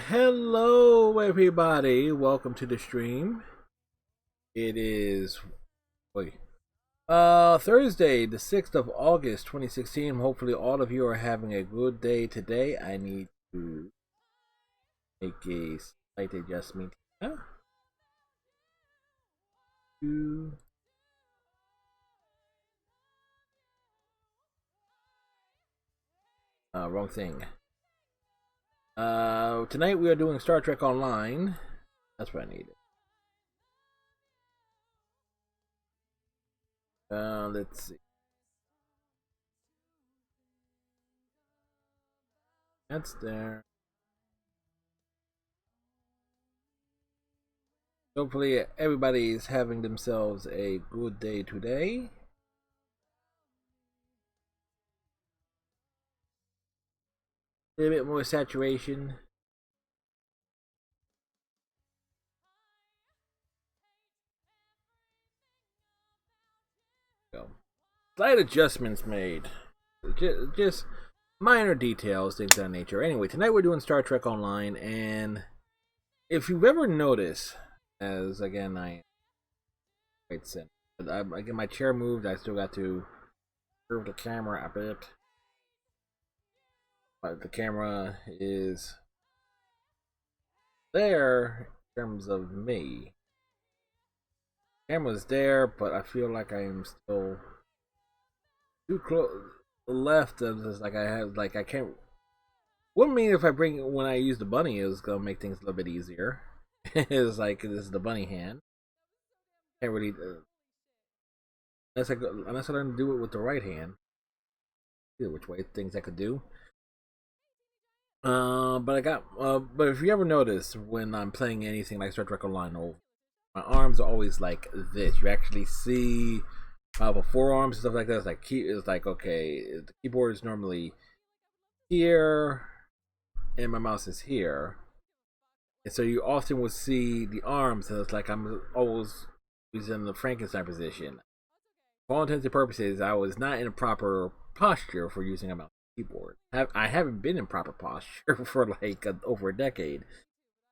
Hello, everybody. Welcome to the stream. It is Thursday, the 6th of August, 2016. Hopefully, all of you are having a good day today. I need to make a slight adjustment here. Wrong thing. Tonight we are doing Star Trek Online. That's what I needed. Let's see. That's there. Hopefully everybody is having themselves a good day today. A little bit more saturation. Slight adjustments made. Just minor details, things of that nature. Anyway, tonight we're doing Star Trek Online, and if you've ever noticed, as again I get my chair moved, I still got to move the camera a bit. But the camera is there in terms of me. The camera's there, but I feel like I am still too close left of this. Like I can't. Wouldn't mean if I bring when I use the bunny is gonna make things a little bit easier. It's like this is the bunny hand. Can't really unless I learn to do it with the right hand. See which way things I could do. But I got but if you ever notice when I'm playing anything like Star Trek Online, my arms are always like this. You actually see the forearms and stuff like that. It's like okay, the keyboard is normally here, and my mouse is here, and so you often will see the arms, and it's like I'm always using the Frankenstein position. For all intents and purposes, I was not in a proper posture for using a mouse and keyboard. I haven't been in proper posture for like over a decade.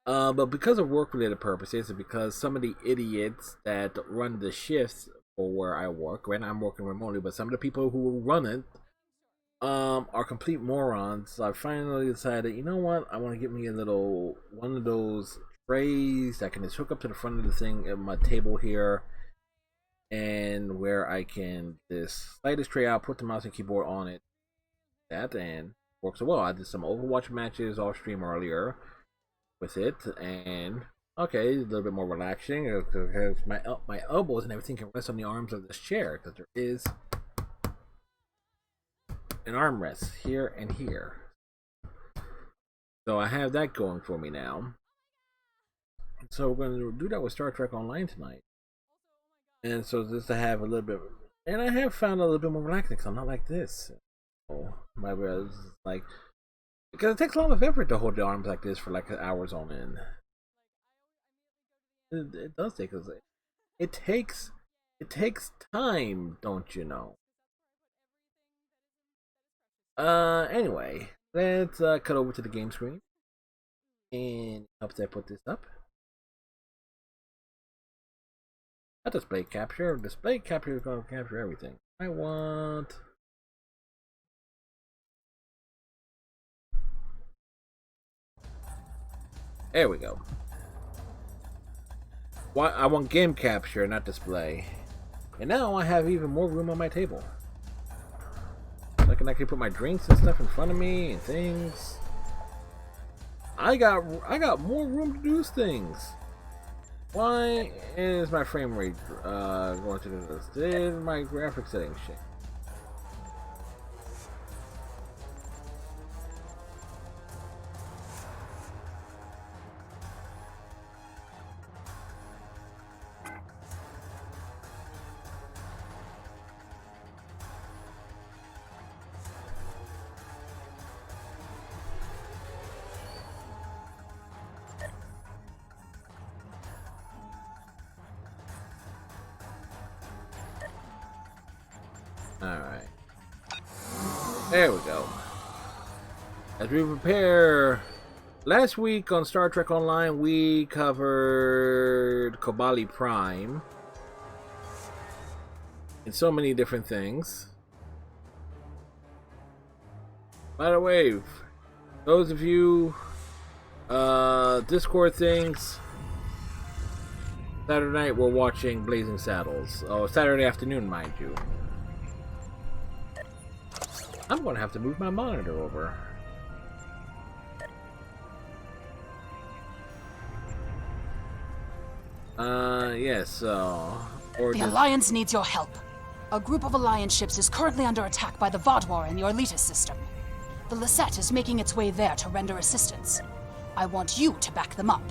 But because of work-related purposes, and because some of the idiots that run the shifts for where I work, right now I'm working remotely, but some of the people who run it are complete morons. So I finally decided, you know what? I want to get me a little one of those trays that can just hook up to the front of the thing at my table here, and where I can just slide this tray out, put the mouse and keyboard on it. That and works well. I did some Overwatch matches off stream earlier with it, and okay, a little bit more relaxing because my elbows and everything can rest on the arms of this chair because there is an armrest here and here. So I have that going for me now. So we're going to do that with Star Trek Online tonight. And so just to have a little bit, and I have found a little bit more relaxing because I'm not like this. Oh, my brother's like, because it takes a lot of effort to hold the arms like this for like hours on end. It does take us. It takes time, don't you know? Anyway, let's cut over to the game screen and help I put this up. A display capture. Display capture is going to capture everything. I want. There we go. Why I want game capture, not display. And now I have even more room on my table. I can actually put my drinks and stuff in front of me and things. I got more room to do things. Why is my frame rate going to this? Did my graphics settings change? Alright. There we go. As we prepare... Last week on Star Trek Online, we covered Kobali Prime. And so many different things. By the way, those of you... Discord things... Saturday night we're watching Blazing Saddles. Oh, Saturday afternoon, mind you. I'm going to have to move my monitor over. Yes, so... The Alliance needs your help. A group of Alliance ships is currently under attack by the Vaadwaur in the Orletus system. The Lisette is making its way there to render assistance. I want you to back them up.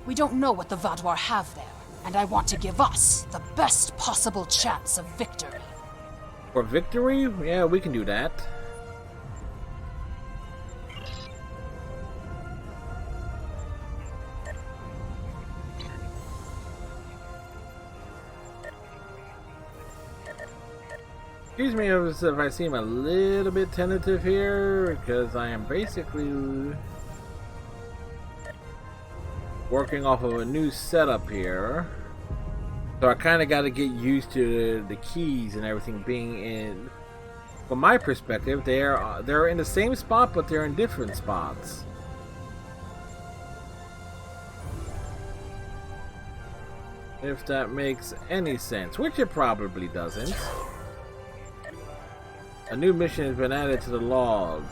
We don't know what the Vaadwaur have there, and I want to give us the best possible chance of victory. For victory? Yeah, we can do that. Excuse me if I seem a little bit tentative here, because I am basically working off of a new setup here. So I kind of got to get used to the keys and everything being in. From my perspective, they're in the same spot, but they're in different spots. If that makes any sense, which it probably doesn't. A new mission has been added to the log.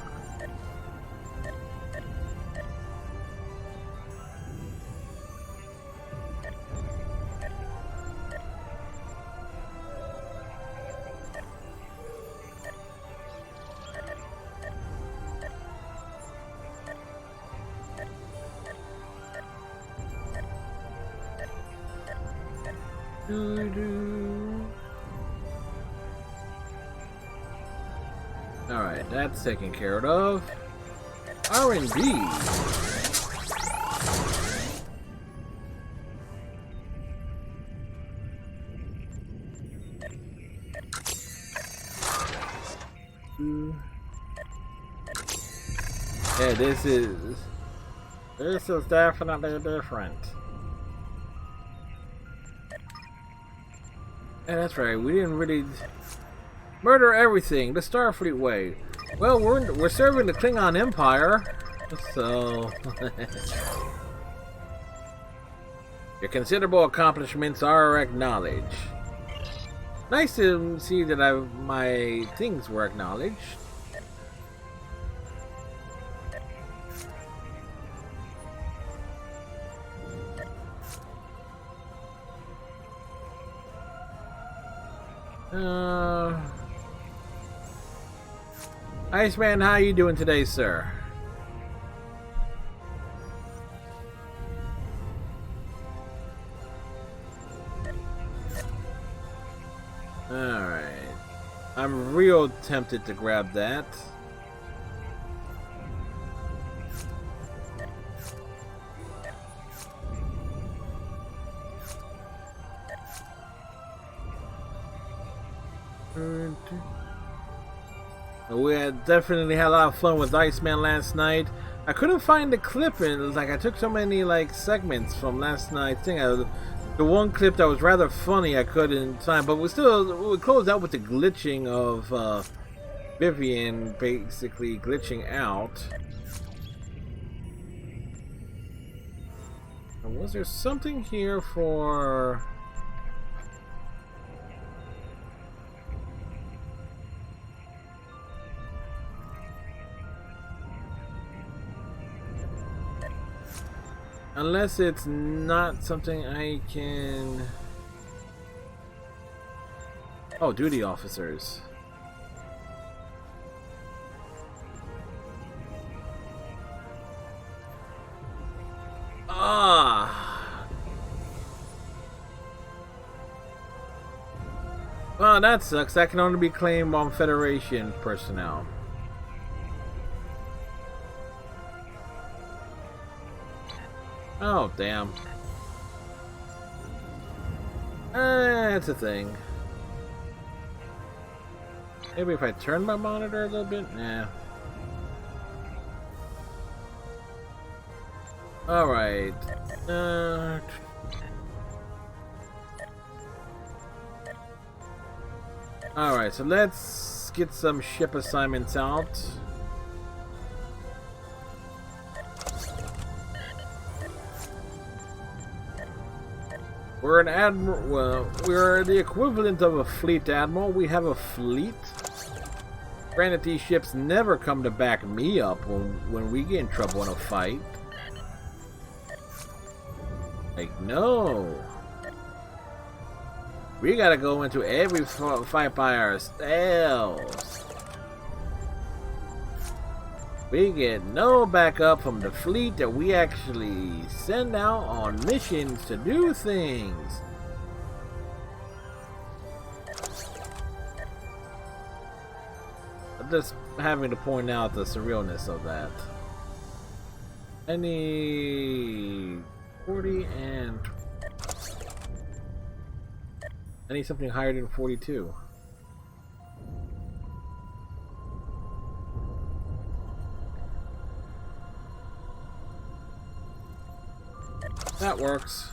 Alright, that's taken care of. R&D. Yeah, this is definitely different. Yeah, that's right. We didn't really murder everything the Starfleet way. Well, we're serving the Klingon Empire, so your considerable accomplishments are acknowledged. Nice to see that my things were acknowledged. Iceman, how you doing today, sir? Alright. I'm real tempted to grab that. We definitely had a lot of fun with Iceman last night. I couldn't find the clip, and I took so many segments from last night's thing. The one clip that was rather funny I couldn't find, but we closed out with the glitching of Vivian basically glitching out. And was there something here for? Unless it's not something I can... Oh, duty officers. Ah! Well, that sucks. That can only be claimed on Federation personnel. Oh, damn. That's a thing. Maybe if I turn my monitor a little bit? Nah. Alright. Alright, so let's get some ship assignments out. We're an admiral. Well, we're the equivalent of a fleet admiral. We have a fleet. Granted, these ships never come to back me up when we get in trouble in a fight. Like, no. We gotta go into every fight by ourselves. We get no backup from the fleet that we actually send out on missions to do things. I'm just having to point out the surrealness of that. I need 40 and... I need something higher than 42. That works.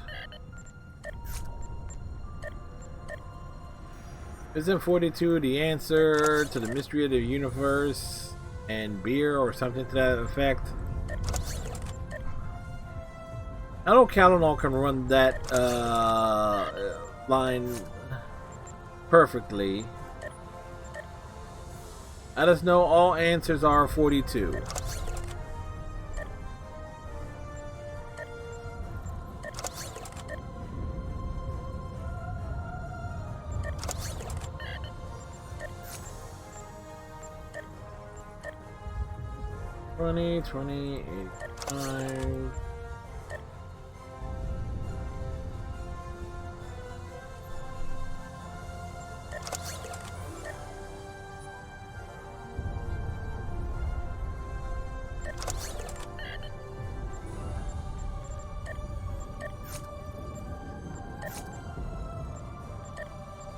Isn't 42 the answer to the mystery of the universe and beer or something to that effect? I know Kalinor can run that line perfectly. I just know all answers are 42. $20, $20, $85.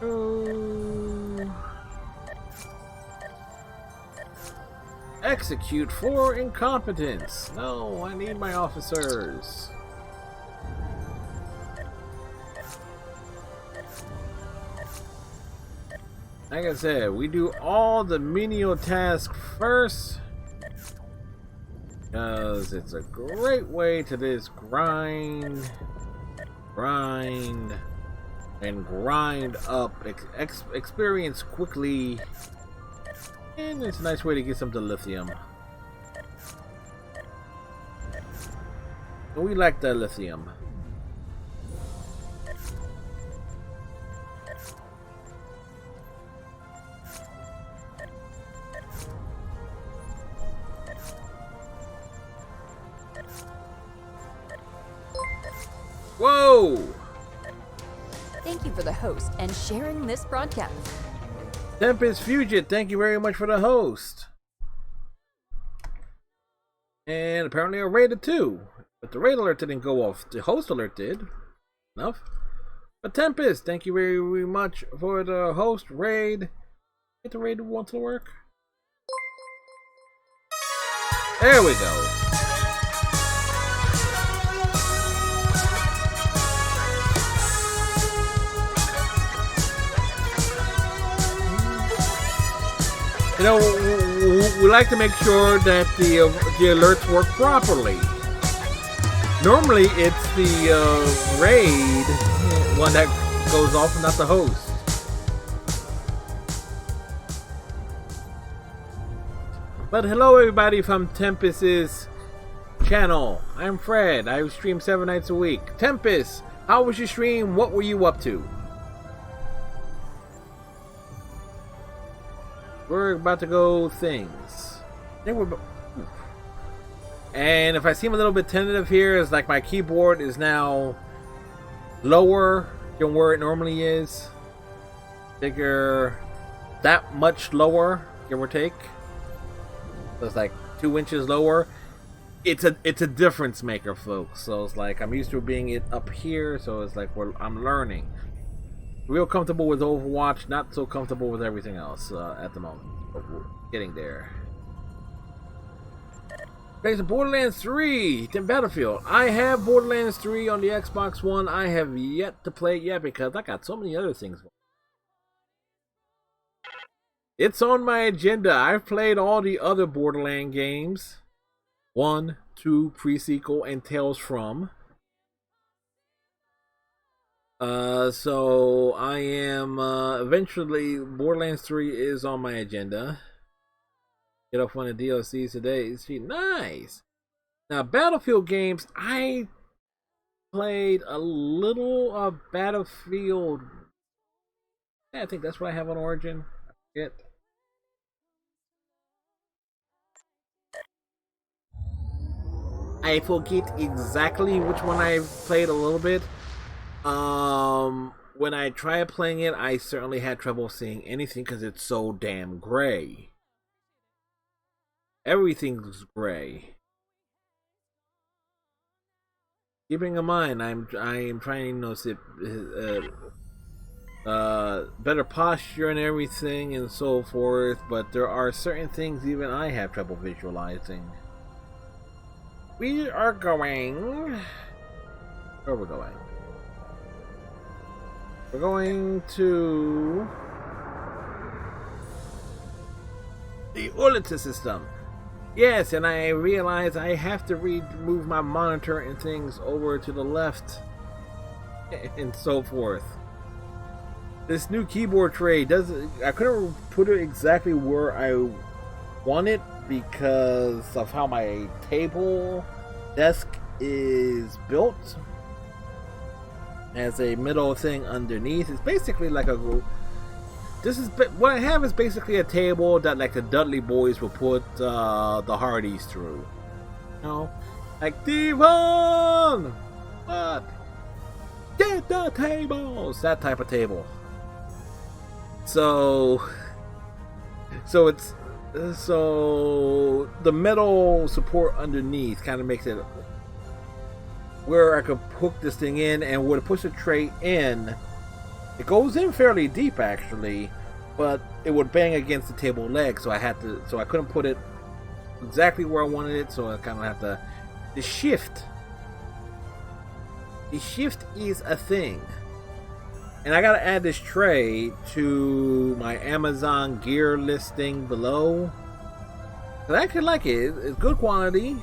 Oh. Execute for incompetence. No, I need my officers. Like I said, we do all the menial tasks first, because it's a great way to just grind, and grind up experience quickly, and it's a nice way to get some dilithium. And we like the lithium. Whoa! Thank you for the host and sharing this broadcast. Tempest Fugit, thank you very much for the host. And apparently I raided too. But the raid alert didn't go off. The host alert did. Enough. But Tempest, thank you very, very much for the host raid. Get the raid want to work. There we go. You know, we like to make sure that the alerts work properly. Normally, it's the raid one that goes off, not the host. But hello, everybody from Tempest's channel. I'm Fred. I stream 7 nights a week. Tempest, how was your stream? What were you up to? We're about to go things. I think we're. And if I seem a little bit tentative here, it's like my keyboard is now lower than where it normally is. Figure that much lower, give or take. So it's like 2 inches lower. It's a difference maker, folks. So it's like I'm used to being it up here, so it's like I'm learning. Real comfortable with Overwatch, not so comfortable with everything else at the moment. But we're getting there. There's Borderlands 3 in Battlefield. I have Borderlands 3 on the Xbox One. I have yet to play it yet because I got so many other things. It's on my agenda. I've played all the other Borderlands games. 1, 2, pre-sequel, and Tales from. So I am eventually Borderlands 3 is on my agenda. Get off one of the DLCs today. See, nice. Now Battlefield games, I played a little of Battlefield. I think that's what I have on Origin. I forget. I forget exactly which one I played a little bit. When I tried playing it, I certainly had trouble seeing anything because it's so damn gray. Everything's gray. Keeping in mind, I am trying to see better posture and everything and so forth, but there are certain things even I have trouble visualizing. We are going. Where are we going? We're going to the Ulita system. Yes, and I realize I have to move my monitor and things over to the left and so forth. This new keyboard tray I couldn't put it exactly where I want it because of how my table desk is built. As a middle thing underneath. It's basically like a. This is what I have is basically a table that like the Dudley Boys will put the Hardys through. You know, like Devon, what? Get the tables. That type of table. So it's the metal support underneath kind of makes it where I could hook this thing in, and would push the tray in, It goes in fairly deep actually, but it would bang against the table leg, so I couldn't put it exactly where I wanted it, so I kind of have to. The shift is a thing, and I gotta add this tray to my Amazon gear listing below. I actually like it. It's good quality.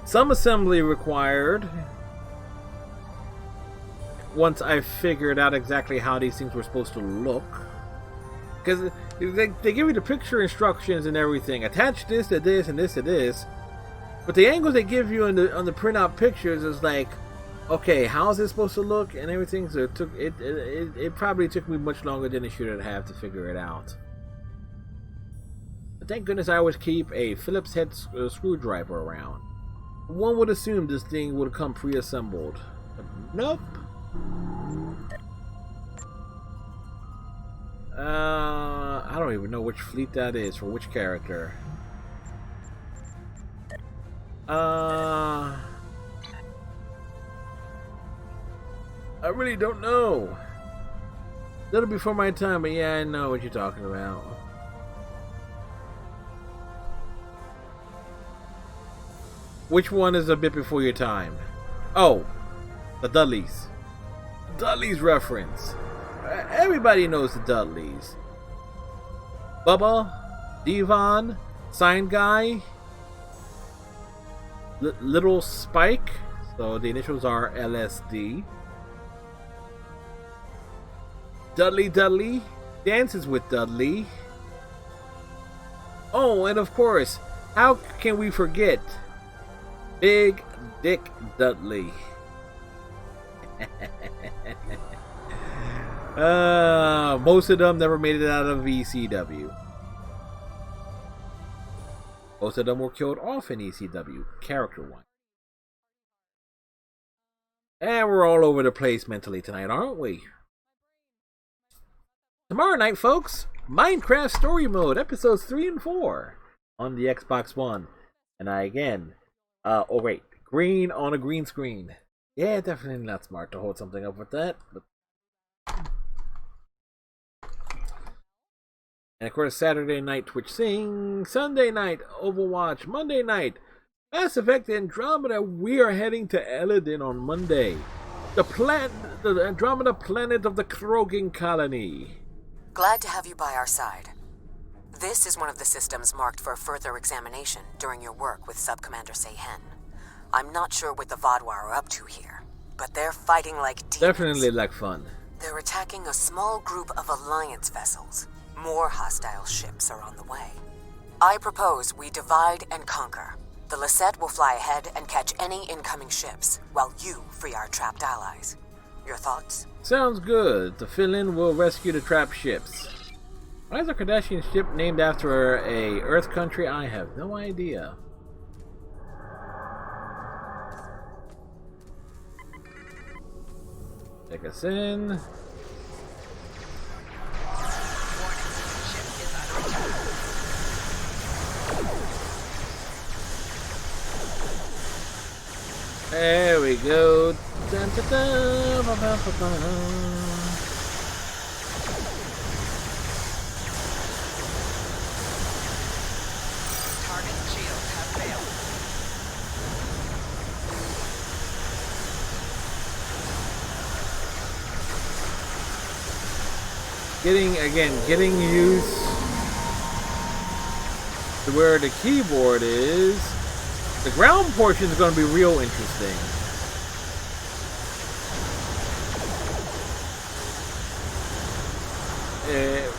Some assembly required. Once I figured out exactly how these things were supposed to look. Because they give you the picture instructions and everything. Attach this to this and this to this. But the angles they give you on the printout pictures is like, okay, how's this supposed to look and everything. So it probably took me much longer than it should have to figure it out. But thank goodness I always keep a Phillips head screwdriver around. One would assume this thing would come pre-assembled. But nope. I don't even know which fleet that is for which character. I really don't know. Little before my time, but yeah, I know what you're talking about. Which one is a bit before your time? Oh, the Dudleys. Dudleys reference. Everybody knows the Dudleys. Bubba, Devon, Sign Guy, Little Spike, so the initials are LSD. Dudley dances with Dudley. Oh, and of course, how can we forget Big Dick Dudley? Most of them never made it out of ECW. Most of them were killed off in ECW, character-wise. And we're all over the place mentally tonight, aren't we? Tomorrow night, folks, Minecraft Story Mode, episodes 3 and 4 on the Xbox One. And oh wait, green on a green screen. Yeah, definitely not smart to hold something up with that. But... And of course, Saturday night Twitch Sing, Sunday night Overwatch, Monday night Mass Effect Andromeda. We are heading to Eladin on Monday. The Andromeda planet of the Krogan colony. Glad to have you by our side. This is one of the systems marked for further examination during your work with Sub-Commander Seyhen. I'm not sure what the Vaadwaur are up to here, but they're fighting like demons. Definitely like fun. They're attacking a small group of Alliance vessels. More hostile ships are on the way. I propose we divide and conquer. The Lisette will fly ahead and catch any incoming ships, while you free our trapped allies. Your thoughts? Sounds good. The Finland will rescue the trapped ships. Why is a Kardashian ship named after a Earth country? I have no idea. Take us in. There we go. Dun, dun, dun, ba, ba, ba, ba. Target shields have failed. Getting used to where the keyboard is. The ground portion is going to be real interesting.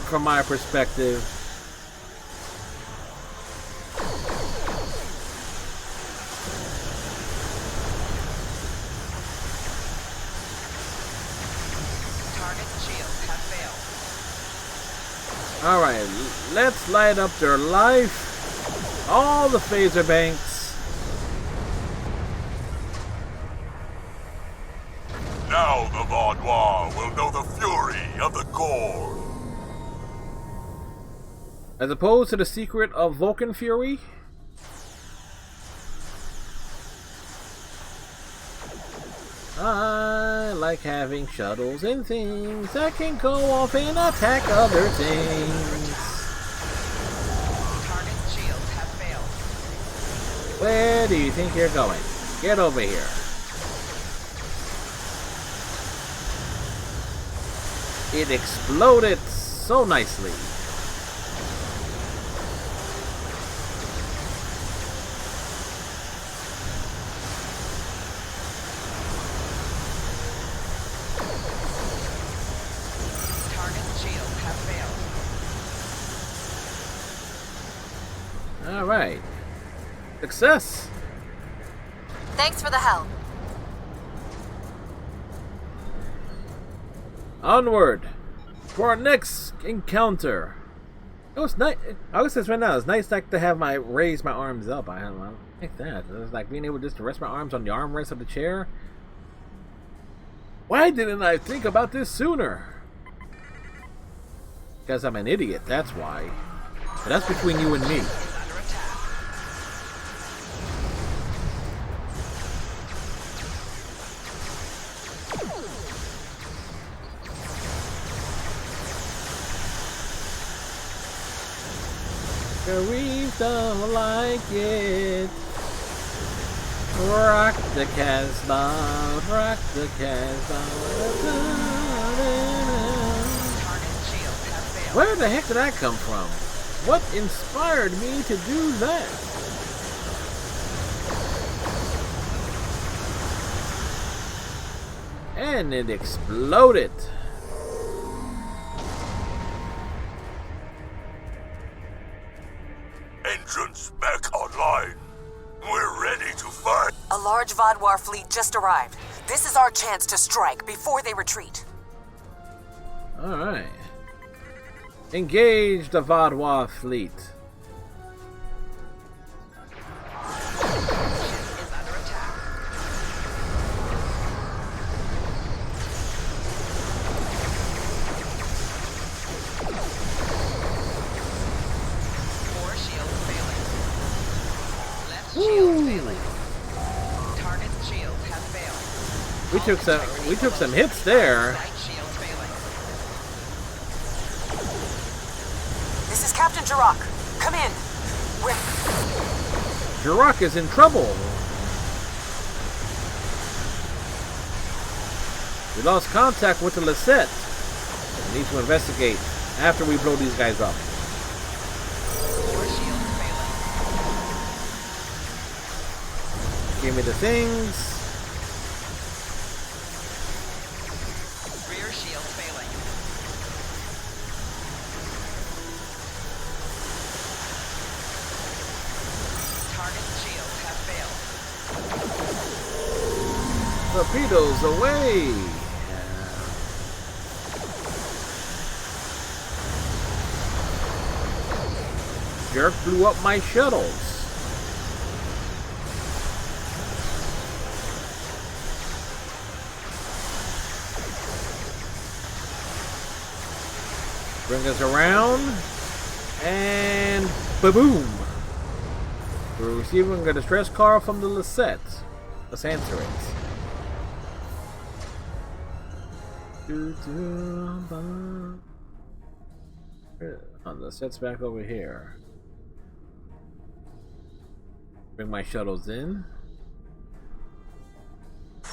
From my perspective. Target shields have failed. Alright, let's light up their life. All the phaser banks. Now the Vaadwaur will know the fury of the Gorn. As opposed to the secret of Vulcan Fury. I like having shuttles and things that can go off and attack other things. Target shields have failed. Where do you think you're going? Get over here. It exploded so nicely. Alright. Success! Thanks for the help. Onward! For our next encounter! It was nice. I was just right now. It's nice like to have raise my arms up. I like that. It's like being able just to rest my arms on the armrest of the chair. Why didn't I think about this sooner? Because I'm an idiot, that's why. But that's between you and me. We don't like it. Rock the Casbah, rock the Casbah. Where the heck did that come from? What inspired me to do that? And it exploded. Entrance back online. We're ready to fight. A large Vodwar fleet just arrived. This is our chance to strike before they retreat. Alright. Engage the Vodwar fleet. Target shields have failed. We took some hits there. This is Captain Jirok. Come in. Jirok is in trouble. We lost contact with the Lisette. We need to investigate after we blow these guys up. Give me the things. Rear shield failing. Target shields have failed. Torpedoes away. Jerk blew up my shuttles. Bring us around, and ba-boom! We're receiving a distress call from the Lisette. Let's answer it. Oh, the Lisette's back over here. Bring my shuttles in.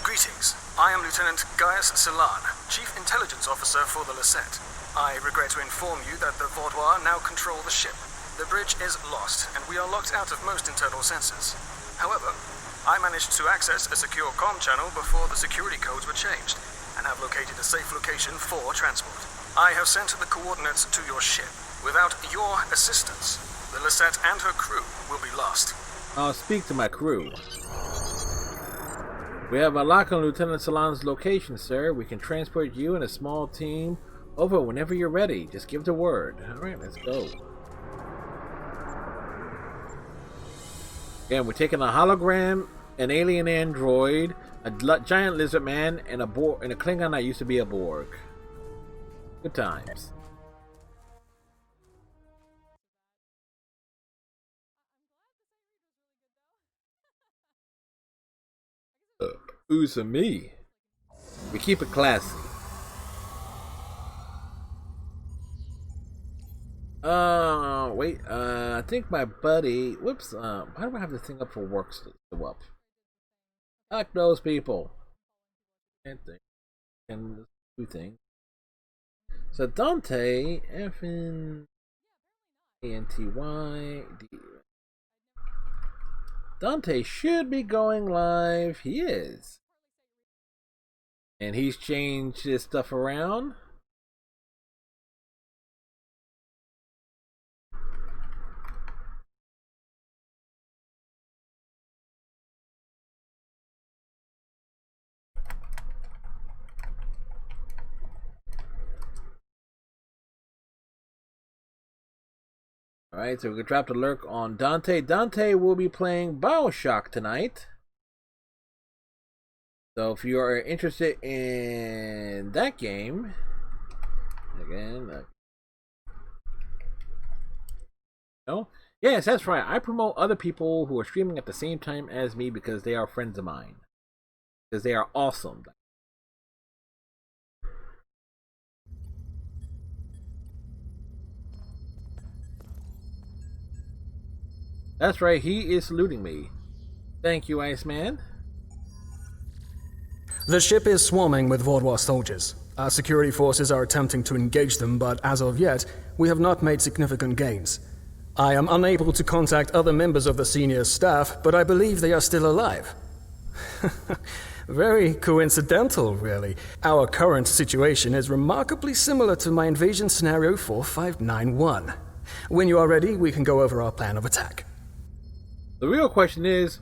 Greetings. I am Lieutenant Gaius Silan, Chief Intelligence Officer for the Lisette. I regret to inform you that the Vaudois now control the ship. The bridge is lost, and we are locked out of most internal sensors. However, I managed to access a secure comm channel before the security codes were changed, and have located a safe location for transport. I have sent the coordinates to your ship. Without your assistance, the Lisette and her crew will be lost. I'll speak to my crew. We have a lock on Lieutenant Silan's location, sir. We can transport you and a small team over whenever you're ready. Just give the word. Alright, let's go. Again, we're taking a hologram, an alien android, a giant lizard man, and a Klingon that used to be a Borg. Good times. Who's me? We keep it classy. Wait. I think my buddy. Whoops. Why do I have this thing up for work still up? Fuck those people. Can't think. And two things. So Dante, F-N A-N-T-Y D. Dante should be going live. He is. And he's changed his stuff around. Alright, so we can drop the lurk on Dante. Dante will be playing Bioshock tonight. So if you are interested in that game, again, no? Yes, that's right. I promote other people who are streaming at the same time as me because they are friends of mine. Because they are awesome. That's right, he is saluting me. Thank you, Iceman. The ship is swarming with Vaudois soldiers. Our security forces are attempting to engage them, but as of yet, we have not made significant gains. I am unable to contact other members of the senior staff, but I believe they are still alive. Very coincidental, really. Our current situation is remarkably similar to my invasion scenario 4591. When you are ready, we can go over our plan of attack. The real question is,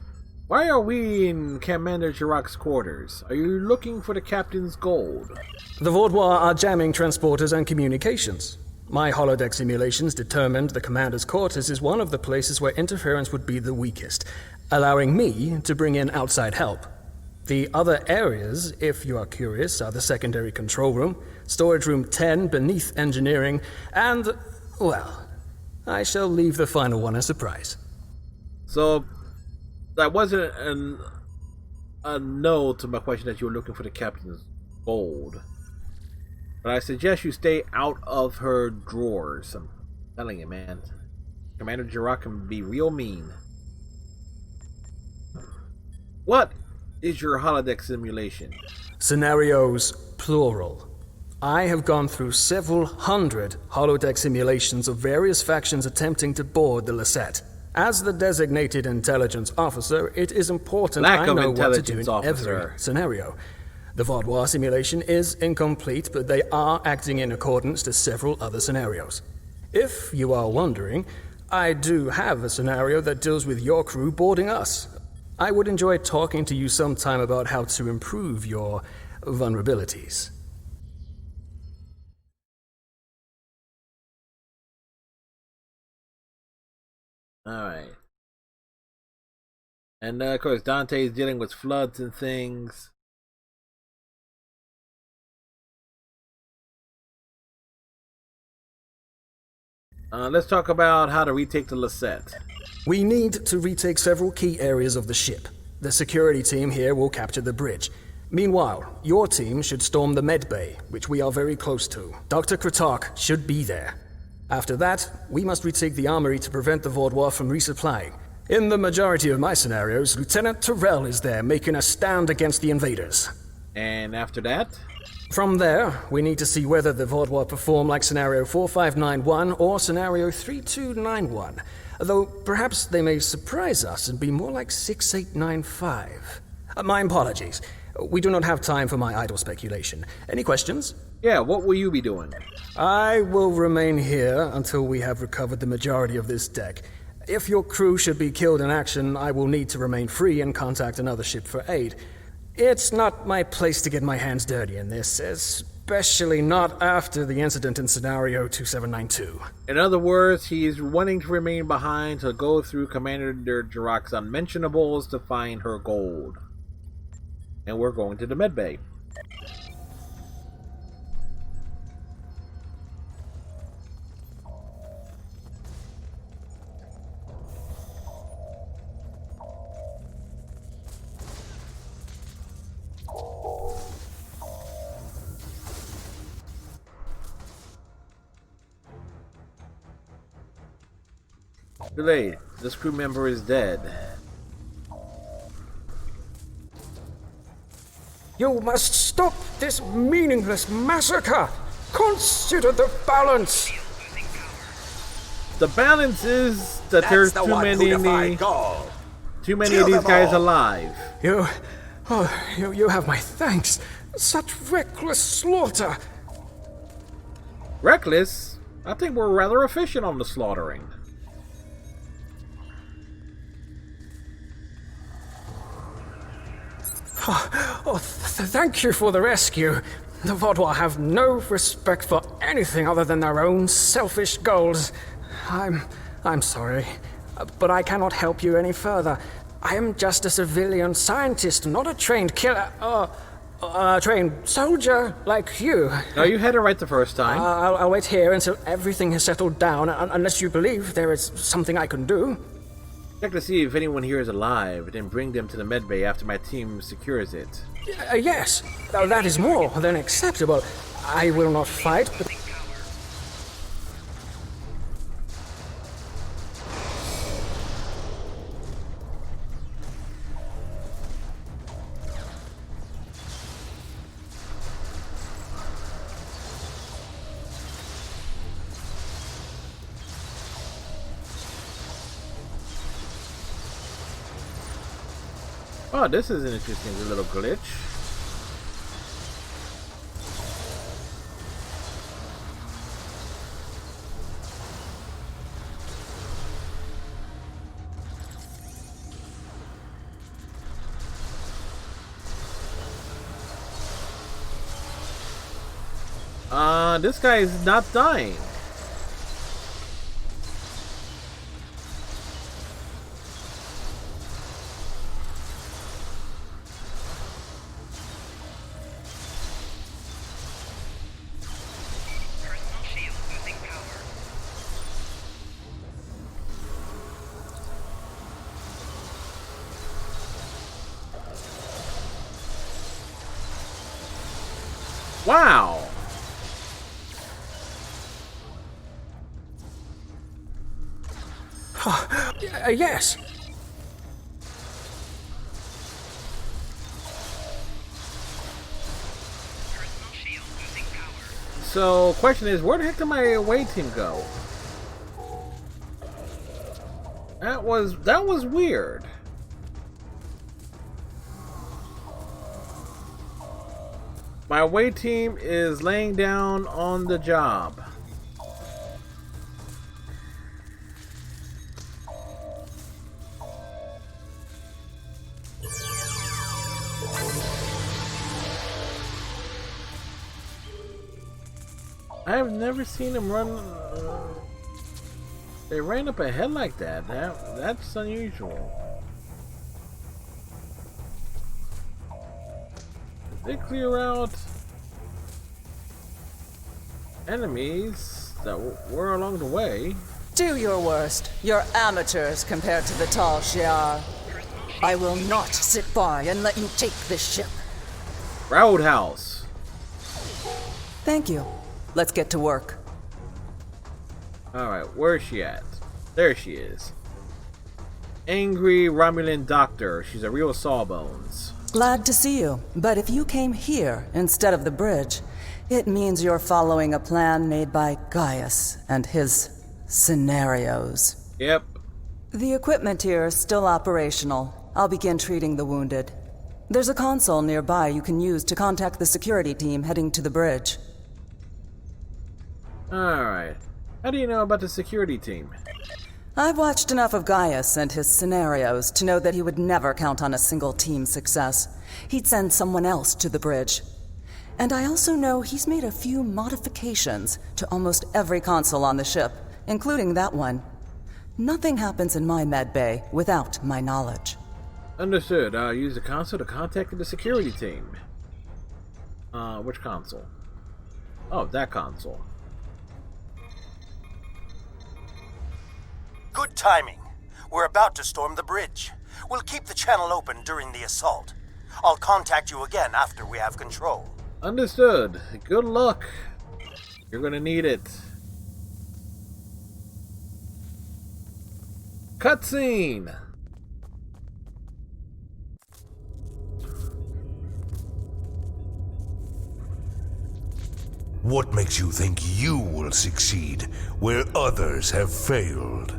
why are we in Commander Jirac's quarters? Are you looking for the captain's gold? The Vaudois are jamming transporters and communications. My holodeck simulations determined the commander's quarters is one of the places where interference would be the weakest, allowing me to bring in outside help. The other areas, if you are curious, are the secondary control room, storage room 10 beneath engineering, and, well, I shall leave the final one a surprise. So, that wasn't a no to my question that you were looking for the captain's gold. But I suggest you stay out of her drawers. I'm telling you, man. Commander Jirac can be real mean. What is your holodeck simulation? Scenarios, plural. I have gone through several hundred holodeck simulations of various factions attempting to board the Lisette. As the designated intelligence officer, it is important I know what to do in every scenario. The Vaudois simulation is incomplete, but they are acting in accordance to several other scenarios. If you are wondering, I do have a scenario that deals with your crew boarding us. I would enjoy talking to you sometime about how to improve your vulnerabilities. Alright. And of course, Dante is dealing with floods and things. Let's talk about how to retake the Lisette. We need to retake several key areas of the ship. The security team here will capture the bridge. Meanwhile, your team should storm the med bay, which we are very close to. Dr. Kratok should be there. After that, we must retake the armory to prevent the Vaudois from resupplying. In the majority of my scenarios, Lieutenant Terrell is there making a stand against the invaders. And after that? From there, we need to see whether the Vaudois perform like Scenario 4591 or Scenario 3291, though perhaps they may surprise us and be more like 6895. My apologies. We do not have time for my idle speculation. Any questions? Yeah, what will you be doing? I will remain here until we have recovered the majority of this deck. If your crew should be killed in action, I will need to remain free and contact another ship for aid. It's not my place to get my hands dirty in this, especially not after the incident in Scenario 2792. In other words, he's wanting to remain behind to go through Commander Jirac's unmentionables to find her gold. And we're going to the medbay. Too late. This crew member is dead. You must stop this meaningless massacre! Consider the balance! The balance is that there's too many of these guys alive. You have my thanks. Such reckless slaughter. Reckless? I think we're rather efficient on the slaughtering. Thank you for the rescue. The Vaudois have no respect for anything other than their own selfish goals. I'm sorry, but I cannot help you any further. I am just a civilian scientist, not a trained killer, a trained soldier like you. No, you had it right the first time. I'll wait here until everything has settled down, unless you believe there is something I can do. Check to see if anyone here is alive, then bring them to the medbay after my team secures it. Yes, that is more than acceptable. I will not fight, but... Oh, this is an interesting little glitch. This guy is not dying. Wow! Yes. So, question is, where the heck did my away team go? That was weird. My away team is laying down on the job. I have never seen him run. They ran up ahead like that. That's unusual. Did they clear out enemies that were along the way? Do your worst. You're amateurs compared to the tall Shi'ar. I will not sit by and let you take this ship. Roadhouse. Thank you. Let's get to work. Alright, where's she at? There she is. Angry Romulan doctor. She's a real sawbones. Glad to see you, but if you came here instead of the bridge, it means you're following a plan made by Gaius and his scenarios. Yep. The equipment here is still operational. I'll begin treating the wounded. There's a console nearby you can use to contact the security team heading to the bridge. Alright. How do you know about the security team? I've watched enough of Gaius and his scenarios to know that he would never count on a single team's success. He'd send someone else to the bridge. And I also know he's made a few modifications to almost every console on the ship, including that one. Nothing happens in my med bay without my knowledge. Understood. I'll use the console to contact the security team. Which console? Oh, that console. Good timing. We're about to storm the bridge. We'll keep the channel open during the assault. I'll contact you again after we have control. Understood. Good luck. You're gonna need it. Cutscene! What makes you think you will succeed where others have failed?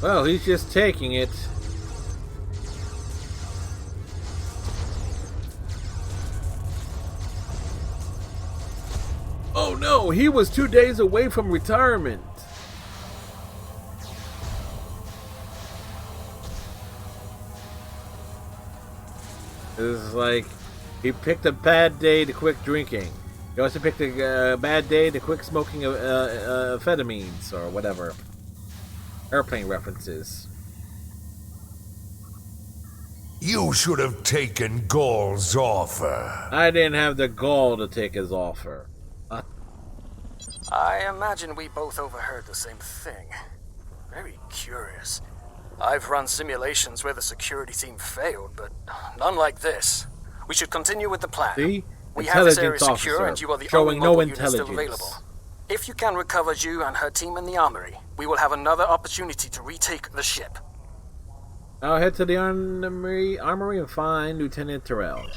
Well, he's just taking it. Oh no, he was 2 days away from retirement. This is like, he picked a bad day to quit drinking. He also picked a bad day to quit smoking amphetamines or whatever. Airplane references. You should have taken Gaul's offer. I didn't have the gall to take his offer. I imagine we both overheard the same thing. Very curious. I've run simulations where the security team failed, but none like this. We should continue with the plan. See? We have this area Intelligence secure, officer and you are the showing only no mobile unit still intelligence. available. If you can recover Zhu and her team in the armory, we will have another opportunity to retake the ship. I'll head to the armory and find Lieutenant Terrell.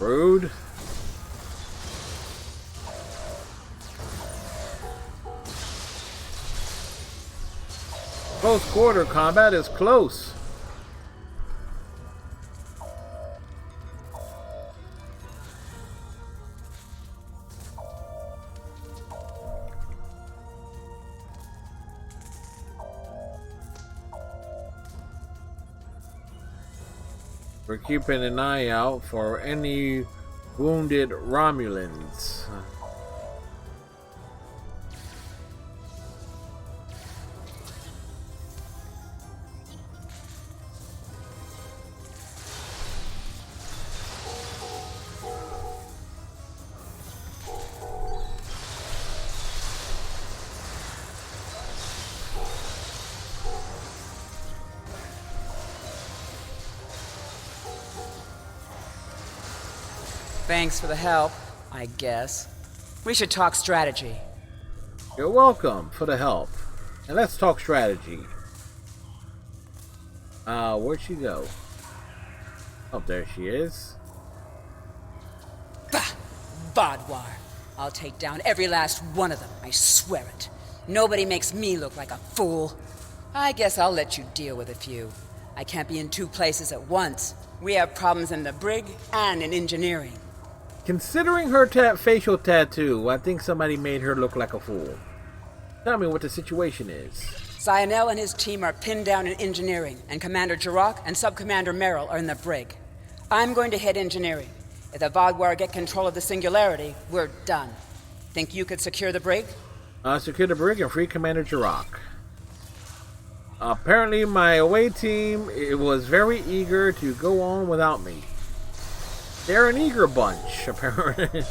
Rude. Close quarter combat is close. We're keeping an eye out for any wounded Romulans. Thanks for the help, I guess. We should talk strategy. You're welcome for the help. And let's talk strategy. Where'd she go? Oh, there she is. Bah! Vodwar. I'll take down every last one of them, I swear it. Nobody makes me look like a fool. I guess I'll let you deal with a few. I can't be in two places at once. We have problems in the brig and in engineering. Considering her facial tattoo, I think somebody made her look like a fool. Tell me what the situation is. Zionel and his team are pinned down in engineering, and Commander Jirok and Sub-Commander Merrill are in the brig. I'm going to head engineering. If the Vodwar get control of the Singularity, we're done. Think you could secure the brig? Secure the brig and free Commander Jirok. Apparently my away team was very eager to go on without me. They're an eager bunch, apparently.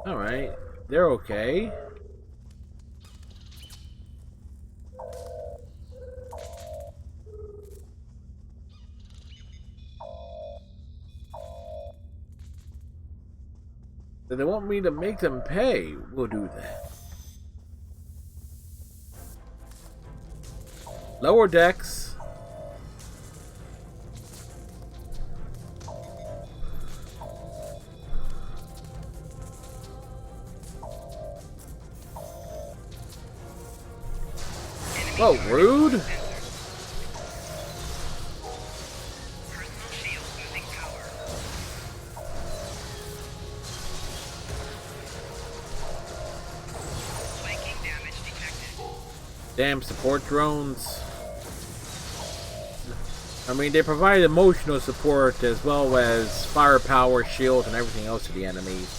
Alright, they're okay. If they want me to make them pay, we'll do that. Lower decks. Whoa, rude. Damn support drones. I mean, they provide emotional support as well as firepower, shields, and everything else to the enemies.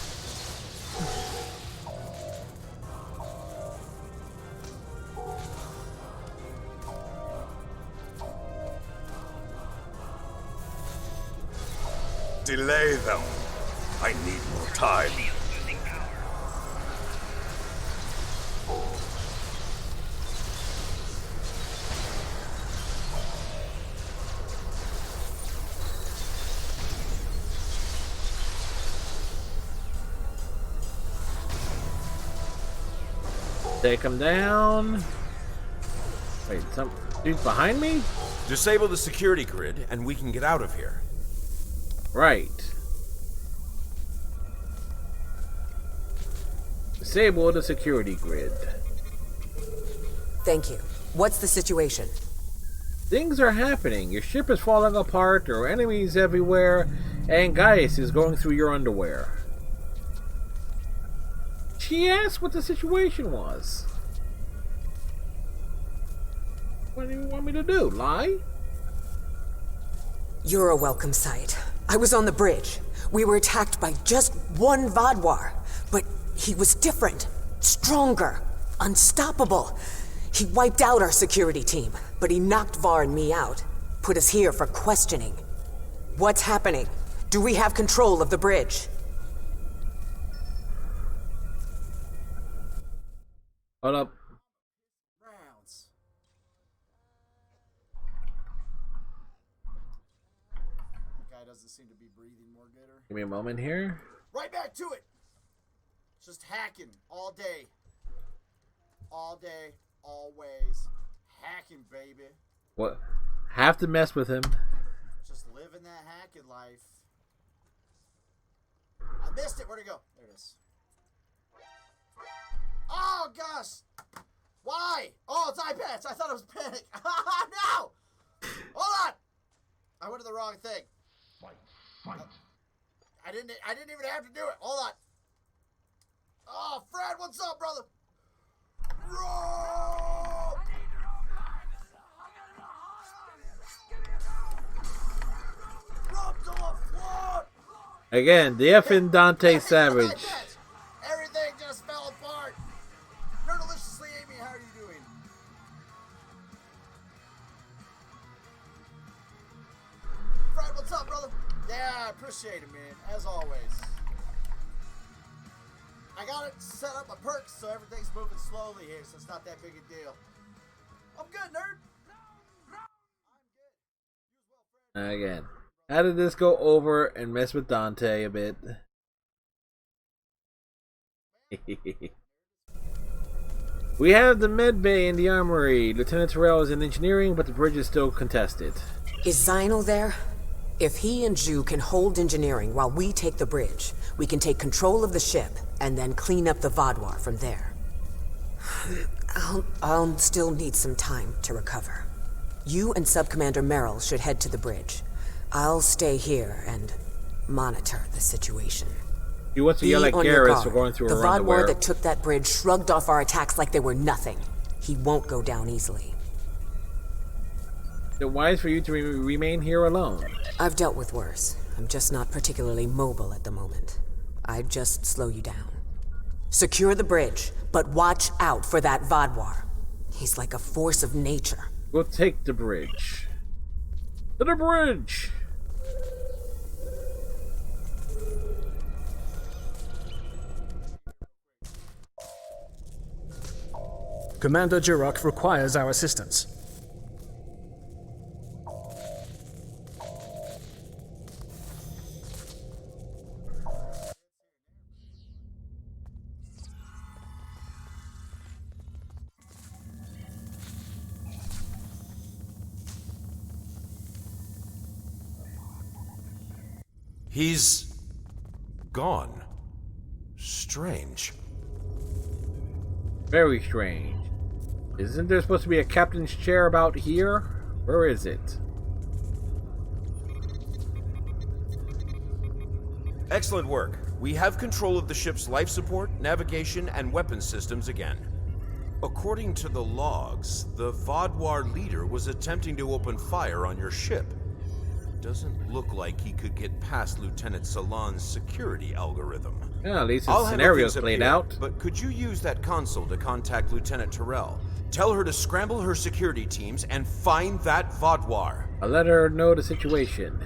Delay them. I need more time. Take him down. Wait, some dude's behind me? Disable the security grid and we can get out of here. Right. Disable the security grid. Thank you. What's the situation? Things are happening. Your ship is falling apart, there are enemies everywhere, and Gaius is going through your underwear. She asked what the situation was. What do you want me to do? Lie? You're a welcome sight. I was on the bridge. We were attacked by just one Vaadwaur, but he was different, stronger, unstoppable. He wiped out our security team, but he knocked Var and me out. Put us here for questioning. What's happening? Do we have control of the bridge? Hold up. Guy doesn't seem to be breathing more gooder. Give me a moment here. Right back to it. Just hacking all day. All day, always. Hacking, baby. What? Have to mess with him. Just living that hacking life. I missed it. Where'd it go? There it is. Oh, gosh. Why? Oh, it's eye patch. I thought it was panic. No! Hold on. I went to the wrong thing. I didn't even have to do it. Hold on. Oh, Fred, what's up, brother? Roll! Drop to the floor! Again, the effing Dante Savage. Everything just fell apart. Nerdalicious Amy, how are you doing? Fred, what's up, brother? Yeah, I appreciate it, man. As always. I got it set up my perks so everything's moving slowly here, so it's not that big a deal. I'm good, nerd. Again, how did this go over and mess with Dante a bit? We have the med bay in the armory. Lieutenant Terrell is in engineering, but the bridge is still contested. Is Zynel there? If he and Zhu can hold engineering while we take the bridge, we can take control of the ship and then clean up the Vaadwaur from there. I'll still need some time to recover. You and Subcommander Merrill should head to the bridge. I'll stay here and monitor the situation. You want to yell at Garrus for going through the her underwear. Vaadwaur that took that bridge shrugged off our attacks like they were nothing. He won't go down easily. Then why is for you to remain here alone? I've dealt with worse. I'm just not particularly mobile at the moment. I'd just slow you down. Secure the bridge, but watch out for that Vaadwaur. He's like a force of nature. We'll take the bridge. To the bridge! Commander Jurok requires our assistance. He's gone. Strange. Very strange. Isn't there supposed to be a captain's chair about here? Where is it? Excellent work. We have control of the ship's life support, navigation, and weapons systems again. According to the logs, the Vaadwaur leader was attempting to open fire on your ship. Doesn't look like he could get past Lieutenant Salon's security algorithm. Yeah, at least I'll his handle scenario's things up played here, out. But could you use that console to contact Lieutenant Terrell? Tell her to scramble her security teams and find that Vaadwaur. I'll let her know the situation.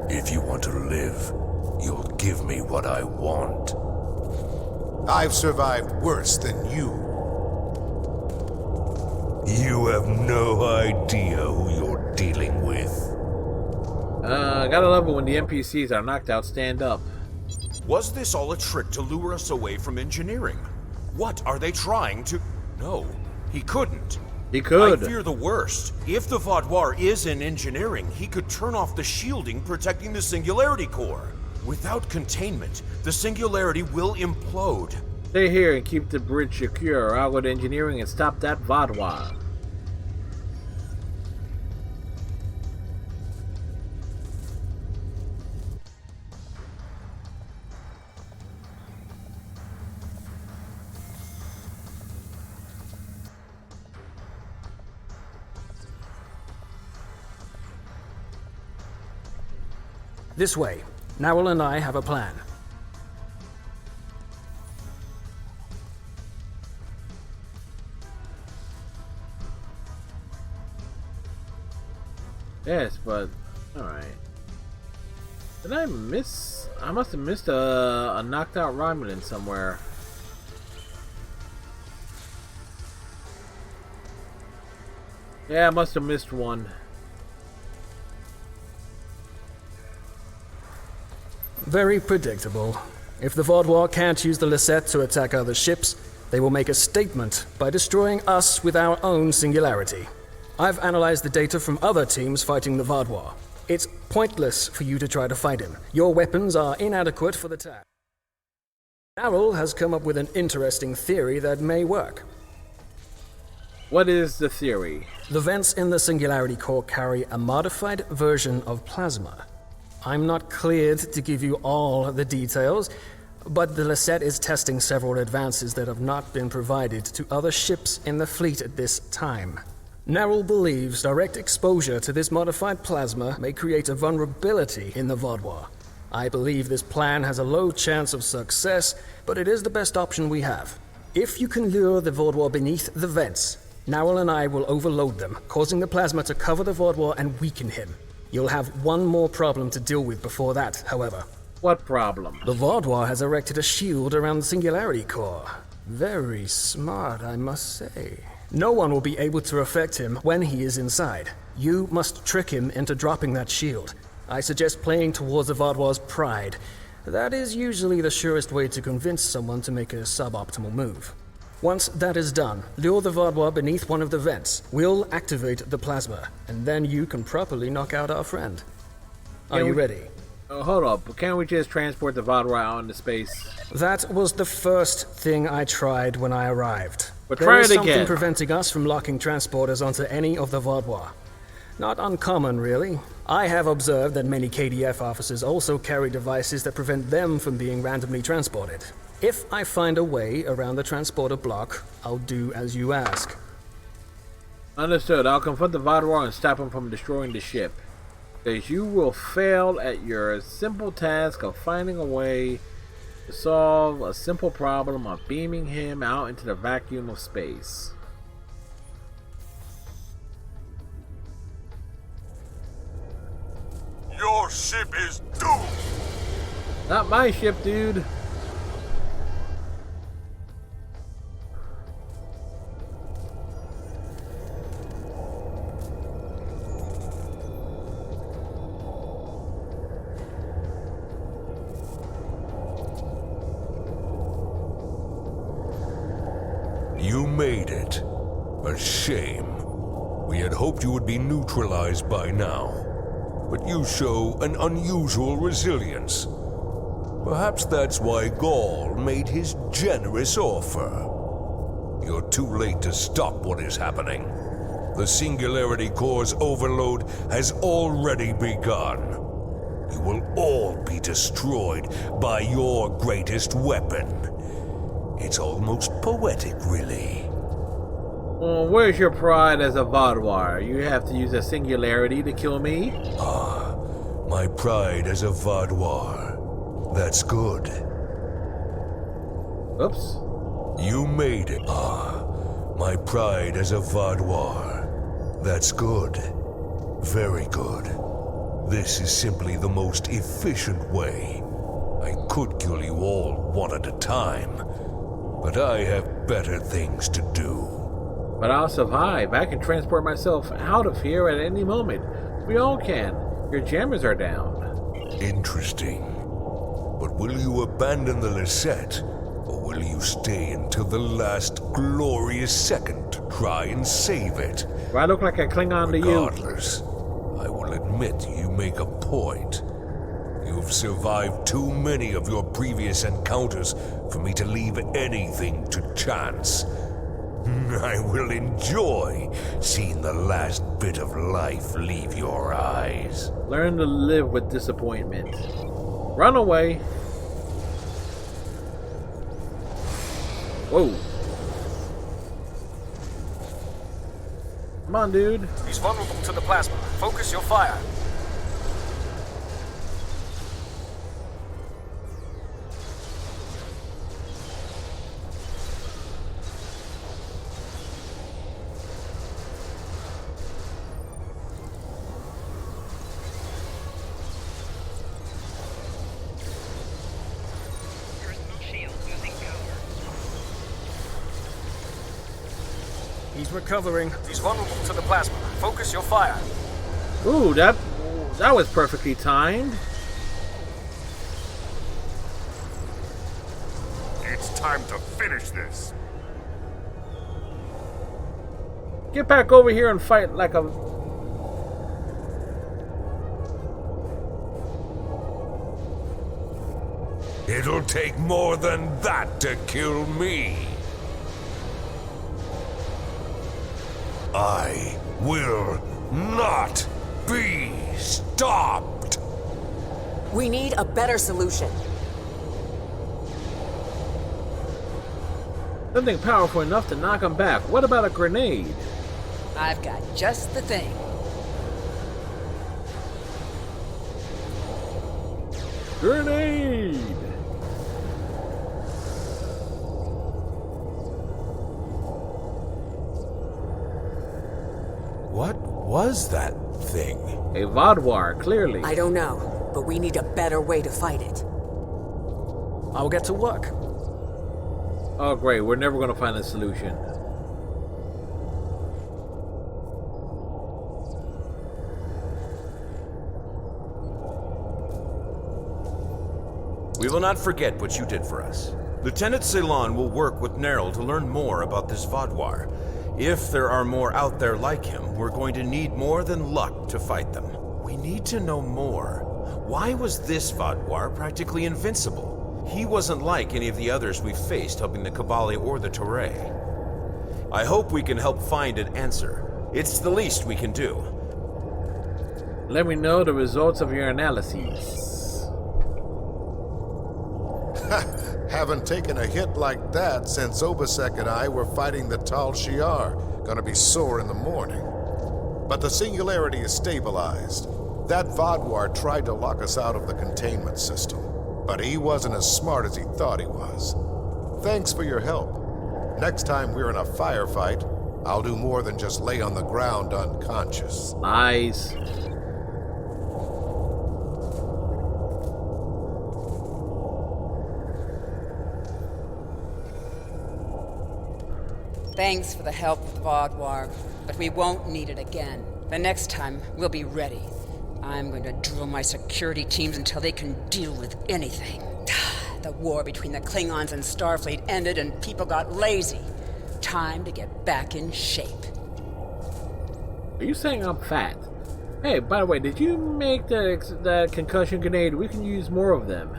If you want to live, you'll give me what I want. I've survived worse than you. You have no idea who you're dealing with. Gotta love it when the NPCs are knocked out stand up. Was this all a trick to lure us away from engineering? What are they trying to... No, he couldn't. He could. I fear the worst. If the Vaadwaur is in engineering, he could turn off the shielding protecting the Singularity Core. Without containment, the Singularity will implode. Stay here and keep the bridge secure. I'll go to engineering and stop that Vaadwaur. This way. Narwhal and I have a plan. Yes, but alright. Did I miss? I must have missed a knocked out Romulan somewhere. Yeah, I must have missed one. Very predictable. If the Vaadwaur can't use the Lisette to attack other ships, they will make a statement by destroying us with our own singularity. I've analyzed the data from other teams fighting the Vaadwaur. It's pointless for you to try to fight him. Your weapons are inadequate for the task. Narwhal has come up with an interesting theory that may work. What is the theory? The vents in the Singularity Core carry a modified version of plasma. I'm not cleared to give you all the details, but the Lisette is testing several advances that have not been provided to other ships in the fleet at this time. Narwhal believes direct exposure to this modified plasma may create a vulnerability in the Vaadwaur. I believe this plan has a low chance of success, but it is the best option we have. If you can lure the Vaadwaur beneath the vents, Narwhal and I will overload them, causing the plasma to cover the Vaadwaur and weaken him. You'll have one more problem to deal with before that, however. What problem? The Vaadwaur has erected a shield around the Singularity Core. Very smart, I must say. No one will be able to affect him when he is inside. You must trick him into dropping that shield. I suggest playing towards the Vaadwaur's pride. That is usually the surest way to convince someone to make a suboptimal move. Once that is done, lure the Vaadwaur beneath one of the vents. We'll activate the plasma, and then you can properly knock out our friend. Are you ready? Hold up, can't we just transport the Vaadwaur out into space? That was the first thing I tried when I arrived. But there try is it something again. preventing us from locking transporters onto any of the Vaadwaur. Not uncommon, really. I have observed that many KDF officers also carry devices that prevent them from being randomly transported. If I find a way around the transporter block, I'll do as you ask. Understood. I'll confront the Vaadwaur and stop him from destroying the ship. Because you will fail at your simple task of finding a way to solve a simple problem of beaming him out into the vacuum of space. Your ship is doomed! Not my ship, dude. You made it. A shame. We had hoped you would be neutralized by now. But you show an unusual resilience. Perhaps that's why Gaul made his generous offer. You're too late to stop what is happening. The Singularity Core's overload has already begun. you will all be destroyed by your greatest weapon. It's almost poetic, really. Well, where's your pride as a Vaadwaur? You have to use a singularity to kill me? My pride as a Vaadwaur. That's good. Oops. You made it. My pride as a Vaadwaur. That's good. Very good. This is simply the most efficient way. I could kill you all one at a time, but I have better things to do. But I'll survive. I can transport myself out of here at any moment. We all can. Your jammers are down. Interesting. But will you abandon the Lisette, or will you stay until the last glorious second to try and save it? Do I look like a Klingon to you? Regardless, I will admit you make a point. You've survived too many of your previous encounters for me to leave anything to chance. I will enjoy seeing the last bit of life leave your eyes. Learn to live with disappointment. Run away. Whoa. Come on, dude. He's vulnerable to the plasma. Focus your fire. He's recovering. He's vulnerable to the plasma. Focus your fire. Ooh, that was perfectly timed. It's time to finish this. Get back over here and fight like a... It'll take more than that to kill me. I will not be stopped. We need a better solution. Something powerful enough to knock him back. What about a grenade? I've got just the thing. Grenade! What was that thing? A Vaadwaur, clearly. I don't know, but we need a better way to fight it. I'll get to work. Oh, great. We're never going to find a solution. We will not forget what you did for us. Lieutenant Ceylon will work with Nerl to learn more about this Vaadwaur. If there are more out there like him, we're going to need more than luck to fight them. We need to know more. Why was this Vaadwaur practically invincible? He wasn't like any of the others we've faced helping the Kabali or the Toray. I hope we can help find an answer. It's the least we can do. Let me know the results of your analyses. Haven't taken a hit like that since Obasek and I were fighting the Tal Shiar. Gonna be sore in the morning. But the singularity is stabilized. That Vaadwaur tried to lock us out of the containment system, but he wasn't as smart as he thought he was. Thanks for your help. Next time we're in a firefight, I'll do more than just lay on the ground unconscious. Nice. Thanks for the help with Vaadwaur, but we won't need it again. The next time, we'll be ready. I'm going to drill my security teams until they can deal with anything. The war between the Klingons and Starfleet ended and people got lazy. Time to get back in shape. Are you saying I'm fat? Hey, by the way, did you make that concussion grenade? We can use more of them.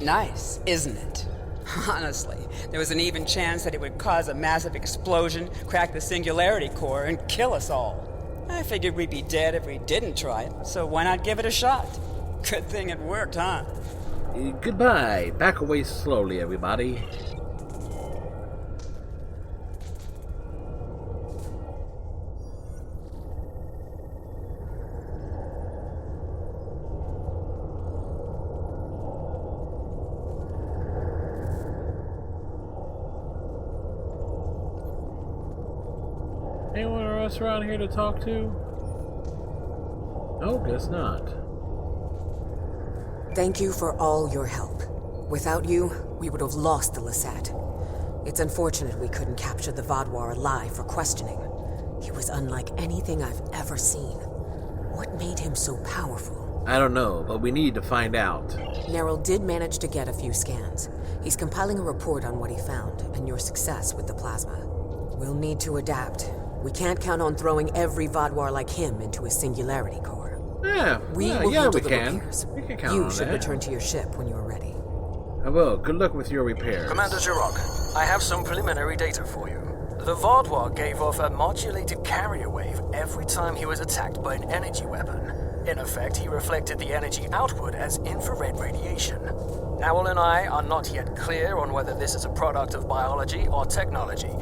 Nice, isn't it? Honestly, there was an even chance that it would cause a massive explosion, crack the singularity core, and kill us all. I figured we'd be dead if we didn't try it, so why not give it a shot? Good thing it worked, huh? Goodbye. Back away slowly, everybody. Anyone else around here to talk to? No, guess not. Thank you for all your help. Without you, we would have lost the Lisette. It's unfortunate we couldn't capture the Vaadwaur alive for questioning. He was unlike anything I've ever seen. What made him so powerful? I don't know, but we need to find out. Nerl did manage to get a few scans. He's compiling a report on what he found and your success with the plasma. We'll need to adapt. We can't count on throwing every Vaadwaur like him into a singularity core. Yeah, we can. We can count you on should that. return to your ship when you're ready. I will. Good luck with your repairs. Commander Jirok, I have some preliminary data for you. The Vaadwaur gave off a modulated carrier wave every time he was attacked by an energy weapon. In effect, he reflected the energy output as infrared radiation. Owl and I are not yet clear on whether this is a product of biology or technology,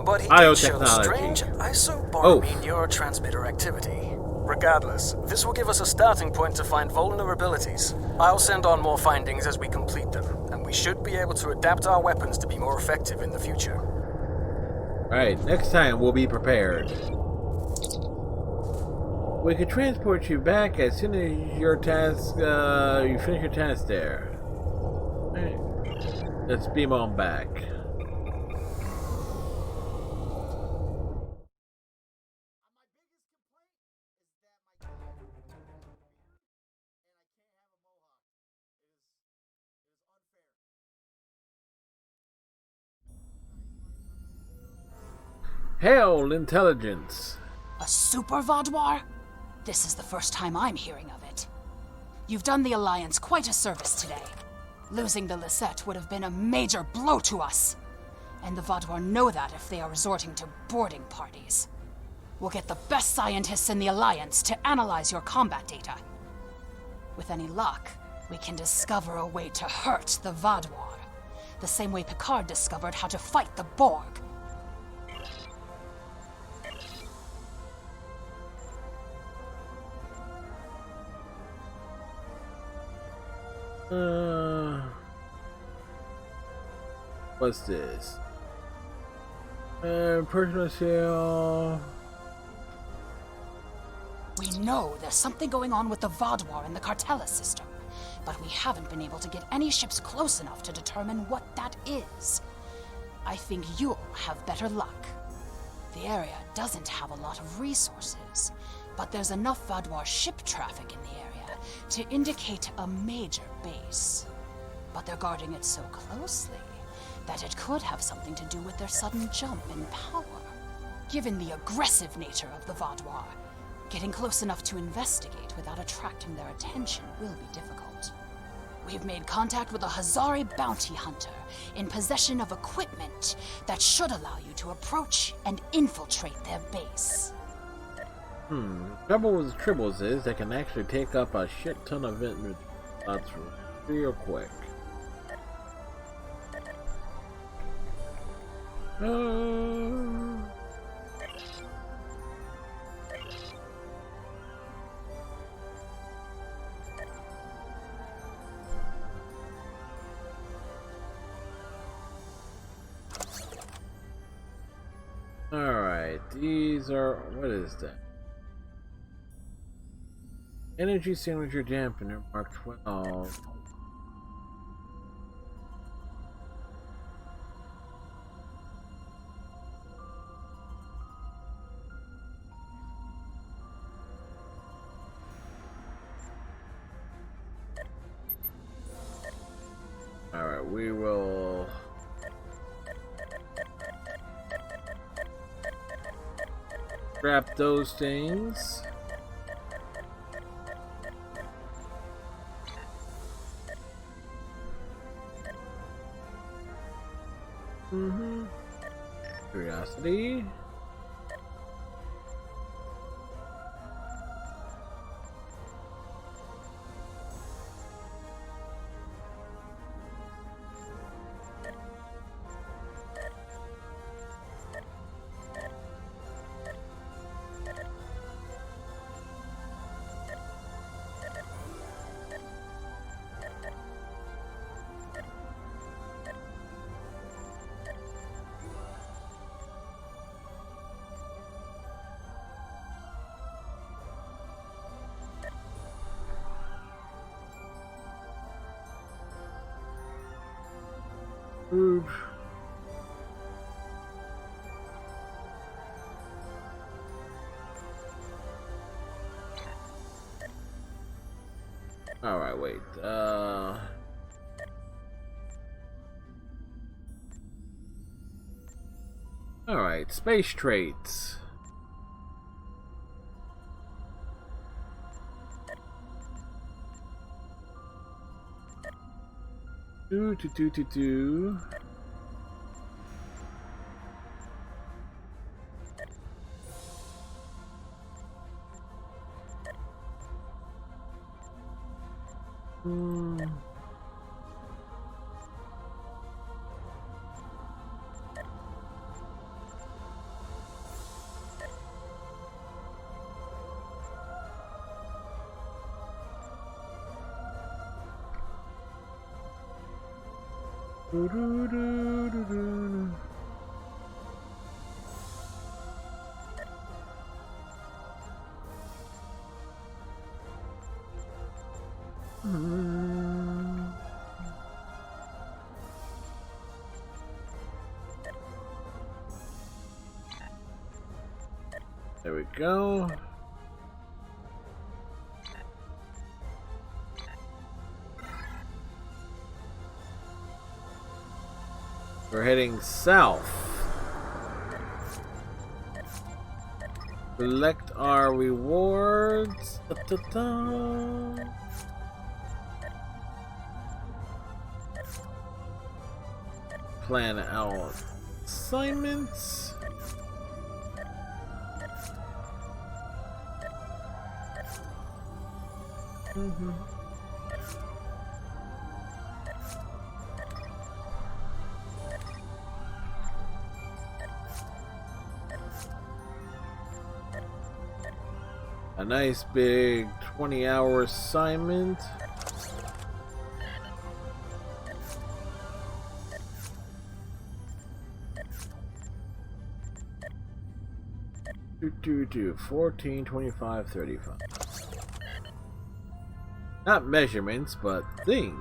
but he did show strange isoboromine neurotransmitter activity. Regardless, this will give us a starting point to find vulnerabilities. I'll send on more findings as we complete them, and we should be able to adapt our weapons to be more effective in the future. Alright, next time we'll be prepared. We can transport you back as soon as your task, you finish your task there. Alright, let's beam on back. Hail, intelligence! A super Vaadwaur? This is the first time I'm hearing of it. You've done the Alliance quite a service today. Losing the Lisette would have been a major blow to us. And the Vaadwaur know that if they are resorting to boarding parties. We'll get the best scientists in the Alliance to analyze your combat data. With any luck, we can discover a way to hurt the Vaadwaur. The same way Picard discovered how to fight the Borg. What's this? Personal shell. We know there's something going on with the Vaadwaur in the Cartella system, but we haven't been able to get any ships close enough to determine what that is. I think you'll have better luck. The area doesn't have a lot of resources, but there's enough Vaadwaur ship traffic in the area to indicate a major base. But they're guarding it so closely that it could have something to do with their sudden jump in power. Given the aggressive nature of the Vaadwaur, getting close enough to investigate without attracting their attention will be difficult. We've made contact with a Hazari bounty hunter in possession of equipment that should allow you to approach and infiltrate their base. Trouble with Tribbles is they can actually take up a shit ton of inventory spots real quick. Alright, these are... what is that? Energy signature dampener, Mark 12. Alright, we will... grab those things. Curiosity. Ooh. Alright, wait. Alright, space traits. Do. There we go. We're heading south. Select our rewards. Plan out assignments. A nice big 20-hour assignment. Do 14, 25, 35. Not measurements, but things.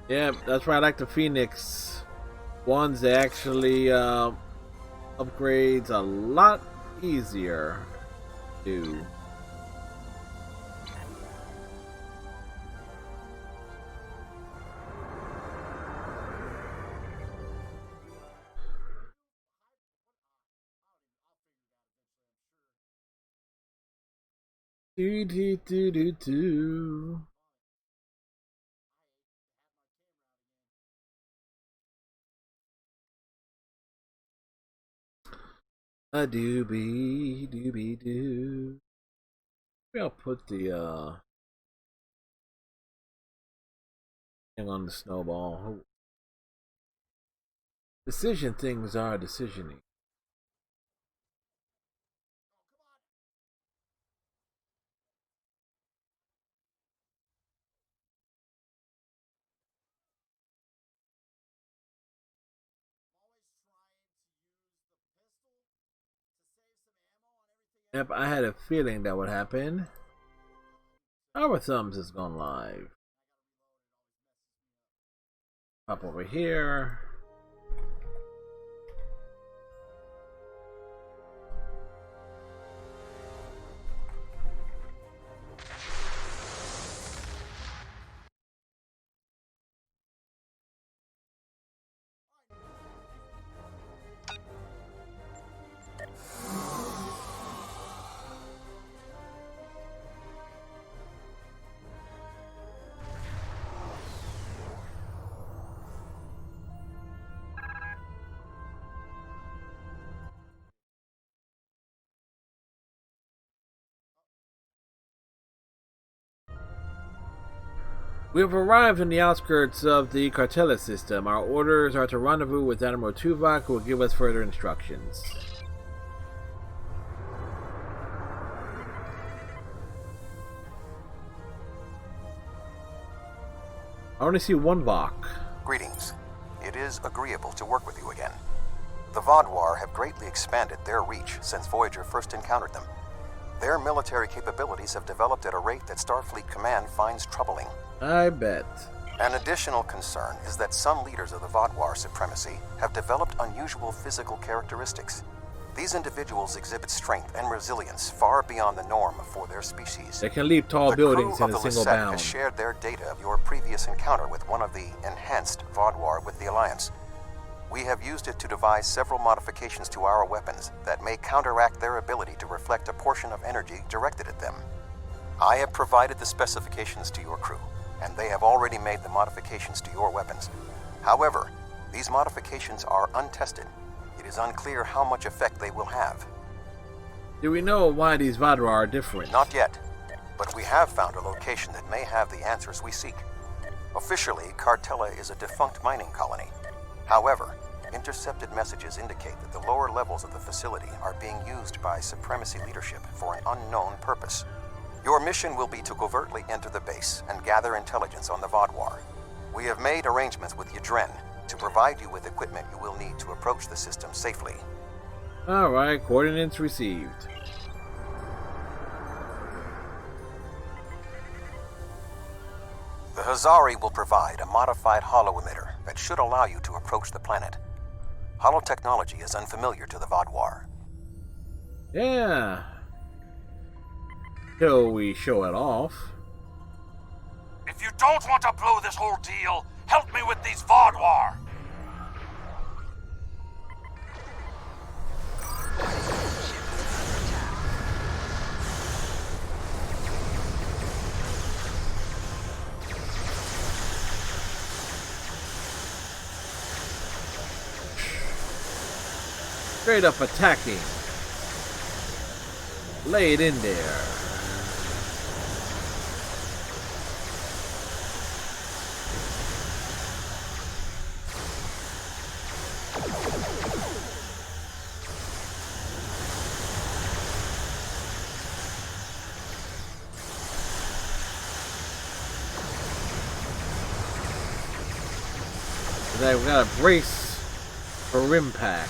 Yeah, that's why I like the Phoenix ones. They actually upgrades a lot easier to do. Do. A doobie doo. Maybe I'll put the thing on the snowball. Decision things are decisioning. Yep, I had a feeling that would happen. Our Thumbs has gone live. Pop over here. We have arrived on the outskirts of the Cartella system. Our orders are to rendezvous with Admiral Tuvok, who will give us further instructions. I only see one Vok. Greetings. It is agreeable to work with you again. The Vaadwaur have greatly expanded their reach since Voyager first encountered them. Their military capabilities have developed at a rate that Starfleet Command finds troubling. I bet. An additional concern is that some leaders of the Vaadwaur supremacy have developed unusual physical characteristics. These individuals exhibit strength and resilience far beyond the norm for their species. They can leap tall buildings in a single bound. Has shared their data of your previous encounter with one of the enhanced Vaadwaur with the Alliance. We have used it to devise several modifications to our weapons that may counteract their ability to reflect a portion of energy directed at them. I have provided the specifications to your crew, and they have already made the modifications to your weapons. However, these modifications are untested. It is unclear how much effect they will have. Do we know why these Vaadwaur are different? Not yet, but we have found a location that may have the answers we seek. Officially, Cartella is a defunct mining colony. However, intercepted messages indicate that the lower levels of the facility are being used by Supremacy leadership for an unknown purpose. Your mission will be to covertly enter the base and gather intelligence on the Vaadwaur. We have made arrangements with Yadren to provide you with equipment you will need to approach the system safely. Alright, coordinates received. The Hazari will provide a modified holo-emitter that should allow you to approach the planet. Holotechnology is unfamiliar to the Vaadwaur. Yeah. Till we show it off. If you don't want to blow this whole deal, help me with these Vaadwaur! Straight up attacking. Lay it in there. We gotta brace for impact.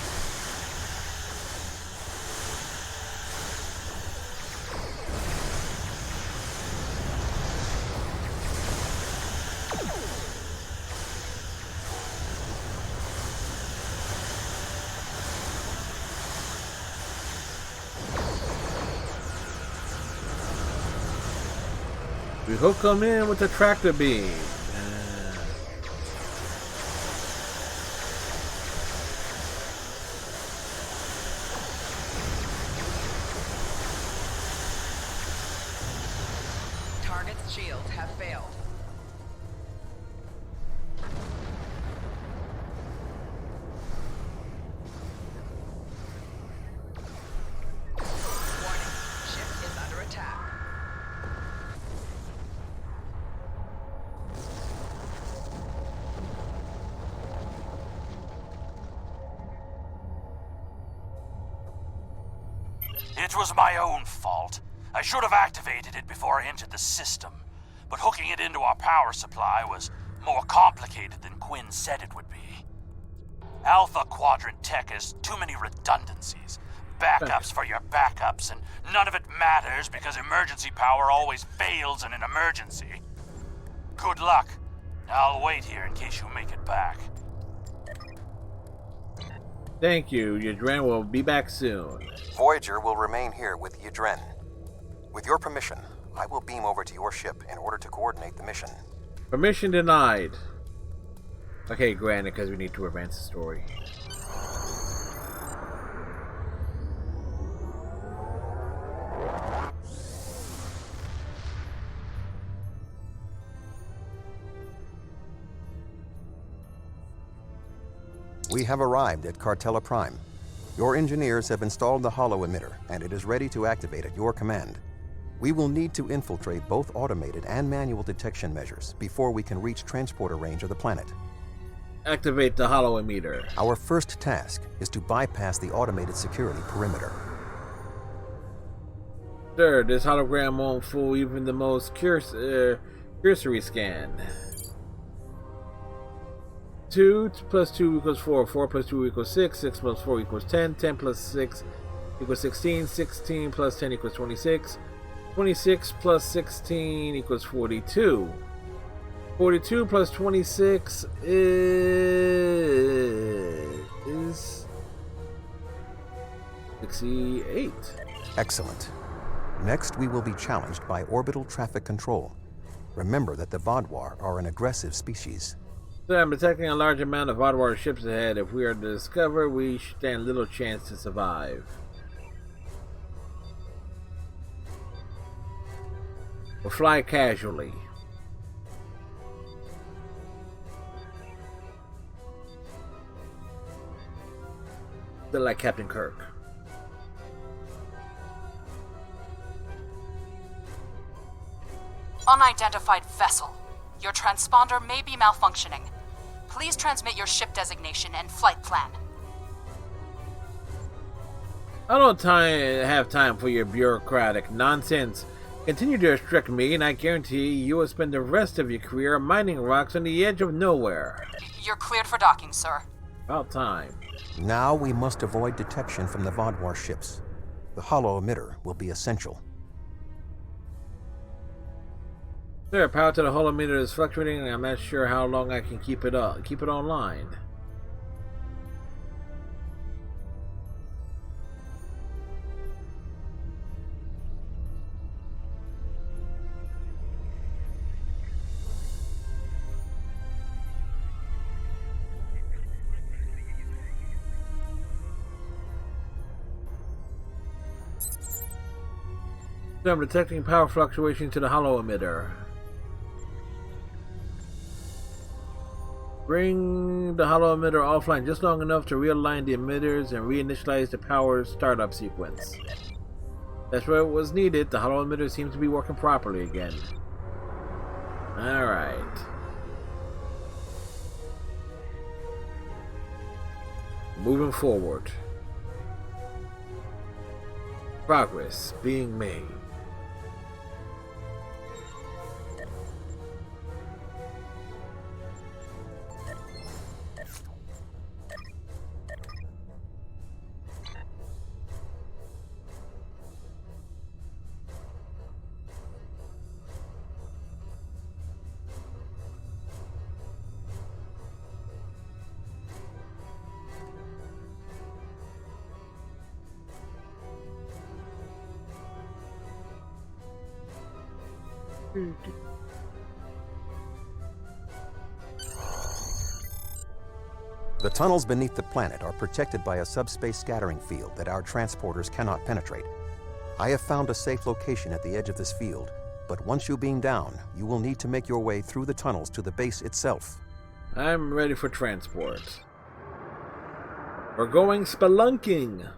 We hook them in with the tractor beam. Target's shields have failed. Warning, ship is under attack. It was my own fault. I should have activated it before I entered the system, but hooking it into our power supply was more complicated than Quinn said it would be. Alpha Quadrant tech has too many redundancies. Backups for your backups, and none of it matters because emergency power always fails in an emergency. Good luck. I'll wait here in case you make it back. Thank you. Yadren will be back soon. Voyager will remain here with Yadren. With your permission, I will beam over to your ship in order to coordinate the mission. Permission denied. Okay, granted, because we need to advance the story. We have arrived at Cartella Prime. Your engineers have installed the holo-emitter, and it is ready to activate at your command. We will need to infiltrate both automated and manual detection measures before we can reach transporter range of the planet. Activate the hollow emitter. Our first task is to bypass the automated security perimeter. Sir, this hologram won't fool even the most cursory scan. 2 plus 2 equals 4. 4 plus 2 equals 6. 6 plus 4 equals 10. 10 plus 6 equals 16. 16 plus 10 equals 26. 26 plus 16 equals 42. 42 plus 26 is 68. Excellent. Next, we will be challenged by orbital traffic control. Remember that the Vaadwaur are an aggressive species. Sir, I'm detecting a large amount of Vaadwaur ships ahead. If we are discovered, we stand little chance to survive. We'll fly casually. They're like Captain Kirk. Unidentified vessel. Your transponder may be malfunctioning. Please transmit your ship designation and flight plan. I don't have time for your bureaucratic nonsense. Continue to restrict me, and I guarantee you will spend the rest of your career mining rocks on the edge of nowhere. You're cleared for docking, sir. About time. Now we must avoid detection from the Vaadwaur ships. The hollow emitter will be essential. Sir, power to the hollow emitter is fluctuating, and I'm not sure how long I can keep it online. I'm detecting power fluctuation to the hollow emitter. Bring the hollow emitter offline just long enough to realign the emitters and reinitialize the power startup sequence. That's what was needed. The hollow emitter seems to be working properly again. Alright. Moving forward. Progress being made. The tunnels beneath the planet are protected by a subspace scattering field that our transporters cannot penetrate. I have found a safe location at the edge of this field, but once you beam down, you will need to make your way through the tunnels to the base itself. I'm ready for transport. We're going spelunking.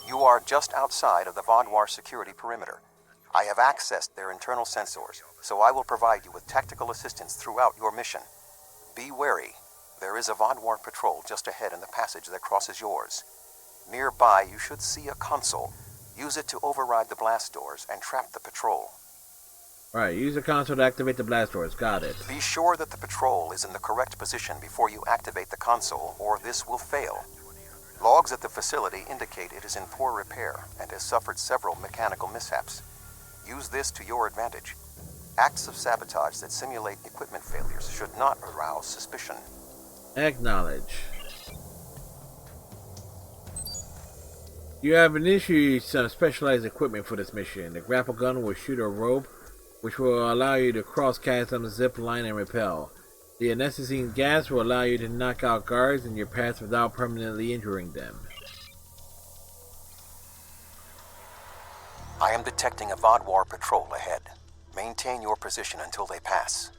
You are just outside of the Vaadwaur security perimeter. I have accessed their internal sensors, so I will provide you with tactical assistance throughout your mission. Be wary. There is a Vaadwaur patrol just ahead in the passage that crosses yours. Nearby, you should see a console. Use it to override the blast doors and trap the patrol. Alright, use the console to activate the blast doors. Got it. Be sure that the patrol is in the correct position before you activate the console, or this will fail. Logs at the facility indicate it is in poor repair and has suffered several mechanical mishaps. Use this to your advantage. Acts of sabotage that simulate equipment failures should not arouse suspicion. Acknowledge. You have initiated some specialized equipment for this mission. The grapple gun will shoot a rope, which will allow you to cross chasms, zip line, and rappel. The anesthetizing gas will allow you to knock out guards in your path without permanently injuring them. I am detecting a Vaadwaur patrol ahead. Maintain your position until they pass.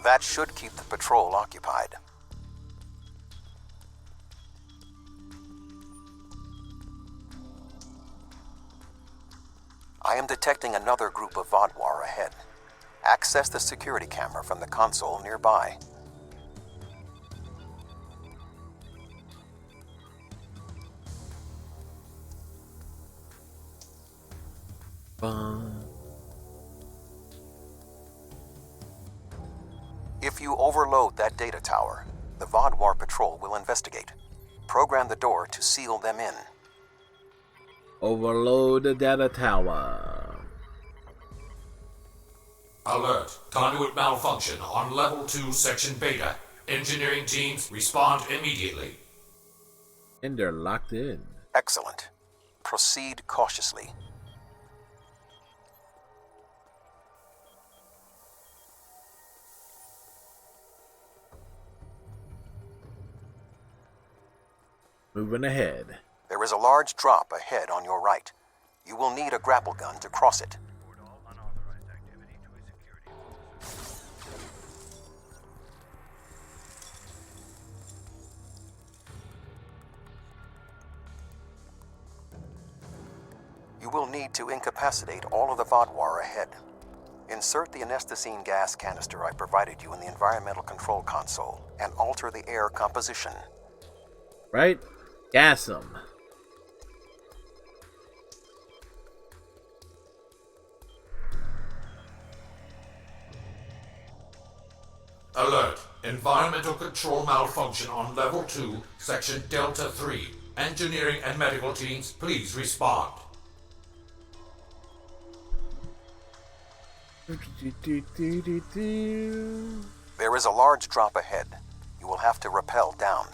That should keep the patrol occupied. I am detecting another group of Vodwar ahead. Access the security camera from the console nearby. If you overload that data tower, the Vodwar patrol will investigate. Program the door to seal them in. Overload the data tower. Alert. Conduit malfunction on Level 2, Section Beta. Engineering teams, respond immediately. And they're locked in. Excellent. Proceed cautiously. Moving ahead. There is a large drop ahead on your right. You will need a grapple gun to cross it. You will need to incapacitate all of the Vodwar ahead. Insert the anesthetine gas canister I provided you in the environmental control console and alter the air composition. Right? Gas them. Alert. Environmental control malfunction on Level 2, Section Delta 3. Engineering and medical teams, please respond. There is a large drop ahead. You will have to rappel down.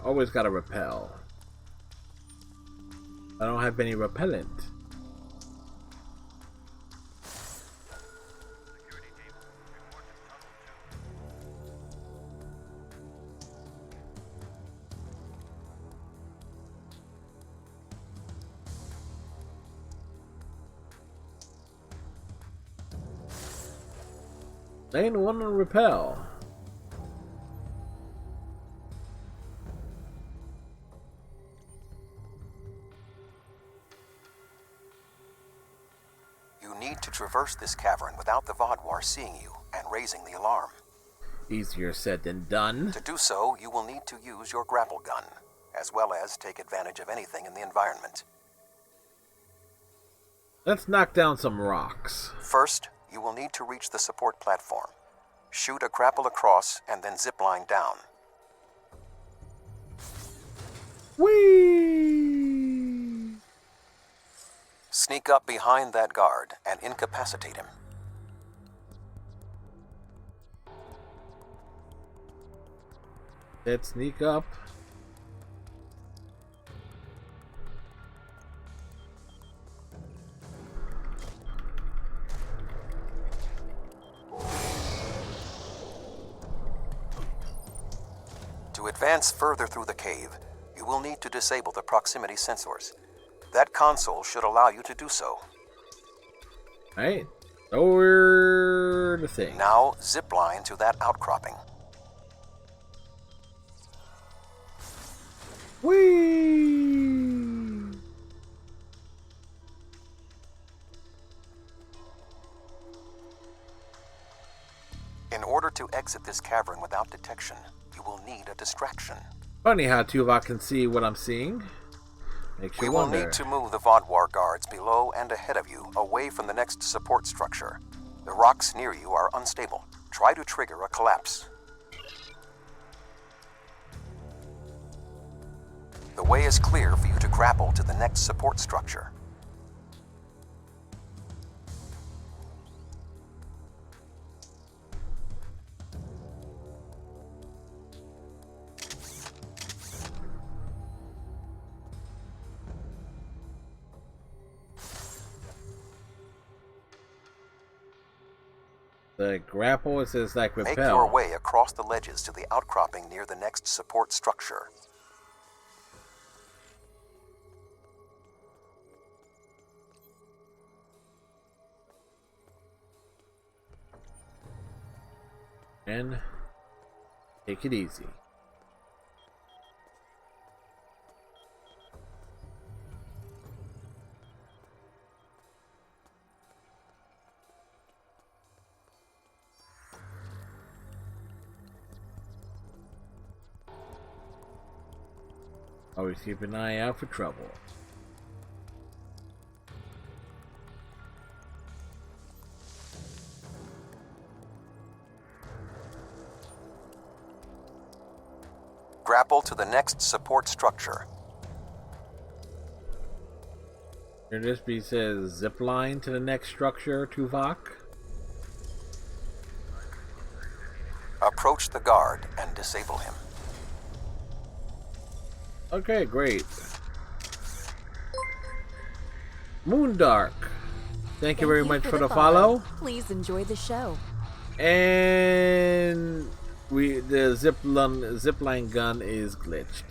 Always gotta repel. I don't have any repellent. They ain't one to repel. You need to traverse this cavern without the Vodwar seeing you and raising the alarm. Easier said than done. To do so, you will need to use your grapple gun, as well as take advantage of anything in the environment. Let's knock down some rocks. First, you will need to reach the support platform. Shoot a grapple across and then zipline down. Whee! Sneak up behind that guard and incapacitate him. Let's sneak up. To advance further through the cave, you will need to disable the proximity sensors. That console should allow you to do so. Right. Lower the thing. Now, zipline to that outcropping. Whee! In order to exit this cavern without detection, you will need a distraction. Funny how Tuvok can see what I'm seeing. Makes you We will wonder. need to move the Vodwar guards below and ahead of you, away from the next support structure. The rocks near you are unstable. Try to trigger a collapse. The way is clear for you to grapple to the next support structure. The grapple, it says like repel. Make your way across the ledges to the outcropping near the next support structure. And take it easy. Always keep an eye out for trouble. Grapple to the next support structure. Here this be says zip line to the next structure, Tuvok. Approach the guard and disable him. Okay, great. Moondark. Thank you very much for the follow. Please enjoy the show. And the zipline gun is glitched.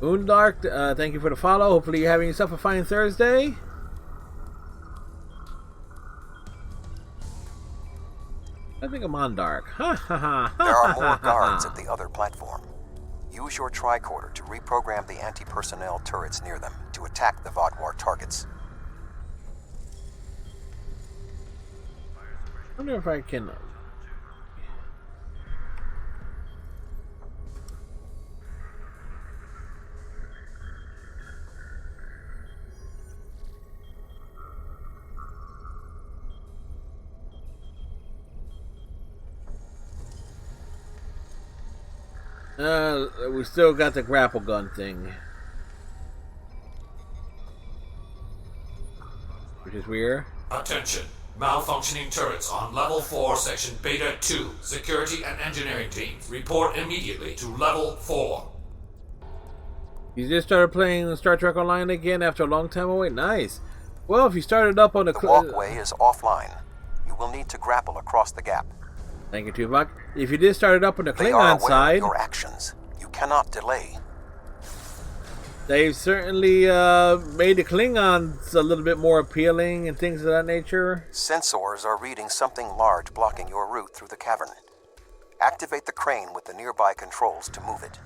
Moondark, thank you for the follow. Hopefully you're having yourself a fine Thursday. I think I'm on dark. Ha ha ha. There are more guards at the other platform. Use your tricorder to reprogram the anti-personnel turrets near them to attack the Vaadwaur targets. I wonder if I can. We still got the grapple gun thing, which is weird. Attention. Malfunctioning turrets on level 4, section Beta 2. Security and engineering teams, report immediately to level 4. You just started playing Star Trek Online again after a long time away? Nice. Well, if you started up on the walkway is offline. You will need to grapple across the gap. Thank you, Tuvok. If you did start it up on the They Klingon are aware side, of your actions. You cannot delay. they've certainly made the Klingons a little bit more appealing and things of that nature. Sensors are reading something large blocking your route through the cavern. Activate the crane with the nearby controls to move it.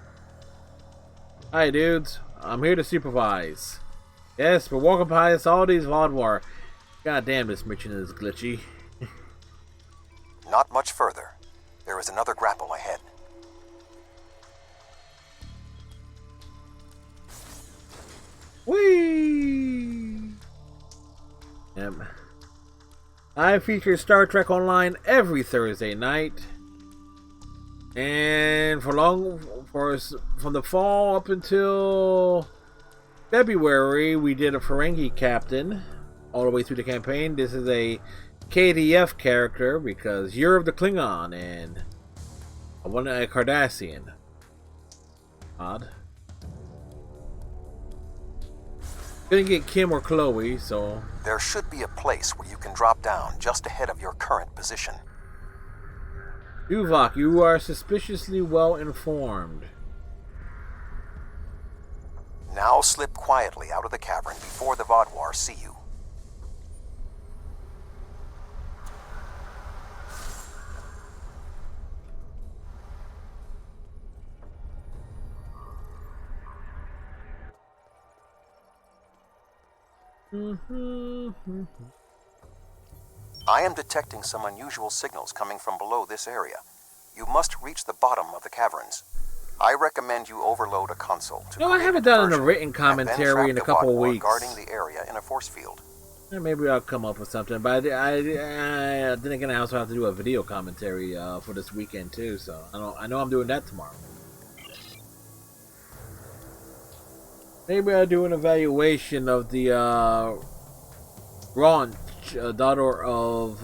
Hi, dudes. I'm here to supervise. Yes, we're walking past all these Vaadwaur. God damn, this mission is glitchy. Not much further. There is another grapple ahead. Whee! Yep. I feature Star Trek Online every Thursday night. And from the fall up until February, we did a Ferengi captain all the way through the campaign. This is a KDF character because you're of the Klingon and I want a Cardassian. Odd. Couldn't get Kim or Chloe, so there should be a place where you can drop down just ahead of your current position. Tuvok, you are suspiciously well informed. Now slip quietly out of the cavern before the Vaadwaur see you. I am detecting some unusual signals coming from below this area. You must reach the bottom of the caverns. I recommend you overload a console to No, I haven't done a written commentary in a couple of weeks. Guarding the area in a force field. Yeah, maybe I'll come up with something, but then again, I also have to do a video commentary for this weekend too. So I know I'm doing that tomorrow. Maybe I'll do an evaluation of the Raunch, daughter of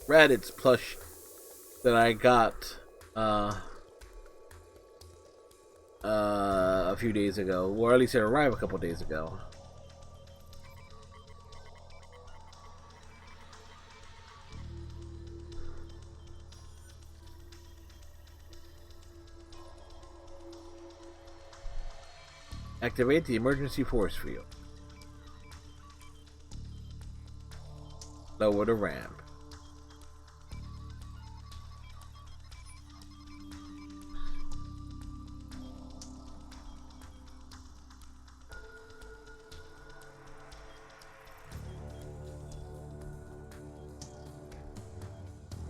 Raditz plush that I got a few days ago, or at least it arrived a couple days ago. Activate the emergency force field. Lower the ramp.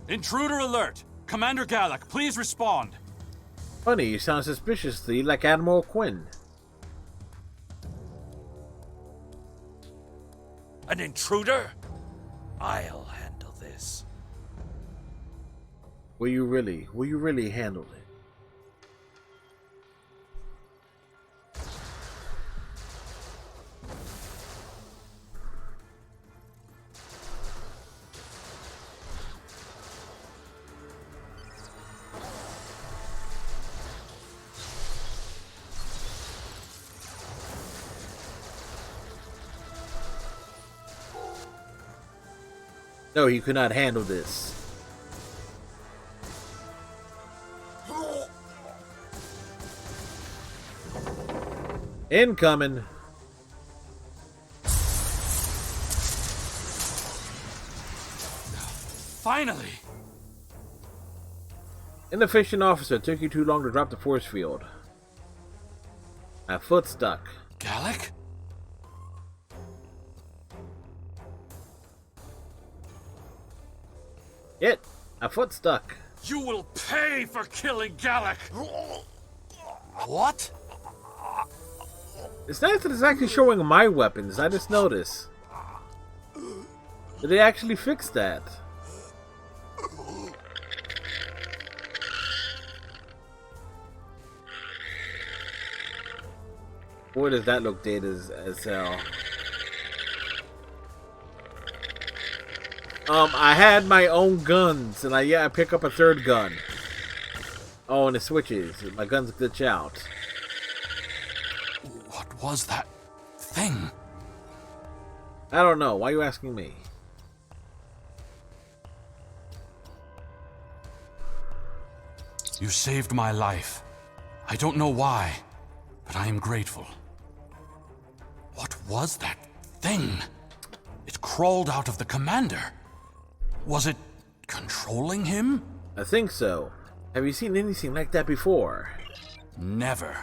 Intruder alert! Commander Gallic, please respond. Funny, you sound suspiciously like Admiral Quinn. An intruder? I'll handle this. Will you really handle it? No, he could not handle this. Incoming. Finally! Inefficient officer, took you too long to drop the force field. My foot stuck. Gallic? My foot stuck. You will pay for killing Gallic! What? It's nice that it's actually showing my weapons. I just noticed. Did they actually fix that? Boy, does that look dated as hell. I had my own guns, and I pick up a third gun. Oh, and it switches. My guns glitch out. What was that thing? I don't know. Why are you asking me? You saved my life. I don't know why, but I am grateful. What was that thing? It crawled out of the commander. Was it controlling him? I think so. Have you seen anything like that before? Never.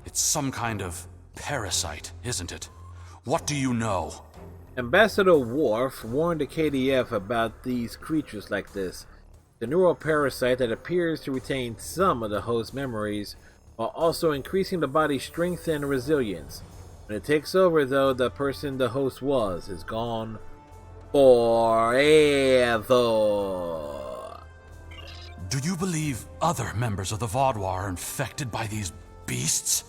It's some kind of parasite, isn't it? What do you know? Ambassador Worf warned the KDF about these creatures like this. The neural parasite that appears to retain some of the host's memories, while also increasing the body's strength and resilience. When it takes over, though, the person the host was is gone forever. Do you believe other members of the Vaudouar are infected by these beasts?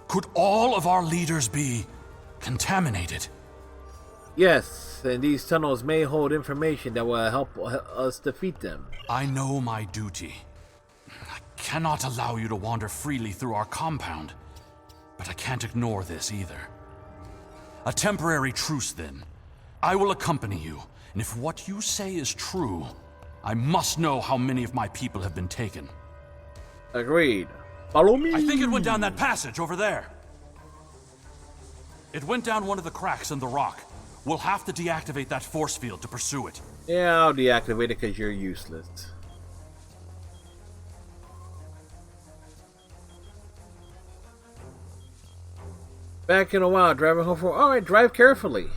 Could all of our leaders be contaminated? Yes, and these tunnels may hold information that will help us defeat them. I know my duty. I cannot allow you to wander freely through our compound, but I can't ignore this either. A temporary truce, then. I will accompany you, and if what you say is true, I must know how many of my people have been taken. Agreed. Follow me. I think it went down that passage over there. It went down one of the cracks in the rock. We'll have to deactivate that force field to pursue it. Yeah, I'll deactivate it because you're useless. Back in a while, driving home from... Alright, drive carefully.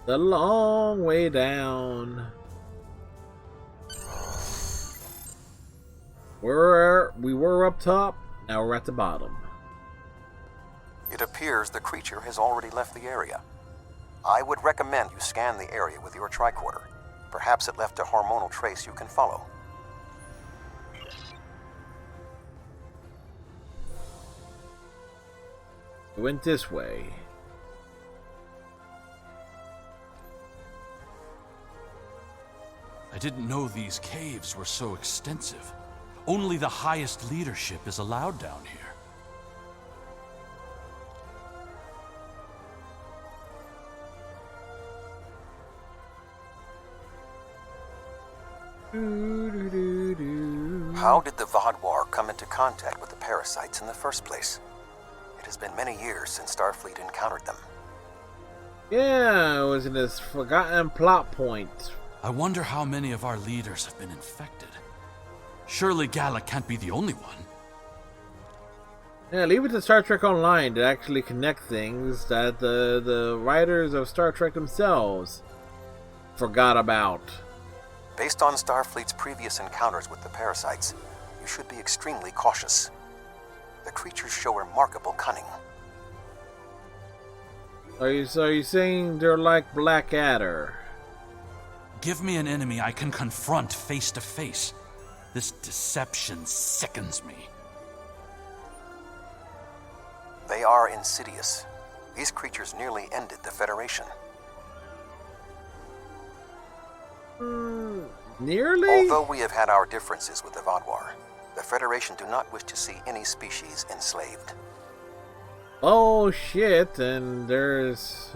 The long way down. We were up top, now we're at the bottom. It appears the creature has already left the area. I would recommend you scan the area with your tricorder. Perhaps it left a hormonal trace you can follow. It went this way. I I didn't know these caves were so extensive. Only the highest leadership is allowed down here. How did the Vodwar come into contact with the parasites in the first place? It has been many years since Starfleet encountered them. Yeah, it was in this forgotten plot point. I wonder how many of our leaders have been infected. Surely Gala can't be the only one. Yeah, leave it to Star Trek Online to actually connect things that the writers of Star Trek themselves forgot about. Based on Starfleet's previous encounters with the parasites, you should be extremely cautious. The creatures show remarkable cunning. Are you saying they're like Blackadder? Give me an enemy I can confront face to face. This deception sickens me. They are insidious. These creatures nearly ended the Federation. Nearly? Although we have had our differences with the Vodwar, the Federation do not wish to see any species enslaved. Oh shit, and there's...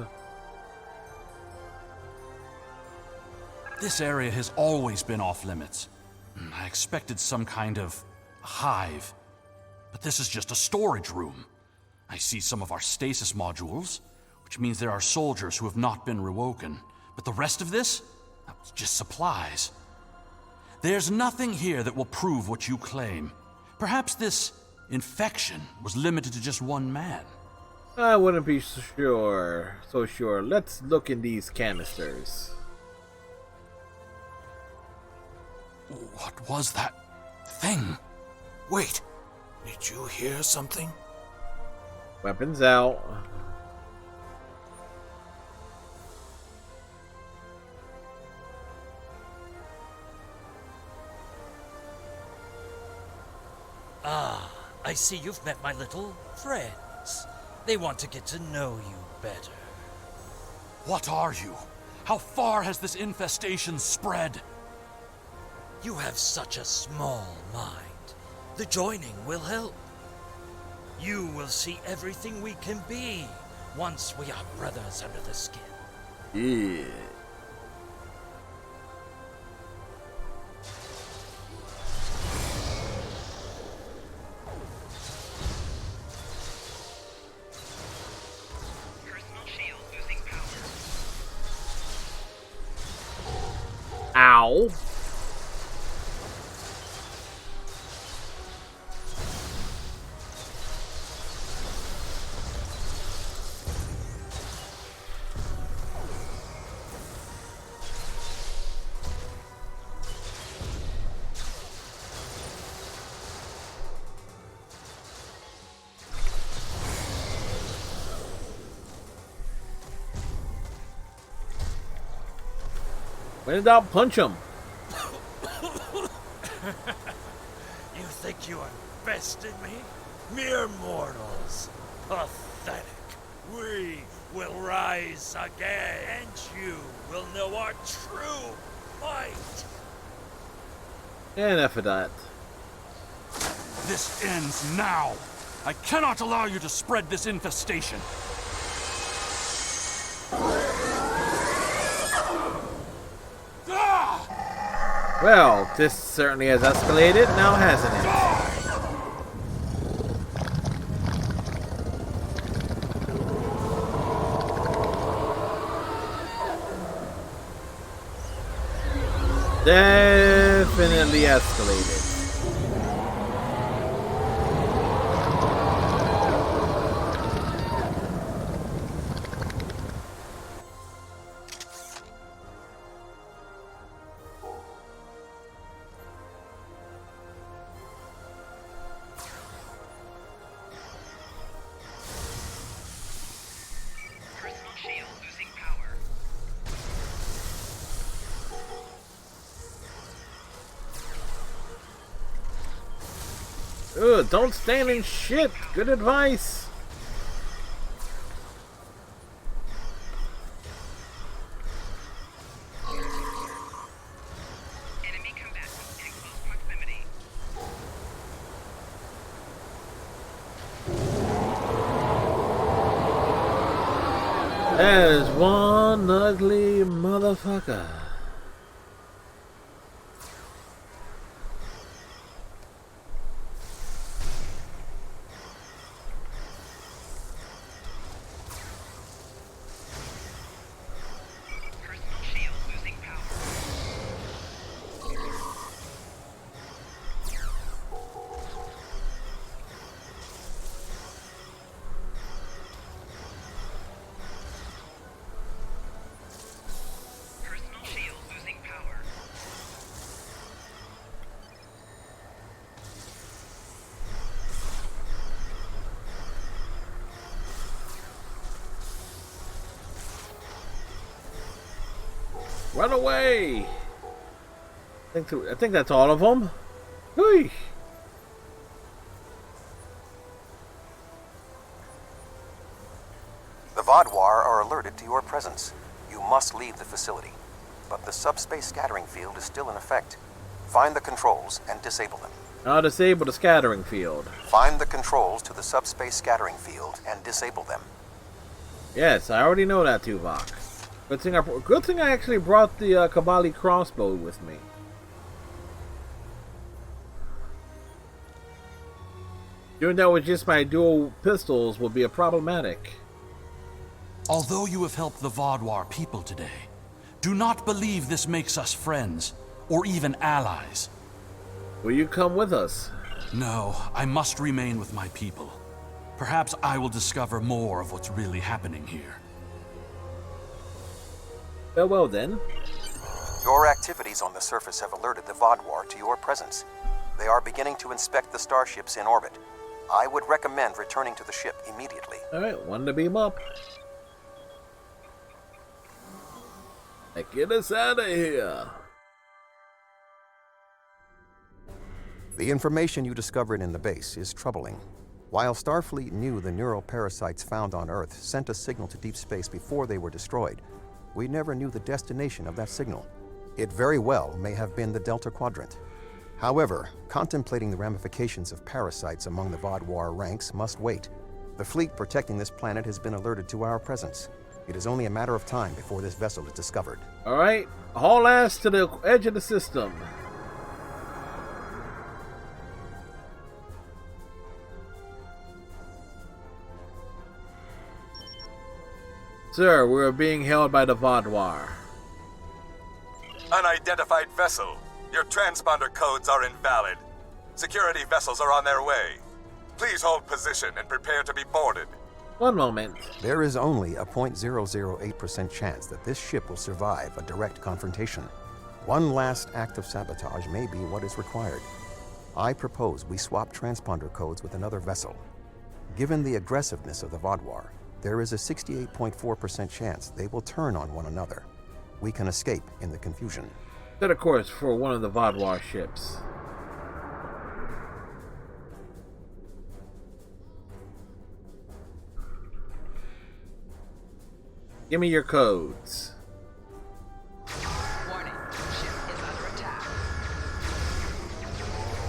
This area has always been off limits. I expected some kind of hive, but this is just a storage room. I see some of our stasis modules, which means there are soldiers who have not been rewoken. But the rest of this? It's just supplies. There's nothing here that will prove what you claim. Perhaps this infection was limited to just one man. I wouldn't be so sure. Let's look in these canisters. What was that thing? Wait, did you hear something? Weapons out. Ah, I see you've met my little friends. They want to get to know you better. What are you? How far has this infestation spread? You have such a small mind. The joining will help. You will see everything we can be once we are brothers under the skin. Yeah. Ow. When in doubt, punch him. You think you are besting me? Mere mortals. Pathetic. We will rise again, and you will know our true might. Enough of that. This ends now. I cannot allow you to spread this infestation. Well, this certainly has escalated now, hasn't it? Definitely escalated. Ugh, don't stand in shit. Good advice. That is one ugly motherfucker. Run away! I think that's all of them. Whee! The Vodwar are alerted to your presence. You must leave the facility. But the subspace scattering field is still in effect. Find the controls and disable them. I'll disable the scattering field. Find the controls to the subspace scattering field and disable them. Yes, I already know that, Tuvok. Good thing I actually brought the Kabali crossbow with me. Doing that with just my dual pistols will be problematic. Although you have helped the Vodwar people today, do not believe this makes us friends, or even allies. Will you come with us? No, I must remain with my people. Perhaps I will discover more of what's really happening here. Well then. Your activities on the surface have alerted the Vodwar to your presence. They are beginning to inspect the starships in orbit. I would recommend returning to the ship immediately. Alright, one to beam up. Get us out of here. The information you discovered in the base is troubling. While Starfleet knew the neural parasites found on Earth sent a signal to deep space before they were destroyed, we never knew the destination of that signal. It very well may have been the Delta Quadrant. However, contemplating the ramifications of parasites among the Vodwar ranks must wait. The fleet protecting this planet has been alerted to our presence. It is only a matter of time before this vessel is discovered. Alright, haul ass to the edge of the system. Sir, we are being held by the Vodwar. Unidentified vessel. Your transponder codes are invalid. Security vessels are on their way. Please hold position and prepare to be boarded. One moment. There is only a 0.008% chance that this ship will survive a direct confrontation. One last act of sabotage may be what is required. I propose we swap transponder codes with another vessel. Given the aggressiveness of the Vodwar, there is a 68.4% chance they will turn on one another. We can escape in the confusion. Set a course for one of the Vodwar ships. Give me your codes. Warning, ship is under attack.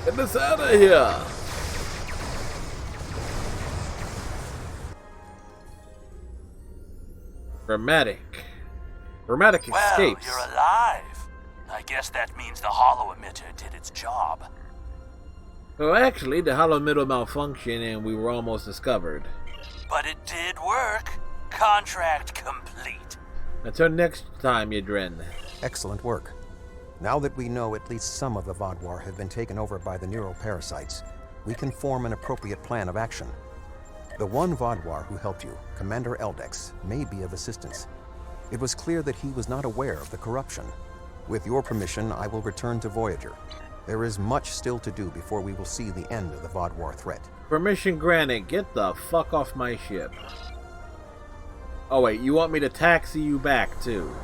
Get us out of here! Dramatic escapes. Well, you're alive. I guess that means the holo emitter did its job. Well, actually, the holo emitter malfunctioned and we were almost discovered. But it did work. Contract complete. Until next time, Yadrin. Excellent work. Now that we know at least some of the Vodwar have been taken over by the neural parasites, we can form an appropriate plan of action. The one Vodwar who helped you, Commander Eldex, may be of assistance. It was clear that he was not aware of the corruption. With your permission, I will return to Voyager. There is much still to do before we will see the end of the Vodwar threat. Permission granted. Get the fuck off my ship. Oh wait, you want me to taxi you back too?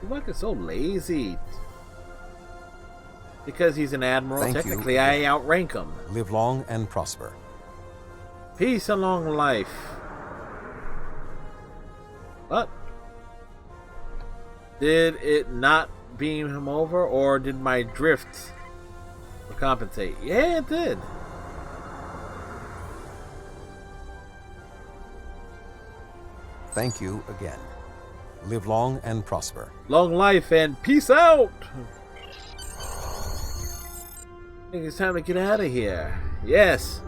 Tuvok is so lazy. Because he's an admiral, Thank technically you. I outrank him. Live long and prosper. Peace and long life. What? Did it not beam him over, or did my drift compensate? Yeah, it did. thank you again. Live long and prosper. Long life and peace out! I think it's time to get out of here. Yes!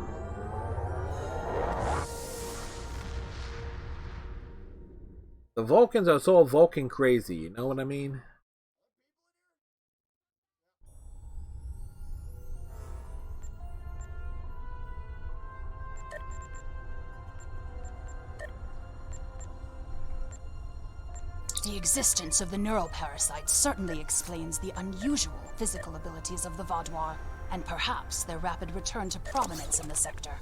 The Vulcans are so Vulcan crazy, you know what I mean? The existence of the neural parasites certainly explains the unusual physical abilities of the Vaudois, and perhaps their rapid return to prominence in the sector.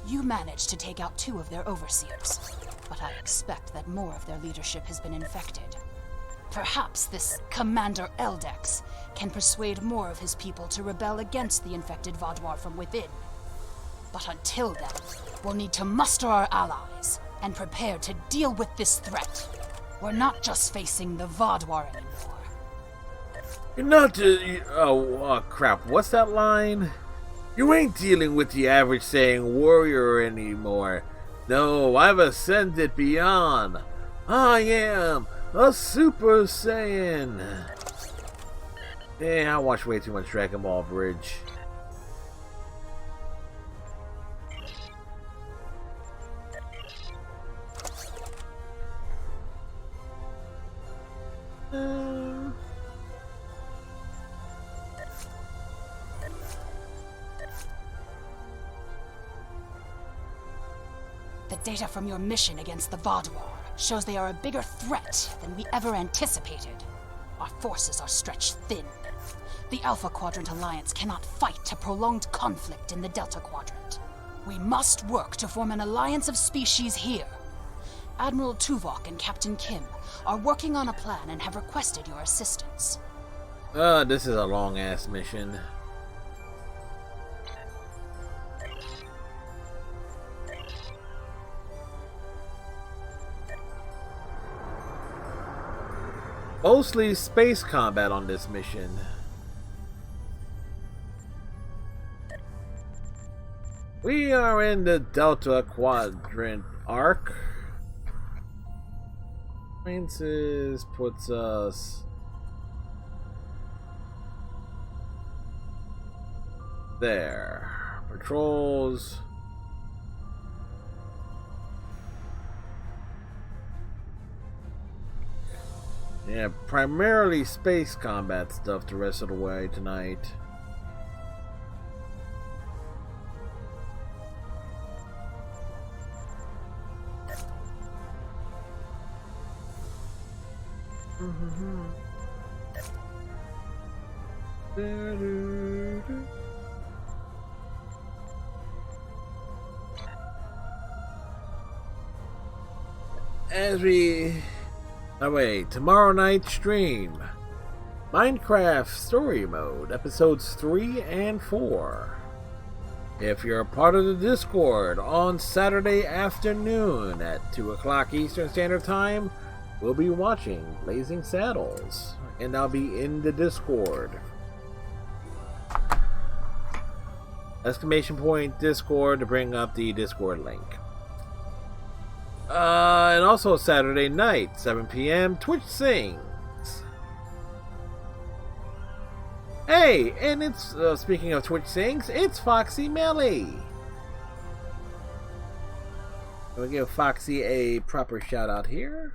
You managed to take out 2 of their overseers, but I expect that more of their leadership has been infected. Perhaps this Commander Eldex can persuade more of his people to rebel against the infected Vaudois from within. But until then, we'll need to muster our allies and prepare to deal with this threat. We're not just facing the Vaudois anymore. You're not oh crap, what's that line? You ain't dealing with the average Saiyan warrior anymore. No, I've ascended beyond. I am a Super Saiyan. Yeah, I watched way too much Dragon Ball Bridge. The data from your mission against the Vaudois shows they are a bigger threat than we ever anticipated. Our forces are stretched thin. The Alpha Quadrant Alliance cannot fight a prolonged conflict in the Delta Quadrant. We must work to form an alliance of species here. Admiral Tuvok and Captain Kim are working on a plan and have requested your assistance. This is a long-ass mission. Mostly space combat on this mission. We are in the Delta Quadrant arc. Francis puts us there. Patrols. Yeah, primarily space combat stuff the rest of the way tonight. As we... Oh wait, tomorrow night stream. Minecraft Story Mode, episodes 3 and 4. If you're a part of the Discord, on Saturday afternoon at 2 o'clock Eastern Standard Time, we'll be watching Blazing Saddles, and I'll be in the Discord. Exclamation point Discord to bring up the Discord link. And also Saturday night, 7 p.m., Twitch Sings. Hey, and it's, speaking of Twitch Sings, it's Foxy Melly. We'll give Foxy a proper shout out here.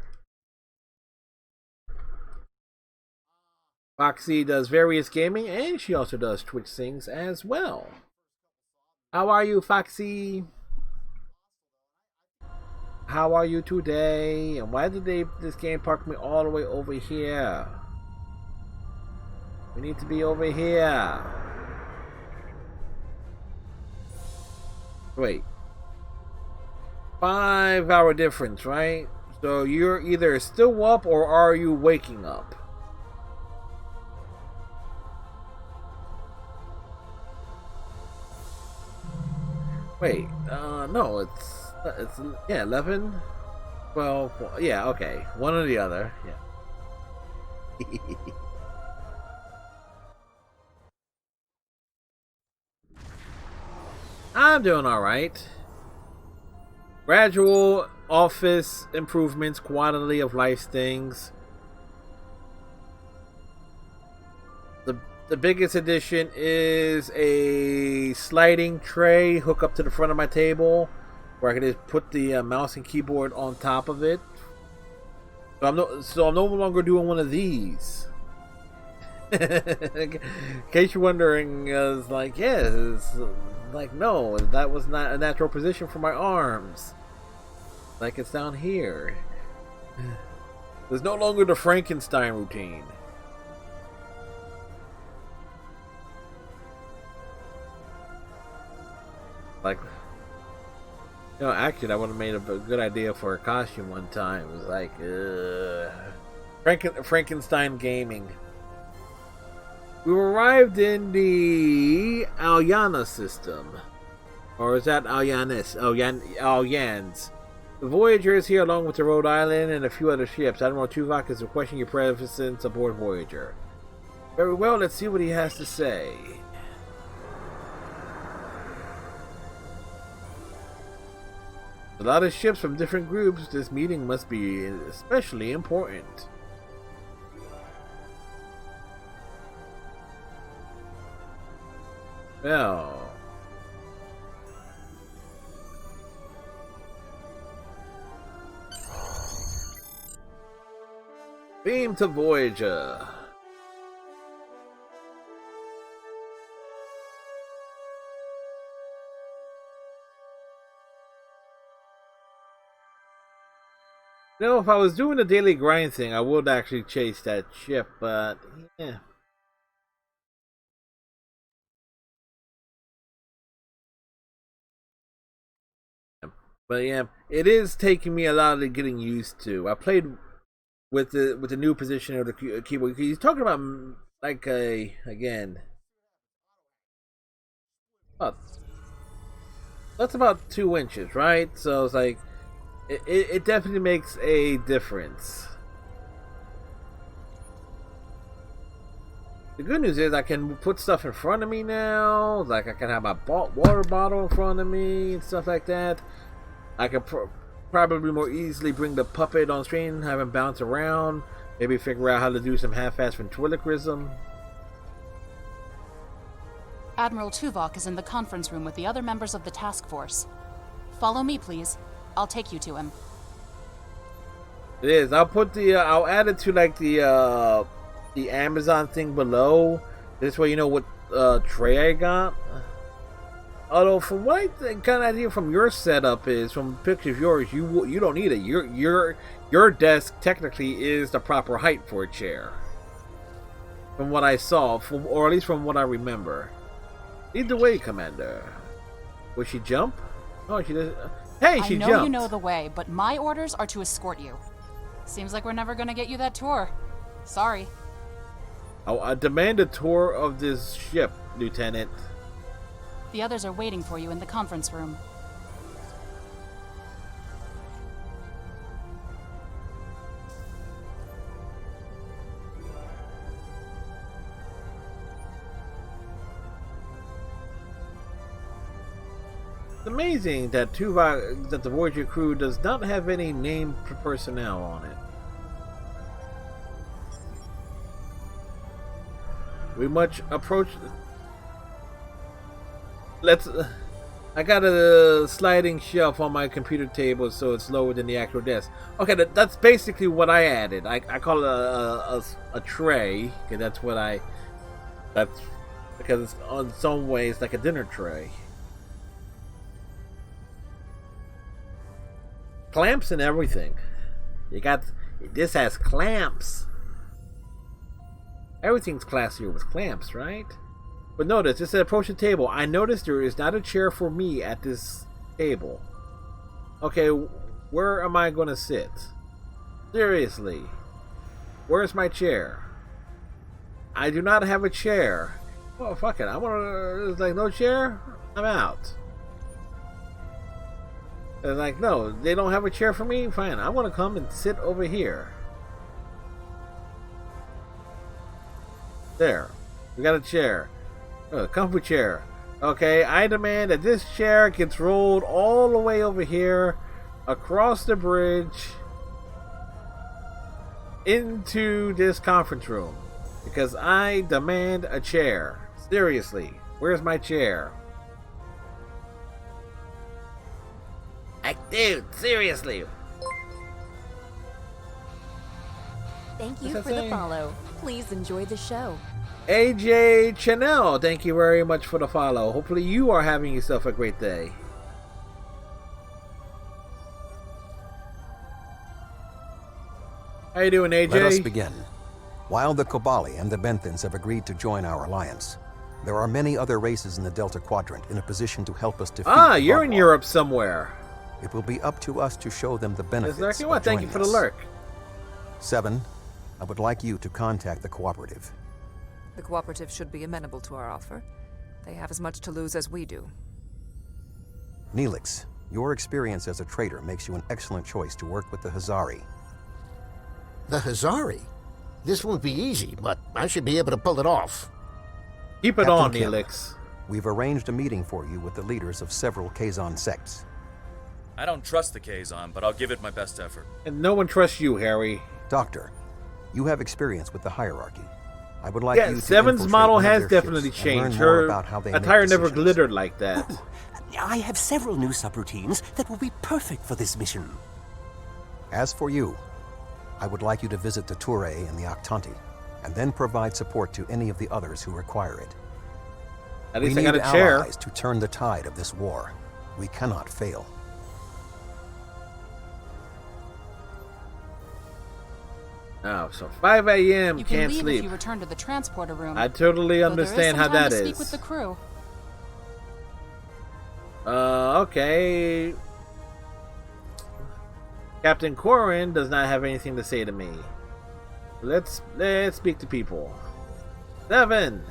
Foxy does various gaming, and she also does Twitch Sings as well. How are you, Foxy? How are you today? And why did this game park me all the way over here? We need to be over here. Wait. 5-hour difference, right? So you're either still up or are you waking up? Wait, no, it's yeah, 11, 12, yeah, okay, one or the other, yeah. I'm doing alright. Gradual office improvements, quality of life things. The biggest addition is a sliding tray hook up to the front of my table where I can just put the mouse and keyboard on top of it. So I'm no longer doing one of these. In case you're wondering, it's like, yes, like, no, that was not a natural position for my arms. Like, it's down here. There's no longer the Frankenstein routine. Like, you know, actually, that would have made a good idea for a costume one time. It was like, Frankenstein gaming. We arrived in the Alyana system. Or is that Alyanis? Alyans. The Voyager is here along with the Rhode Island and a few other ships. Admiral Tuvok is requesting your presence aboard Voyager. Very well, let's see what he has to say. A lot of ships from different groups. This meeting must be especially important. Well, beam to Voyager. You know, if I was doing the daily grind thing, I would actually chase that ship, but yeah. But yeah, it is taking me a lot of getting used to. I played with the new position of the keyboard. He's talking about like again. Oh, that's about 2 inches, right? So it's like it definitely makes a difference. The good news is I can put stuff in front of me now. Like I can have my water bottle in front of me and stuff like that. I can probably more easily bring the puppet on screen, have him bounce around, maybe figure out how to do some half-assed ventriloquism. Admiral Tuvok is in the conference room with the other members of the task force. Follow me, please. I'll take you to him. It is. I'll add it to like the Amazon thing below. This way you know what tray I got. Although from what I kind of idea from your setup is, from pictures of yours, you don't need it. Your desk technically is the proper height for a chair. From what I saw, or at least from what I remember. Lead the way, Commander. Will she jump? Oh, she does. Hey, she jumped. I know you know the way, but my orders are to escort you. Seems like we're never gonna get you that tour. Sorry. Oh, I demand a tour of this ship, Lieutenant. The others are waiting for you in the conference room. It's amazing that the Voyager crew does not have any named personnel on it. We much approach. I got a sliding shelf on my computer table, so it's lower than the actual desk. Okay, that's basically what I added. I call it a tray, because because it's in some ways like a dinner tray. Clamps and everything. This has clamps. Everything's classier with clamps, right? But notice, it said approach the table. I noticed there is not a chair for me at this table. Okay, where am I going to sit? Seriously. Where's my chair? I do not have a chair. Well, fuck it. There's like no chair? I'm out. They're like, no, they don't have a chair for me? Fine, I want to come and sit over here. There. We got a chair. A comfy chair. Okay, I demand that this chair gets rolled all the way over here across the bridge into this conference room because I demand a chair. Seriously, where's my chair? Dude, seriously. Thank you for the follow. Please enjoy the show. AJ Chanel, thank you very much for the follow. Hopefully you are having yourself a great day. How you doing, AJ? Let us begin. While the Kobali and the Benthans have agreed to join our alliance, there are many other races in the Delta Quadrant in a position to help us defeat the you're in Vaadwaur. Europe somewhere. It will be up to us to show them the benefits Exactly of what. Thank you joining for the us. lurk. 7, I would like you to contact the Cooperative. The Cooperative should be amenable to our offer. They have as much to lose as we do. Neelix, your experience as a trader makes you an excellent choice to work with the Hazari. The Hazari? This won't be easy, but I should be able to pull it off. Keep it Captain on, Kim, Neelix. We've arranged a meeting for you with the leaders of several Kazon sects. I don't trust the Kazon, but I'll give it my best effort. And no one trusts you, Harry. Doctor, you have experience with the hierarchy. I would like you to Seven's infiltrate model one of has their definitely ships and learn changed. more Her about how they make attire never decisions. glittered like that. I have several new subroutines that will be perfect for this mission. As for you, I would like you to visit the Touré and the Octanti, and then provide support to any of the others who require it. At least we I got need a chair. allies to turn the tide of this war. We cannot fail. Oh, so 5 a.m. You can can't leave sleep. if you return to the transporter room. I totally Though understand there how is some time that to is. speak with the crew. Okay. Captain Corrin does not have anything to say to me. Let's speak to people. 7.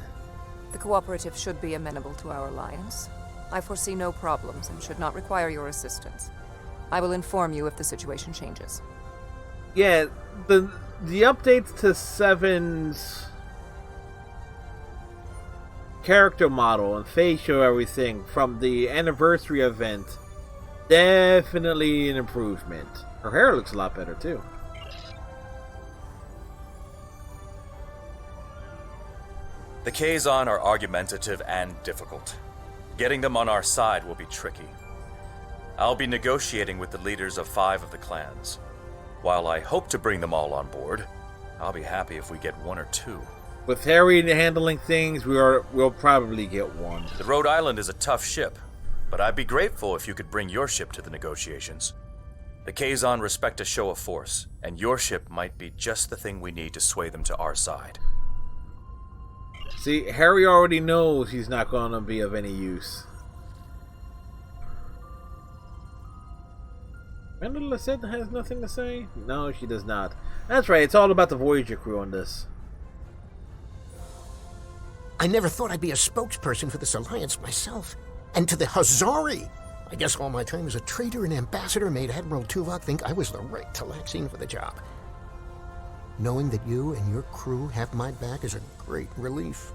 The Cooperative should be amenable to our alliance. I foresee no problems and should not require your assistance. I will inform you if the situation changes. Yeah, the updates to 7's character model and facial everything from the anniversary event, definitely an improvement. Her hair looks a lot better too. The Kazon are argumentative and difficult. Getting them on our side will be tricky. I'll be negotiating with the leaders of 5 of the clans. While I hope to bring them all on board, I'll be happy if we get 1 or 2. With Harry handling things, we'll probably get 1. The Rhode Island is a tough ship, but I'd be grateful if you could bring your ship to the negotiations. The Kazon respect a show of force, and your ship might be just the thing we need to sway them to our side. See, Harry already knows he's not going to be of any use. Amanda Lissette has nothing to say? No, she does not. That's right, it's all about the Voyager crew on this. I never thought I'd be a spokesperson for this alliance myself. And to the Hazari! I guess all my time as a trader and ambassador made Admiral Tuvok think I was the right Talaxian for the job. Knowing that you and your crew have my back is a great relief.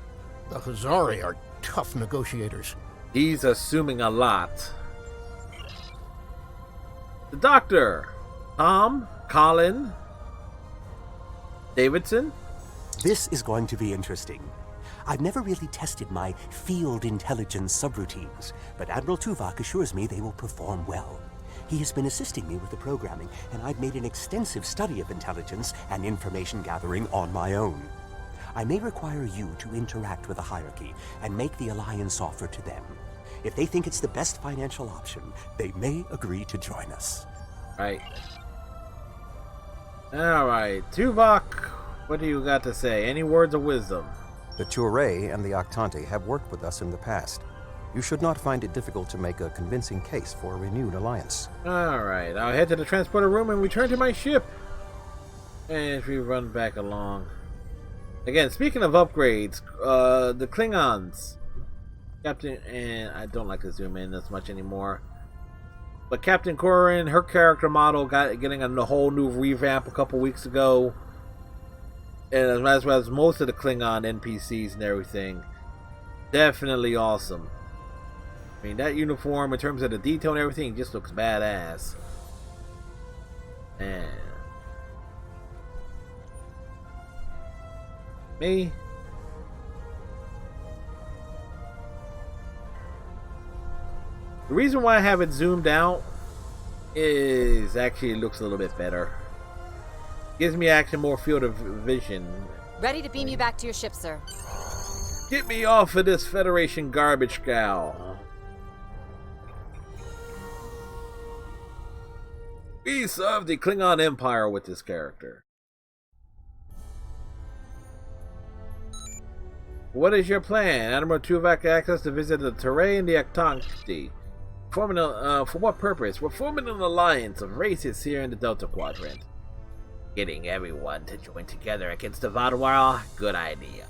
The Hazari are tough negotiators. He's assuming a lot. The Doctor, Tom, Colin, Davidson. This is going to be interesting. I've never really tested my field intelligence subroutines, but Admiral Tuvok assures me they will perform well. He has been assisting me with the programming, and I've made an extensive study of intelligence and information gathering on my own. I may require you to interact with the hierarchy and make the alliance offer to them. If they think it's the best financial option, they may agree to join us. Right. Alright, Tuvok, what do you got to say? Any words of wisdom? The Touré and the Octanti have worked with us in the past. You should not find it difficult to make a convincing case for a renewed alliance. Alright, I'll head to the transporter room and return to my ship. And if we run back along. Again, speaking of upgrades, the Klingons. Captain, and I don't like to zoom in as much anymore. But Captain Corrin, her character model getting a whole new revamp a couple weeks ago. And as well as most of the Klingon NPCs and everything. Definitely awesome. I mean, that uniform, in terms of the detail and everything, just looks badass. And me. The reason why I have it zoomed out is actually it looks a little bit better. Gives me actually more field of vision. Ready to beam you back to your ship, sir. Get me off of this Federation garbage cow. We serve the Klingon Empire with this character. What is your plan? Admiral Tuvok asks us to visit the Terrae and the Actonti. For what purpose? We're forming an alliance of races here in the Delta Quadrant. Getting everyone to join together against the Vaadwaur? Good idea.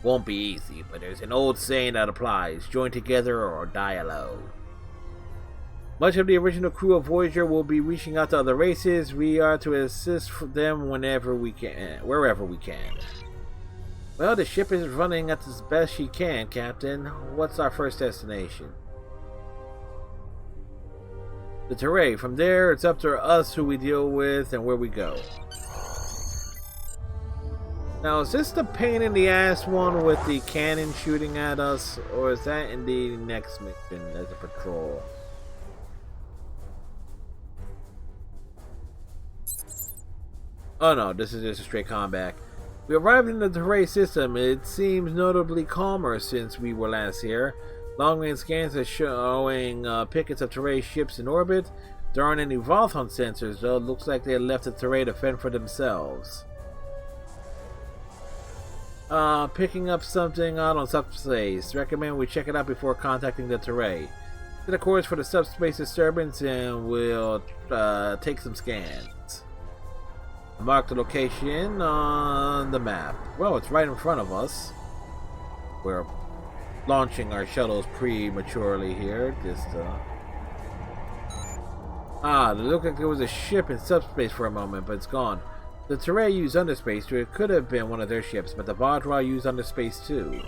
Won't be easy, but there's an old saying that applies. Join together or die alone. Much of the original crew of Voyager will be reaching out to other races. We are to assist them wherever we can. Well, the ship is running at its best she can, Captain. What's our first destination? The Terrae. From there, it's up to us who we deal with and where we go. Now, is this the pain in the ass one with the cannon shooting at us, or is that in the next mission as a patrol? Oh no, this is just a straight combat. We arrived in the Terrae system. It seems notably calmer since we were last here. Long-range scans are showing pickets of Terrae ships in orbit. There aren't any Voltron sensors, though. It looks like they left the Terrae to fend for themselves. Picking up something out on subspace. Recommend we check it out before contacting the Terrae. Set a course for the subspace disturbance and we'll take some scans. Mark the location on the map. Well, it's right in front of us. We're launching our shuttles prematurely here. Just it looked like there was a ship in subspace for a moment, but it's gone. The Terrae used underspace, so it could have been one of their ships, but the Vaadwaur used underspace too.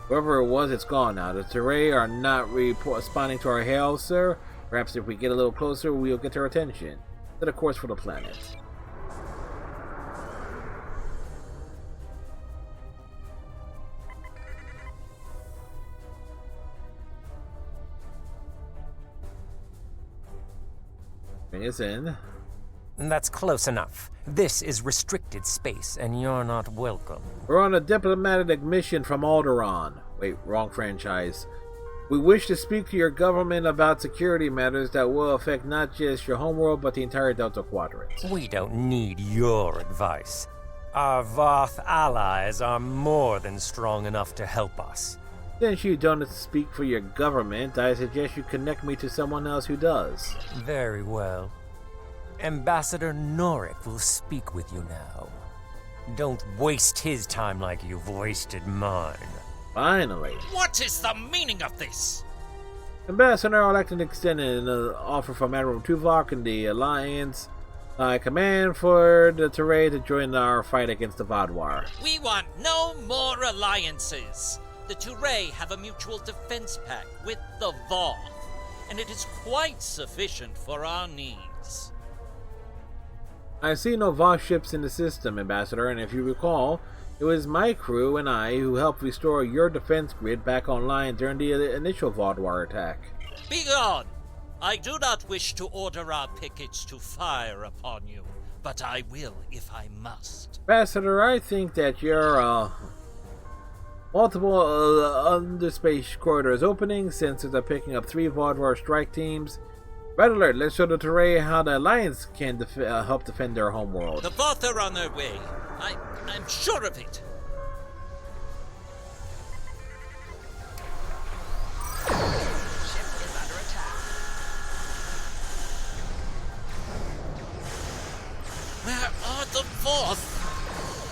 Whoever it was, it's gone now. The Terrae are not responding to our hail, sir. Perhaps if we get a little closer, we'll get their attention. Set a course for the planet. Bring us in. That's close enough. This is restricted space, and you're not welcome. We're on a diplomatic mission from Alderaan. Wait, wrong franchise. We wish to speak to your government about security matters that will affect not just your homeworld, but the entire Delta Quadrant. We don't need your advice. Our Voth allies are more than strong enough to help us. Since you don't speak for your government, I suggest you connect me to someone else who does. Very well. Ambassador Norik will speak with you now. Don't waste his time like you've wasted mine. Finally. What is the meaning of this? Ambassador, I'd like to extend an offer from Admiral Tuvok and the Alliance. I command for the Terrae to join our fight against the Vaadwaur. We want no more alliances. The Terrae have a mutual defense pact with the Voth, and it is quite sufficient for our needs. I see no Voth ships in the system, Ambassador, and if you recall, it was my crew and I who helped restore your defense grid back online during the initial Vaadwaur attack. Begone! I do not wish to order our pickets to fire upon you, but I will if I must. Ambassador, I think that your multiple underspace corridors opening, sensors are picking up 3 Vaadwaur strike teams. Red alert, let's show the Terrae how the Alliance can help defend their homeworld. The Voth are on their way. I'm sure of it. Ship is under attack. Where are the Voth?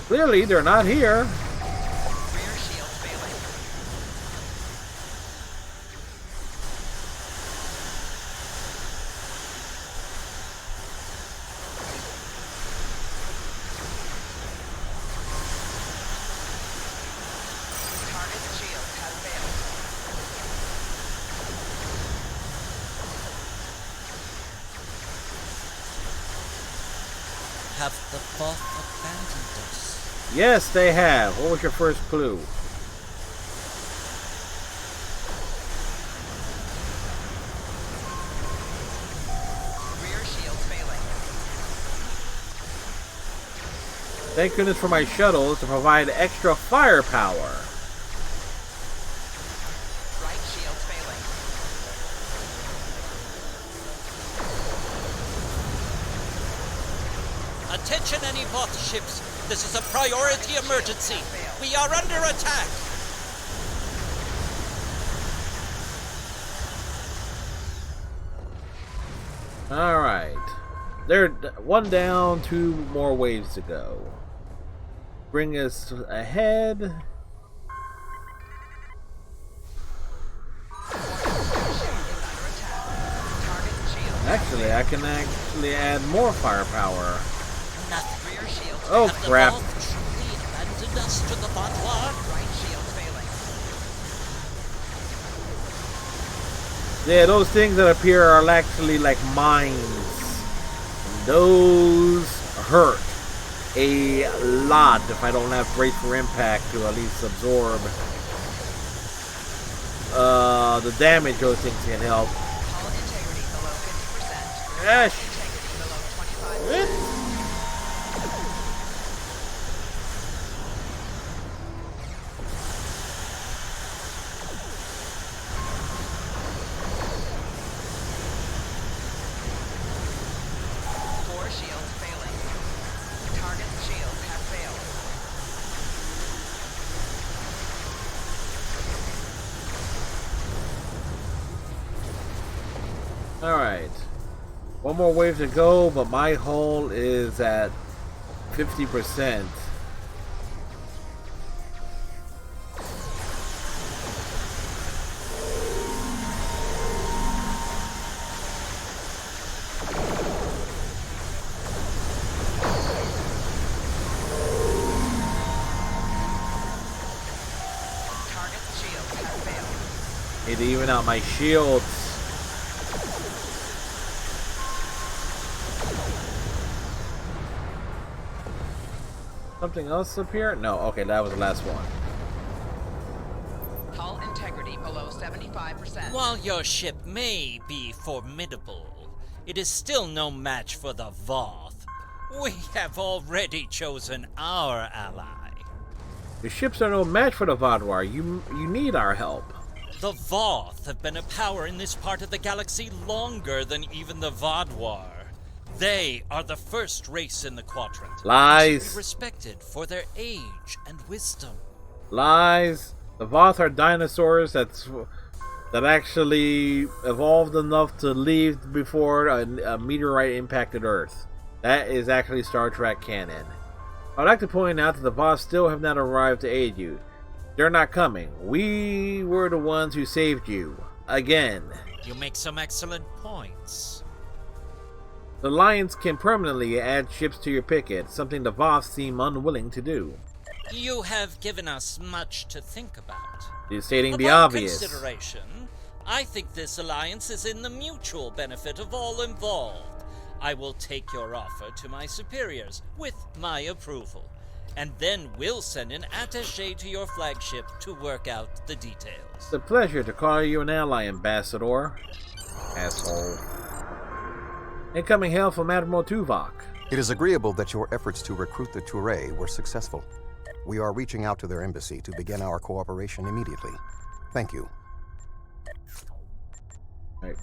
Clearly, they're not here. Rear shield failing. Target shield has failed. have the Voth abandoned us? Yes, they have. What was your first clue? Rear shields failing. Thank goodness for my shuttles to provide extra firepower. Right shields failing. Attention any Voth ships. This is a priority emergency. We are under attack. Alright. They're one down, 2 more waves to go. Bring us ahead. Actually, I can actually add more firepower. Nothing. Rear shields Oh, Have the crap. Voth truly abandoned us to the Vatwar? Right shields failing. Yeah, those things that appear are actually like mines. And those hurt a lot if I don't have brace for impact to at least absorb the damage those things can help. Hull integrity below 50%. Yes. Integrity below 25%. Four shields failing. Target's shields have failed. Alright. One more wave to go, but my hull is at 50%. Target's shields have failed. Need to even out my shields. Something else up here? No, okay, that was the last one. Hull integrity below 75%. While your ship may be formidable, it is still no match for the Voth. We have already chosen our ally. The ships are no match for the Vatwar. You need our help. The Voth have been a power in this part of the galaxy longer than even the Vatwar. They are the first race in the quadrant. Lies. And should be respected for their age and wisdom. Lies. The Voth are dinosaurs that actually evolved enough to leave before a meteorite impacted Earth. That is actually Star Trek canon. I'd like to point out that the Voth still have not arrived to aid you. They're not coming. We were the ones who saved you. Again. You make some excellent points. The Alliance can permanently add ships to your picket, something the Voth seem unwilling to do. You have given us much to think about. You're stating the Upon obvious. consideration, I think this alliance is in the mutual benefit of all involved. I will take your offer to my superiors with my approval, and then we'll send an attaché to your flagship to work out the details. It's a pleasure to call you an ally, Ambassador. Asshole. Incoming hail from Admiral Tuvok. It is agreeable that your efforts to recruit the Touré were successful. We are reaching out to their embassy to begin our cooperation immediately. Thank you. Right.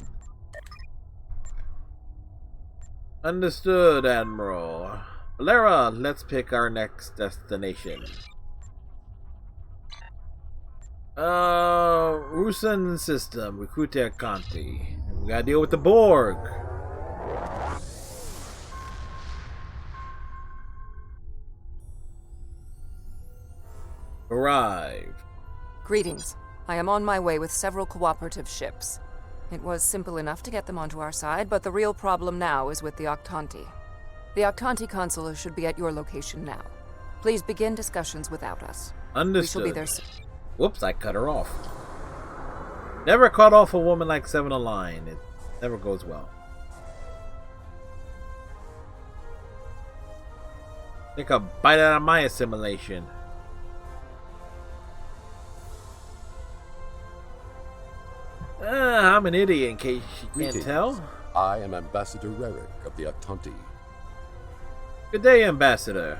Understood, Admiral. Valera, let's pick our next destination. Rusan system, Recruiter Conti. We gotta deal with the Borg. Arrived. Greetings. I am on my way with several cooperative ships. It was simple enough to get them onto our side, but the real problem now is with the Octanti. The Octanti consular should be at your location now. Please begin discussions without us. Understood. We shall be there soon. Whoops, I cut her off. Never cut off a woman like Seven of Line. It never goes well. Take a bite out of my assimilation. I'm an idiot, in case you can't Greetings. tell. I am Ambassador Rarick of the Octanti. Good day, Ambassador.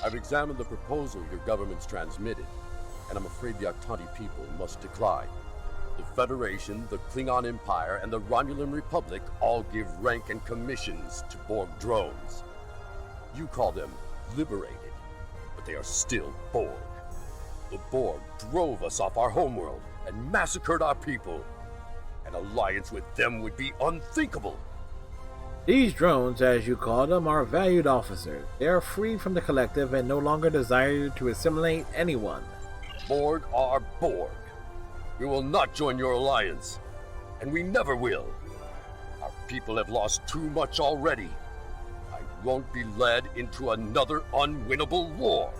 I've examined the proposal your government's transmitted, and I'm afraid the Octanti people must decline. The Federation, the Klingon Empire, and the Romulan Republic all give rank and commissions to Borg drones. You call them liberated, but they are still Borg. The Borg drove us off our homeworld and massacred our people. An alliance with them would be unthinkable. These drones, as you call them, are valued officers. They are free from the collective and no longer desire to assimilate anyone. Borg are Borg. We will not join your alliance, and we never will. Our people have lost too much already. I won't be led into another unwinnable war.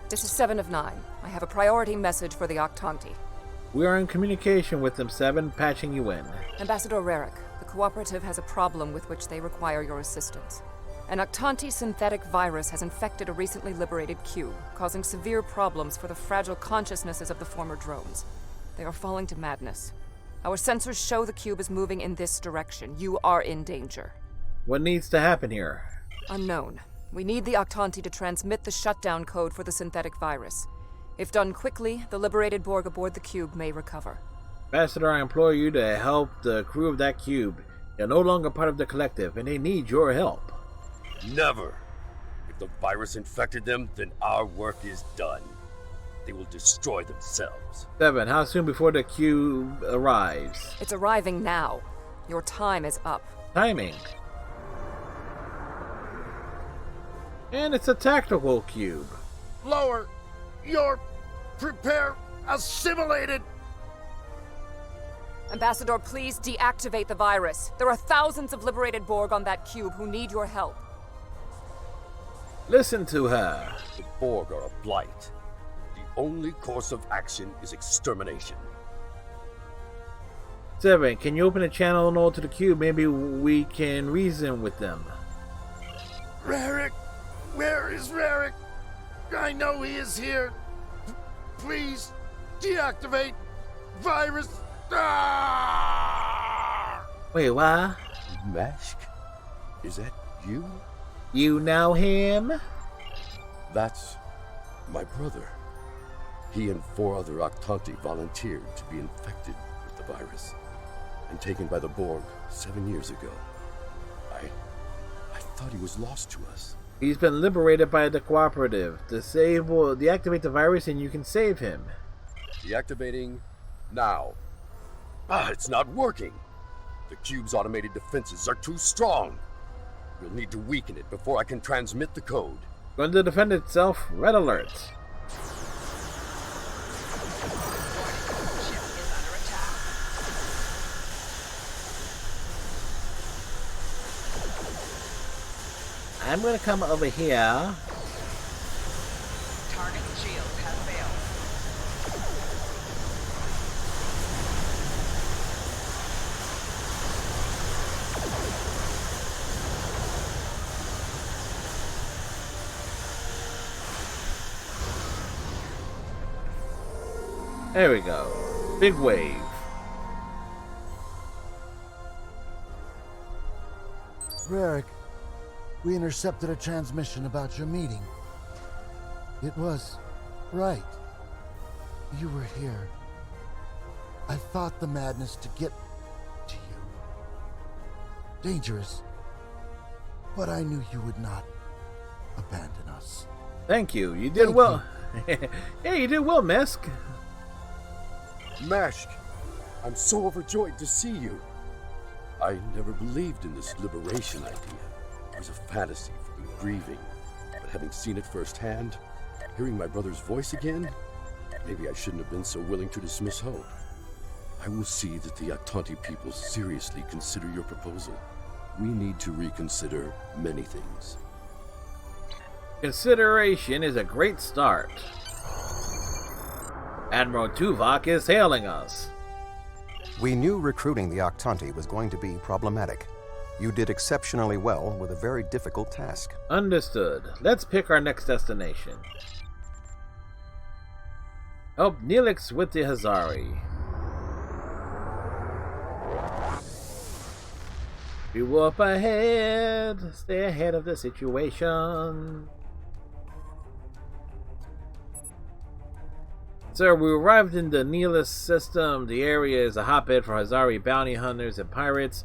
This is 7 of 9. I have a priority message for the Octanti. We are in communication with them, 7, patching you in. Ambassador Rarick, the Cooperative has a problem with which they require your assistance. An Octanti synthetic virus has infected a recently liberated cube, causing severe problems for the fragile consciousnesses of the former drones. They are falling to madness. Our sensors show the cube is moving in this direction. You are in danger. What needs to happen here? Unknown. We need the Octanti to transmit the shutdown code for the synthetic virus. If done quickly, the liberated Borg aboard the cube may recover. Ambassador, I implore you to help the crew of that cube. They're no longer part of the collective, and they need your help. Never. If the virus infected them, then our work is done. They will destroy themselves. 7, how soon before the cube arrives? It's arriving now. Your time is up. Timing. And it's a tactical cube. Lower! You're assimilated! Ambassador, please deactivate the virus. There are thousands of liberated Borg on that cube who need your help. Listen to her. The Borg are a blight. The only course of action is extermination. 7, can you open a channel node to the cube? Maybe we can reason with them. Rarick! Where is Rarick? I know he is here. Please, deactivate virus. Ah! Wait, what? Mashk? Is that you? You know him? That's my brother. He and 4 other Octanti volunteered to be infected with the virus and taken by the Borg 7 years ago. I thought he was lost to us. He's been liberated by the Cooperative. Deactivate the virus and you can save him. Deactivating now. It's not working. The cube's automated defenses are too strong. We'll need to weaken it before I can transmit the code. Going to defend itself. Red alert. I'm gonna come over here. Target's shield has failed. There we go. Big wave. Rarick, we intercepted a transmission about your meeting. It was right. You were here. I fought the madness to get to you. Dangerous. But I knew you would not abandon us. Thank you. You did well. Yeah, you did well, Mesk. Mashk, I'm so overjoyed to see you. I never believed in this liberation idea. It was a fantasy for the grieving. But having seen it firsthand, hearing my brother's voice again, maybe I shouldn't have been so willing to dismiss hope. I will see that the Octanti people seriously consider your proposal. We need to reconsider many things. Consideration is a great start. Admiral Tuvok is hailing us. We knew recruiting the Octanti was going to be problematic. You did exceptionally well with a very difficult task. Understood. Let's pick our next destination. Help Neelix with the Hazari. We will up ahead. Stay ahead of the situation. Sir, we arrived in the Neelix system. The area is a hotbed for Hazari bounty hunters and pirates.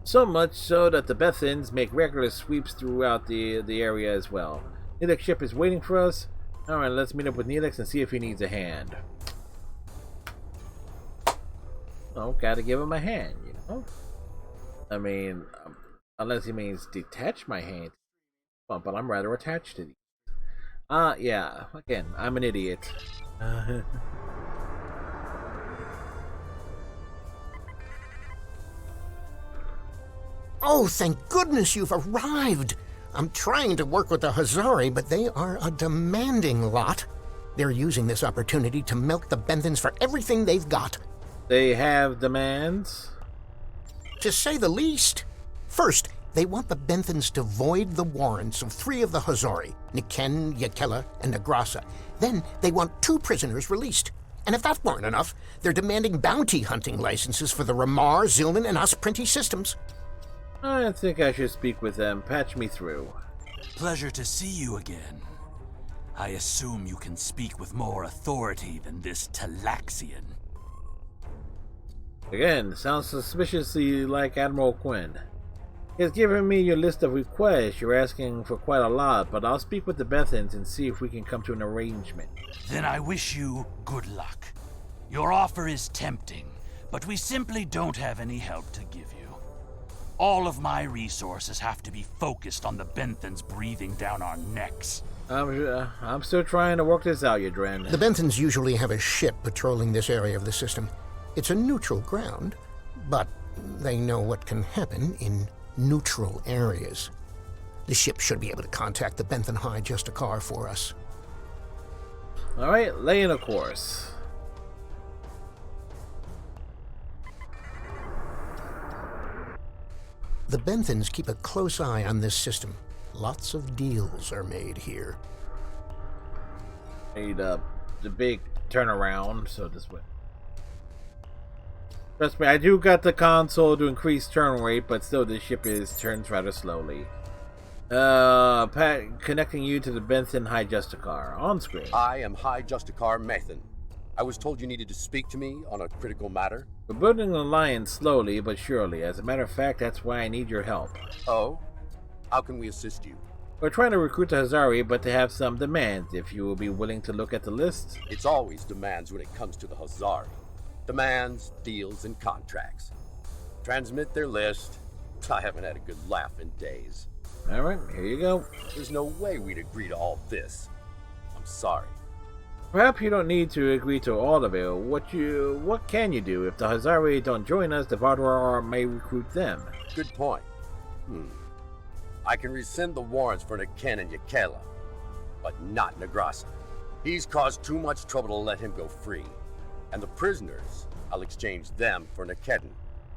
So much so that the Bethans make regular sweeps throughout the area as well. Neelix ship is waiting for us. Alright, let's meet up with Neelix and see if he needs a hand. Oh, gotta give him a hand, you know? I mean, unless he means detach my hand. Well, but I'm rather attached to these. Yeah, again, I'm an idiot. Oh, thank goodness you've arrived! I'm trying to work with the Hazari, but they are a demanding lot. They're using this opportunity to milk the Benthans for everything they've got. They have demands? To say the least. First, they want the Benthans to void the warrants of 3 of the Hazari, Niken, Yakela, and Negrasa. Then they want 2 prisoners released. And if that weren't enough, they're demanding bounty hunting licenses for the Ramar, Zilman, and Osprinty systems. I think I should speak with them. Patch me through. Pleasure to see you again. I assume you can speak with more authority than this Talaxian. Again, sounds suspiciously like Admiral Quinn. He has given me your list of requests. You're asking for quite a lot, but I'll speak with the Bethans and see if we can come to an arrangement. Then I wish you good luck. Your offer is tempting, but we simply don't have any help to give you. All of my resources have to be focused on the Benthans breathing down our necks. I'm still trying to work this out, Yadren. The Benthans usually have a ship patrolling this area of the system. It's a neutral ground, but they know what can happen in neutral areas. The ship should be able to contact the Benthan High Justicar for us. Alright, lay in a course. The Benthans keep a close eye on this system. Lots of deals are made here. Made up the big turnaround, so this way. Trust me, I do got the console to increase turn rate, but still this ship turns rather slowly. Connecting you to the Benthan High Justicar on screen. I am High Justicar Methan. I was told you needed to speak to me on a critical matter. We're building an alliance slowly but surely. As a matter of fact, that's why I need your help. Oh? How can we assist you? We're trying to recruit the Hazari, but they have some demands. If you will be willing to look at the list. It's always demands when it comes to the Hazari. Demands, deals, and contracts. Transmit their list. I haven't had a good laugh in days. Alright, here you go. There's no way we'd agree to all this. I'm sorry. Perhaps you don't need to agree to all of it. What can you do? If the Hazari don't join us, the Vaadwaur may recruit them. Good point. I can rescind the warrants for Niken and Yakela, but not Negrasa. He's caused too much trouble to let him go free. And the prisoners, I'll exchange them for Nikedon,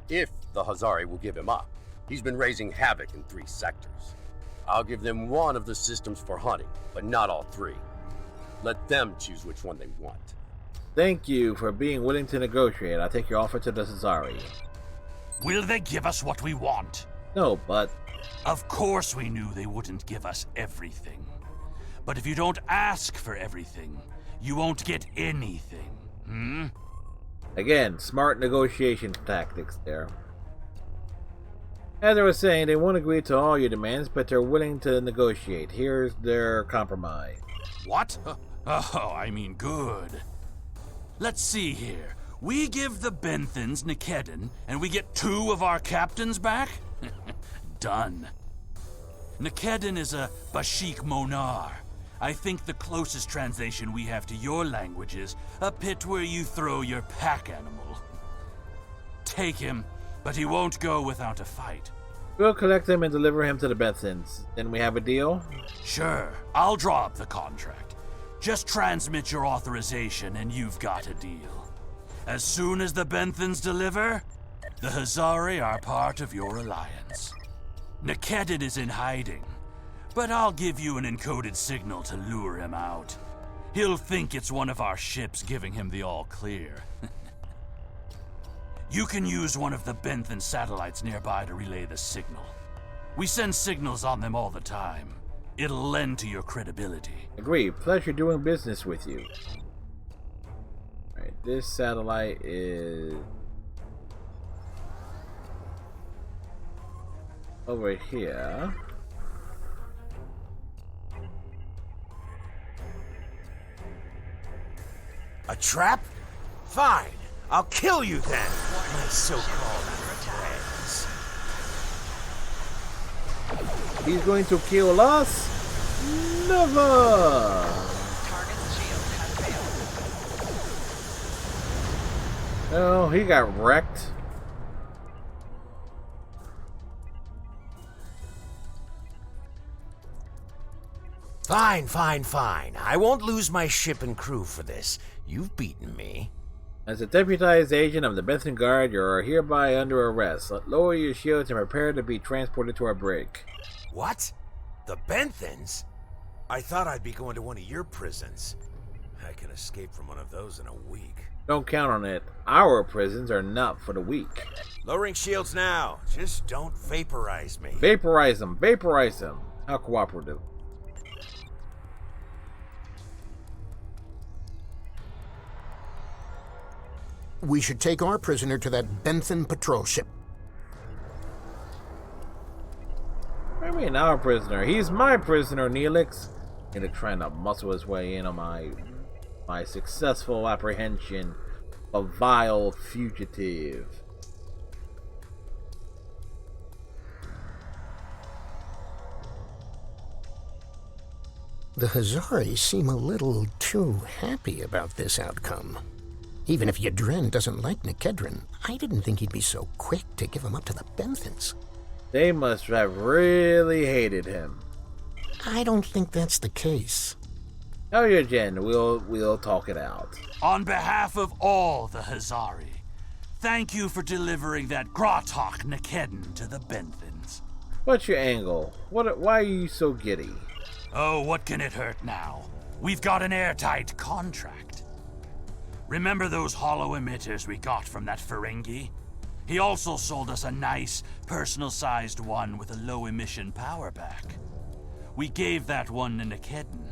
if the Hazari will give him up. He's been raising havoc in 3 sectors. I'll give them 1 of the systems for hunting, but not all 3. Let them choose which one they want. Thank you for being willing to negotiate. I'll take your offer to the Hazari. Will they give us what we want? No, but... Of course we knew they wouldn't give us everything. But if you don't ask for everything, you won't get anything. Again, smart negotiation tactics there. As I was saying, they won't agree to all your demands, but they're willing to negotiate. Here's their compromise. What? Oh, I mean good. Let's see here. We give the Benthans Nikedon, and we get 2 of our captains back? Done. Nikedon is a Bashik Monar. I think the closest translation we have to your language is a pit where you throw your pack animal. Take him, but he won't go without a fight. We'll collect him and deliver him to the Bethans. Then we have a deal? Sure. I'll draw up the contract. Just transmit your authorization and you've got a deal. As soon as the Benthans deliver, the Hazari are part of your alliance. Nikedin is in hiding, but I'll give you an encoded signal to lure him out. He'll think it's one of our ships giving him the all-clear. You can use one of the Benthan satellites nearby to relay the signal. We send signals on them all the time. It'll lend to your credibility. Agree. Pleasure doing business with you. Alright, this satellite is over here. A trap? Fine. I'll kill you then, my so-called friends. He's going to kill us? Never! Target's shield has failed. Oh, he got wrecked. Fine, fine, fine. I won't lose my ship and crew for this. You've beaten me. As a deputized agent of the Benthan Guard, you are hereby under arrest. Lower your shields and prepare to be transported to our brig. What? The Benthans? I thought I'd be going to one of your prisons. I can escape from one of those in a week. Don't count on it. Our prisons are not for the weak. Lowering shields now. Just don't vaporize me. Vaporize them. Vaporize them. How cooperative. We should take our prisoner to that Benthan patrol ship. What do you mean our prisoner? He's my prisoner, Neelix. Neelix trying to muscle his way in on my successful apprehension of vile fugitive. The Hazari seem a little too happy about this outcome. Even if Yadren doesn't like Nikedren, I didn't think he'd be so quick to give him up to the Benthans. They must have really hated him. I don't think that's the case. Oh, yeah, Jen. We'll talk it out. On behalf of all the Hazari, thank you for delivering that Gratok Nikedin to the Benthans. What's your angle? Why are you so giddy? Oh, what can it hurt now? We've got an airtight contract. Remember those hollow emitters we got from that Ferengi? He also sold us a nice, personal-sized one with a low-emission power pack. We gave that one to Nikedin.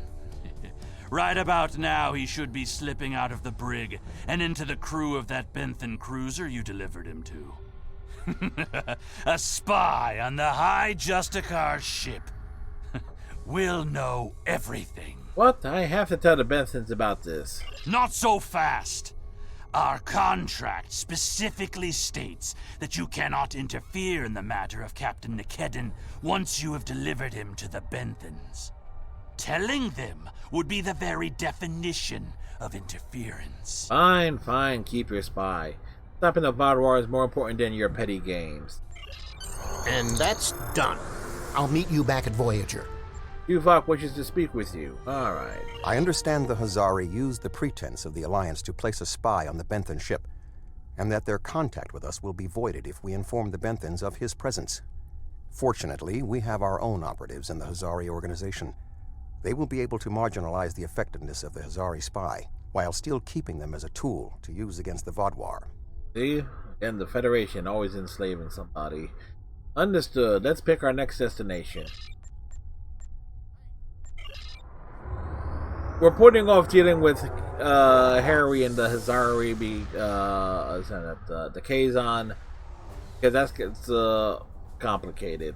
Right about now, he should be slipping out of the brig and into the crew of that Benthan cruiser you delivered him to. A spy on the High Justicar ship. We'll know everything. What? I have to tell the Benthans about this. Not so fast. Our contract specifically states that you cannot interfere in the matter of Captain Nikedin once you have delivered him to the Benthans. Telling them would be the very definition of interference. Fine, fine, keep your spy. Stopping the Vaadwaur is more important than your petty games. And that's done. I'll meet you back at Voyager. Tuvok wishes to speak with you. Alright. I understand the Hazari used the pretense of the Alliance to place a spy on the Benthan ship, and that their contact with us will be voided if we inform the Benthans of his presence. Fortunately, we have our own operatives in the Hazari organization. They will be able to marginalize the effectiveness of the Hazari spy, while still keeping them as a tool to use against the Vaadwaur. See? Again, the Federation always enslaving somebody. Understood. Let's pick our next destination. We're putting off dealing with Harry and the Hazari, the Kazon, because that gets complicated.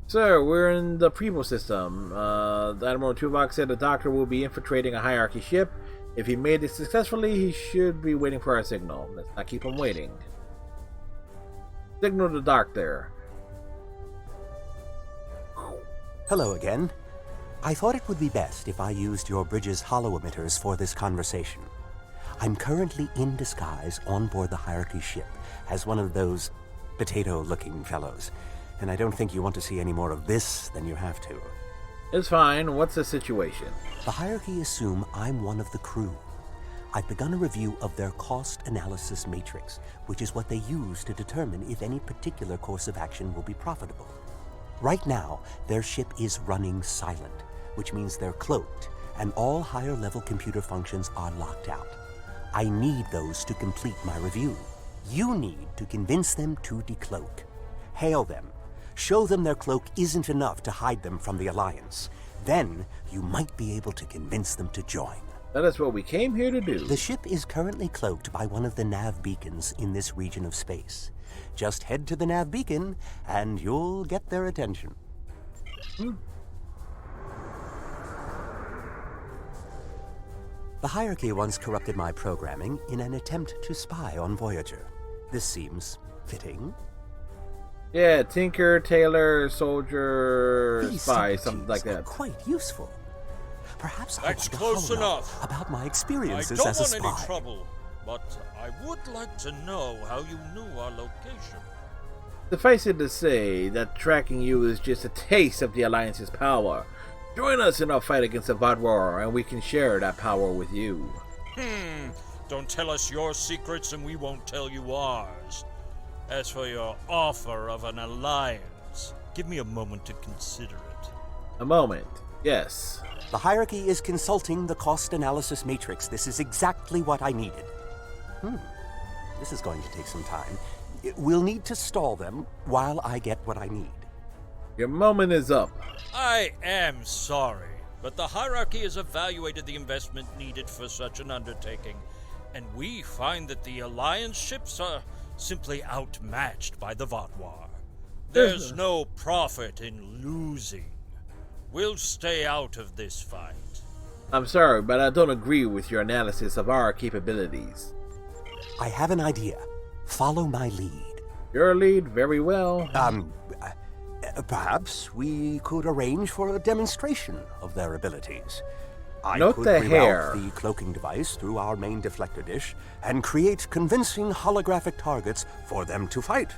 Sir, we're in the Prevo system. Admiral Tuvok said the Doctor will be infiltrating a hierarchy ship. If he made it successfully, he should be waiting for our signal. Let's not keep him waiting. Signal the Doctor. Hello again. I thought it would be best if I used your bridge's hollow emitters for this conversation. I'm currently in disguise on board the hierarchy ship as one of those potato-looking fellows, and I don't think you want to see any more of this than you have to. It's fine. What's the situation? The hierarchy assume I'm one of the crew. I've begun a review of their cost analysis matrix, which is what they use to determine if any particular course of action will be profitable. Right now, their ship is running silent, which means they're cloaked, and all higher-level computer functions are locked out. I need those to complete my review. You need to convince them to decloak. Hail them. Show them their cloak isn't enough to hide them from the Alliance. Then, you might be able to convince them to join. That is what we came here to do. The ship is currently cloaked by one of the nav beacons in this region of space. Just head to the nav beacon, and you'll get their attention. The hierarchy once corrupted my programming in an attempt to spy on Voyager. This seems fitting. Yeah, Tinker, Tailor, Soldier, These Spy, something like that. Quite useful. Perhaps That's I'd close follow enough. About my experiences I don't as a want spy. any trouble, but I would like to know how you knew our location. Suffice it to say that tracking you is just a taste of the Alliance's power. Join us in our fight against the Vodwar, and we can share that power with you. Don't tell us your secrets and we won't tell you ours. As for your offer of an alliance, give me a moment to consider it. A moment, yes. The hierarchy is consulting the cost analysis matrix. This is exactly what I needed. This is going to take some time. We'll need to stall them while I get what I need. Your moment is up. I am sorry, but the hierarchy has evaluated the investment needed for such an undertaking, and we find that the Alliance ships are simply outmatched by the Vodwar. There's no profit in losing. We'll stay out of this fight. I'm sorry, but I don't agree with your analysis of our capabilities. I have an idea. Follow my lead. Your lead? Very well. Perhaps we could arrange for a demonstration of their abilities. I Note could the reroute hair. the cloaking device through our main deflector dish and create convincing holographic targets for them to fight.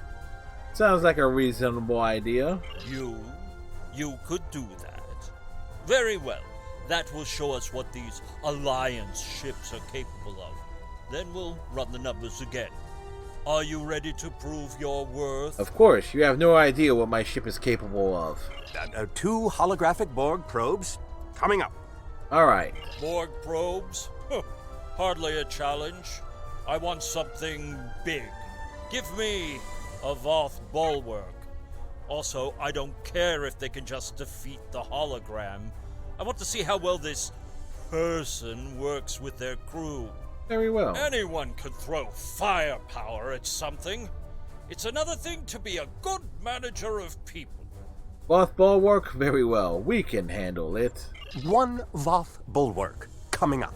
Sounds like a reasonable idea. You could do that. Very well. That will show us what these Alliance ships are capable of. Then we'll run the numbers again. Are you ready to prove your worth? Of course, you have no idea what my ship is capable of. 2 holographic Borg probes coming up. Alright. Borg probes? Hardly a challenge. I want something big. Give me a Voth bulwark. Also, I don't care if they can just defeat the hologram. I want to see how well this person works with their crew. Very well. Anyone can throw firepower at something. It's another thing to be a good manager of people. Voth Bulwark? Very well. We can handle it. 1 Voth bulwark coming up.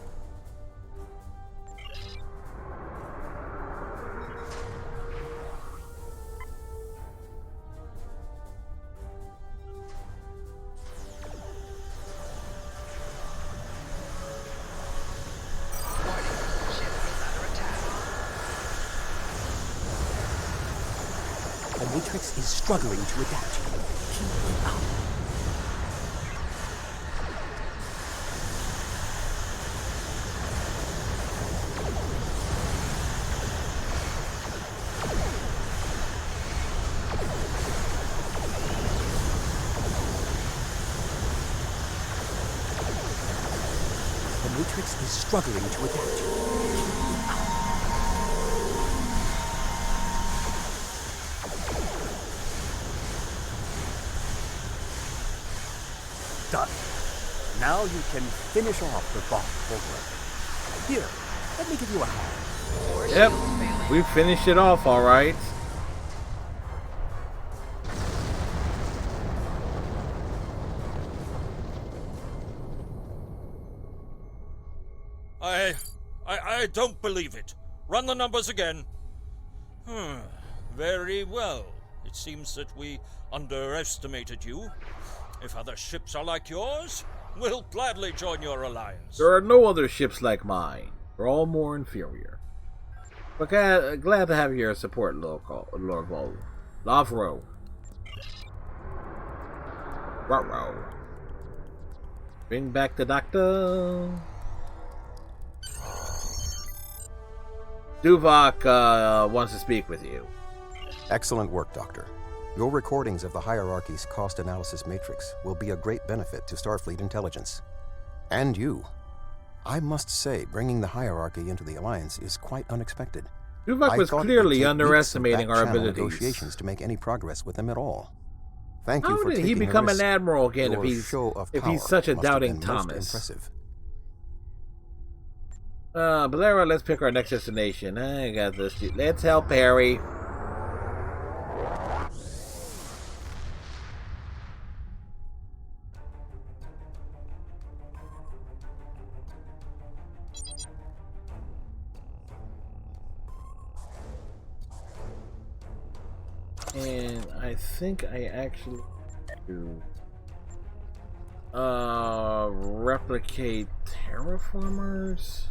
The Matrix is struggling to adapt. Keep up. The Matrix is struggling to adapt. Done. Now you can finish off the Voth bulwark. Here, let me give you a hand. Yep, we finished it off alright. I don't believe it. Run the numbers again. Very well. It seems that we underestimated you. If other ships are like yours, we'll gladly join your alliance. There are no other ships like mine. They're all more inferior. But glad to have your support, Lord Lavro. Lavro. Bring back the doctor. Tuvok wants to speak with you. Excellent work, Doctor. Your recordings of the Hierarchy's cost analysis matrix will be a great benefit to Starfleet intelligence. And you. I must say, bringing the Hierarchy into the Alliance is quite unexpected. Tuvok was clearly underestimating our abilities. Negotiations to make any progress with them at all. Thank you How for did taking he become the an risk. admiral again Your if he's show of such a power must have doubting been most Thomas? Impressive. Bolero, let's pick our next destination. I got this. Let's help Harry. And I think I actually do replicate terraformers.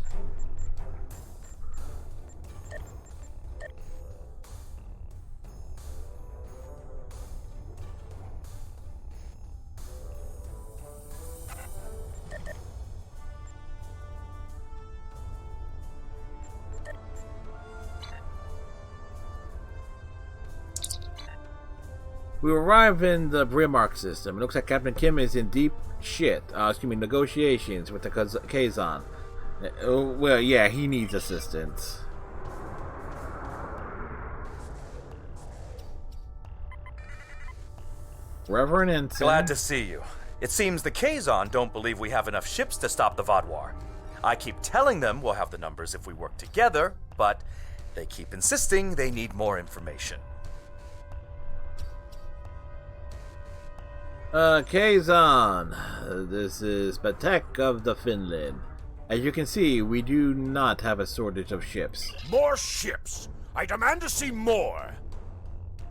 We arrive in the Brimark system. It looks like Captain Kim is in deep shit. Negotiations with the Kazon. Well, yeah, he needs assistance. Reverend Ensign. Glad to see you. It seems the Kazon don't believe we have enough ships to stop the Vaadwaur. I keep telling them we'll have the numbers if we work together, but they keep insisting they need more information. Kazon, this is Patek of the Finland. As you can see, we do not have a shortage of ships. More ships! I demand to see more!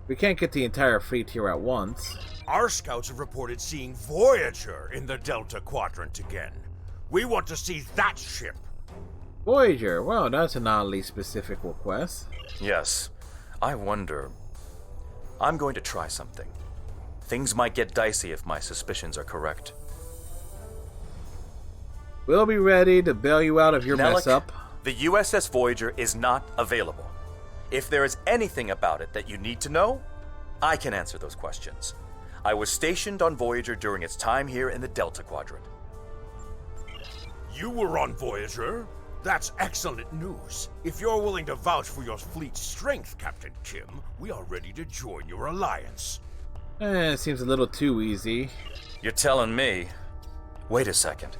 We can't get the entire fleet here at once. Our scouts have reported seeing Voyager in the Delta Quadrant again. We want to see that ship. Voyager? Well, that's an oddly specific request. Yes. I wonder... I'm going to try something. Things might get dicey if my suspicions are correct. We'll be ready to bail you out of your Nellic, mess up. The USS Voyager is not available. If there is anything about it that you need to know, I can answer those questions. I was stationed on Voyager during its time here in the Delta Quadrant. You were on Voyager? That's excellent news. If you're willing to vouch for your fleet's strength, Captain Kim, we are ready to join your alliance. It seems a little too easy. You're telling me? Wait a second.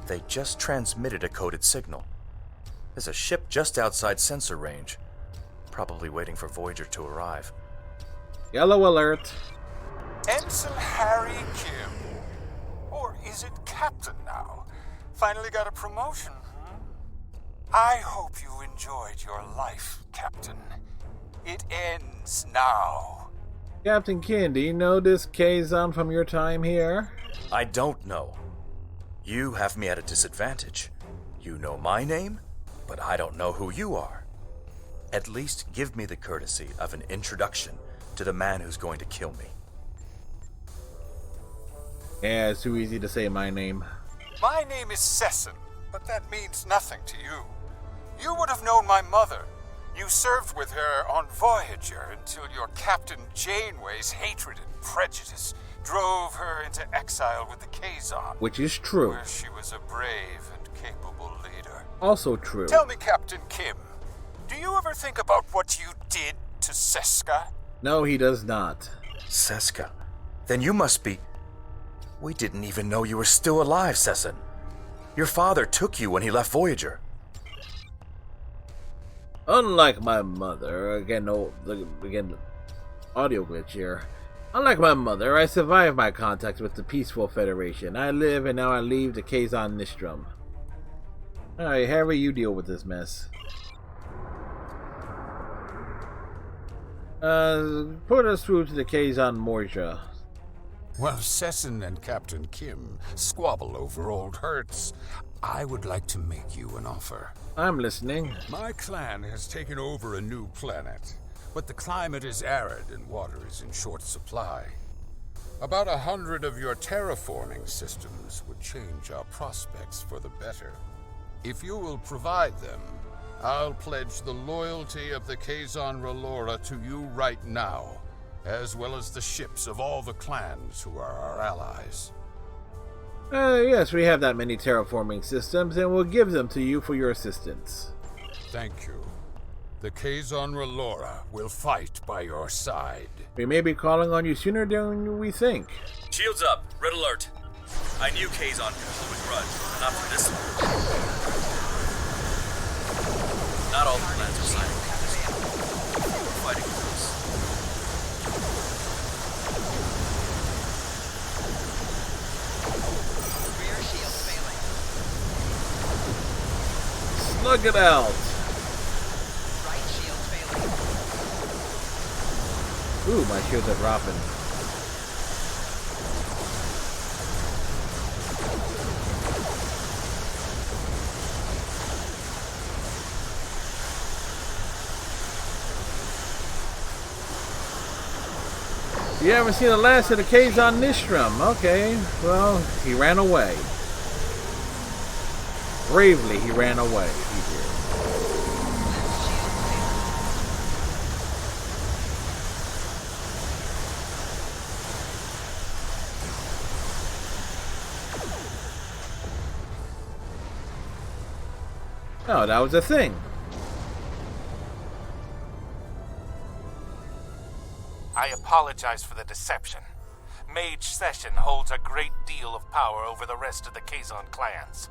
They just transmitted a coded signal. There's a ship just outside sensor range. Probably waiting for Voyager to arrive. Yellow alert. Ensign Harry Kim. Or is it Captain now? Finally got a promotion, huh? I hope you enjoyed your life, Captain. It ends now. Captain Kim, do you know this Kazon from your time here? I don't know. You have me at a disadvantage. You know my name, but I don't know who you are. At least give me the courtesy of an introduction to the man who's going to kill me. Yeah, it's too easy to say my name. My name is Sesson, but that means nothing to you. You would have known my mother. You served with her on Voyager until your Captain Janeway's hatred and prejudice drove her into exile with the Kazon. Which is true. Where she was a brave and capable leader. Also true. Tell me, Captain Kim, do you ever think about what you did to Seska? No, he does not. Seska? Then you must be... We didn't even know you were still alive, Sesson. Your father took you when he left Voyager. Unlike my mother, again, audio glitch here. Unlike my mother, I survived my contact with the Peaceful Federation. I live and now I leave the Kazon Nistrum. Alright, Harry, you deal with this mess. Put us through to the Kazon Morja. While Sesson and Captain Kim squabble over old hurts, I would like to make you an offer. I'm listening. My clan has taken over a new planet, but the climate is arid and water is in short supply. About 100 of your terraforming systems would change our prospects for the better. If you will provide them, I'll pledge the loyalty of the Kazon Relora to you right now, as well as the ships of all the clans who are our allies. Yes, we have that many terraforming systems, and we'll give them to you for your assistance. Thank you. The Kazon Relora will fight by your side. We may be calling on you sooner than we think. Shields up. Red alert. I knew Kazon could hold a grudge, but not for this one. Not all the clans are siding with this one. We're fighting with us. Rear shield failing. Slug it out. Right shield failing. Ooh, my shields are dropping. You haven't seen the last of the Kazon Nistrum. Okay, well, he ran away. Bravely, he ran away. He did. Oh, that was a thing. I apologize for the deception. Mage Session holds a great deal of power over the rest of the Kazon clans.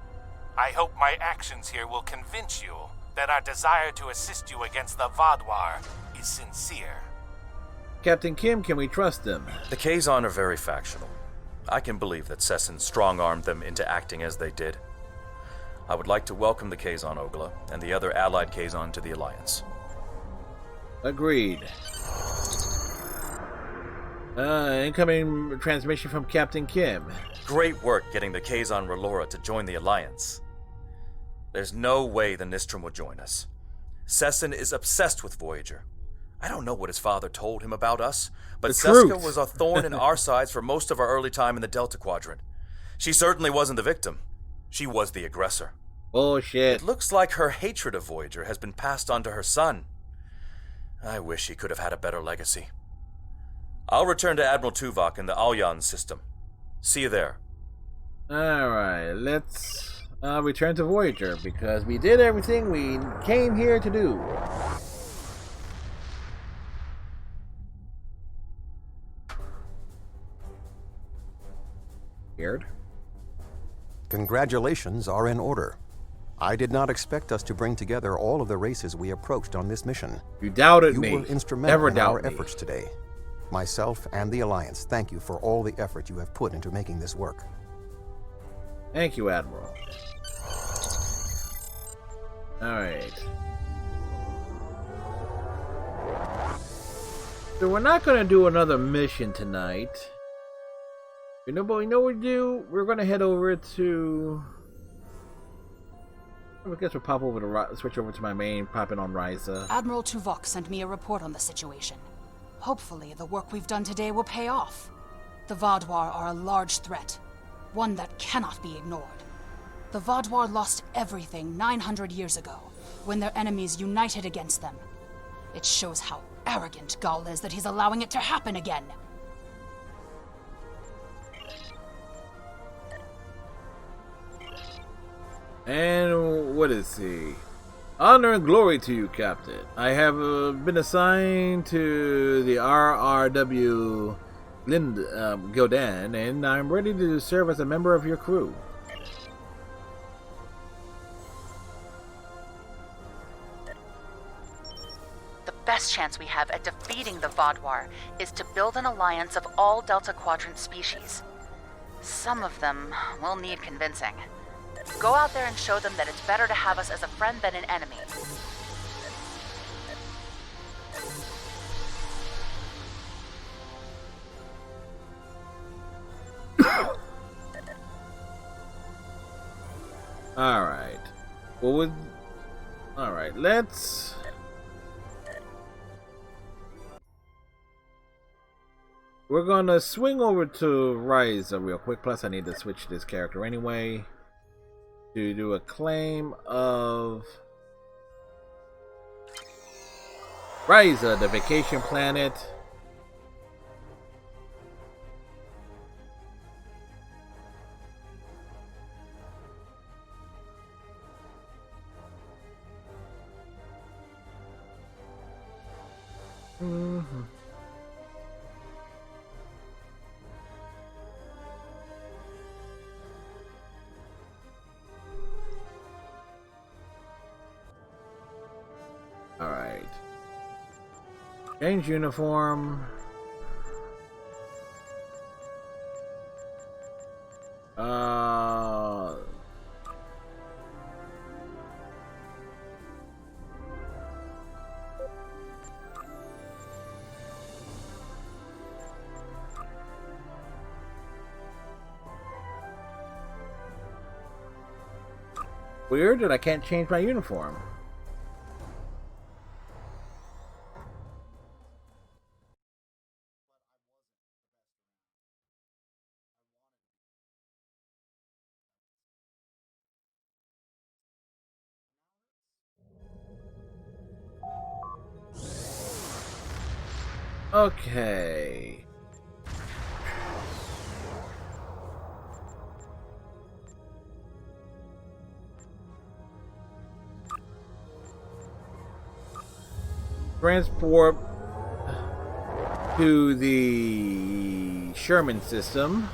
I hope my actions here will convince you that our desire to assist you against the Vaadwaur is sincere. Captain Kim, can we trust them? The Kazon are very factional. I can believe that Sesson strong-armed them into acting as they did. I would like to welcome the Kazon Ogla and the other allied Kazon to the Alliance. Agreed. Incoming transmission from Captain Kim. Great work getting the Kazon Relora to join the Alliance. There's no way the Nistrum will join us. Sesson is obsessed with Voyager. I don't know what his father told him about us, but Seska was a thorn in our sides for most of our early time in the Delta Quadrant. She certainly wasn't the victim. She was the aggressor. Bullshit. It looks like her hatred of Voyager has been passed on to her son. I wish he could have had a better legacy. I'll return to Admiral Tuvok in the Alyan system. See you there. Alright, let's return to Voyager, because we did everything we came here to do. Scared? Congratulations are in order. I did not expect us to bring together all of the races we approached on this mission. You doubted me. You were instrumental in our efforts today. Myself and the Alliance thank you for all the effort you have put into making this work. Thank you, Admiral. Alright. So we're not going to do another mission tonight. But you know what we do? We're going to head over to... I guess we'll pop over to switch over to my main, pop in on Ryza. Admiral Tuvok sent me a report on the situation. Hopefully, the work we've done today will pay off. The Vaadwaur are a large threat, one that cannot be ignored. The Vaadwaur lost everything 900 years ago, when their enemies united against them. It shows how arrogant Ghaul is that he's allowing it to happen again. And what is he? Honor and glory to you, Captain. I have been assigned to the RRW Gildan, and I'm ready to serve as a member of your crew. The best chance we have at defeating the Vaadwaur is to build an alliance of all Delta Quadrant species. Some of them will need convincing. Go out there and show them that it's better to have us as a friend than an enemy. Alright. Well, alright, let's... we're gonna swing over to Ryza real quick. Plus, I need to switch this character anyway to do a claim of Ryza, the vacation planet. Mm-hmm. All right. Change uniform. Weird that I can't change my uniform. Okay. Transport to the Sherman system,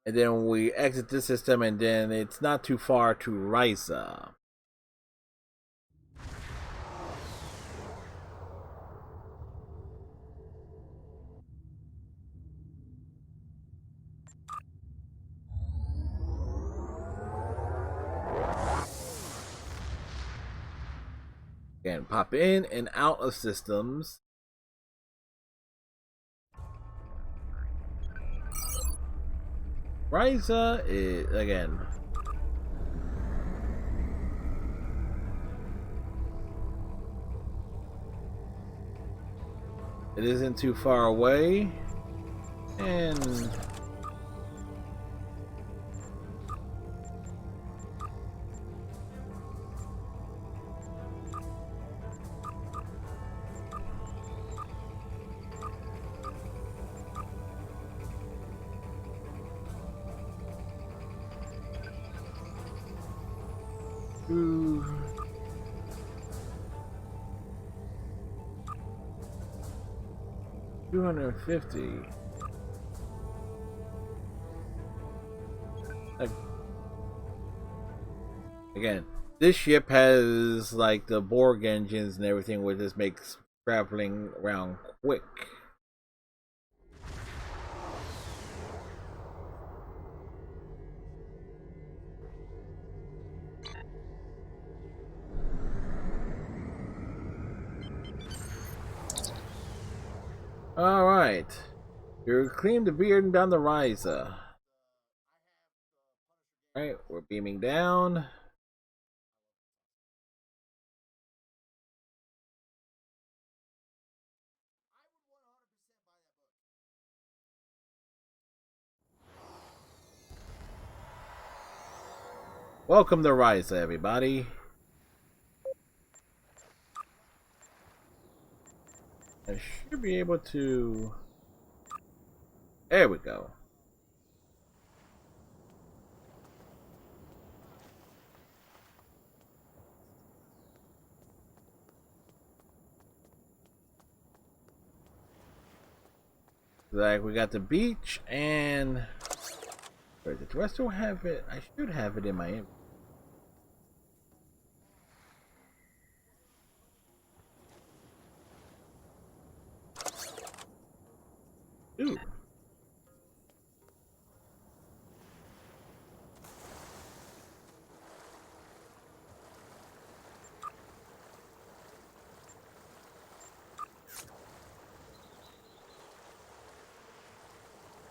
and then we exit the system, and then it's not too far to Ryza. Again, pop in and out of systems. Ryza is, again, it isn't too far away, and ooh. 250. Again, this ship has like the Borg engines and everything, which just makes traveling around quick. Alright. You're clean the beard down the Ryza. Alright, we're beaming down. Welcome to Ryza, everybody. I should be able to... There we go. Like, we got the beach and... Where is it? Do I still have it? I should have it in my... Ooh.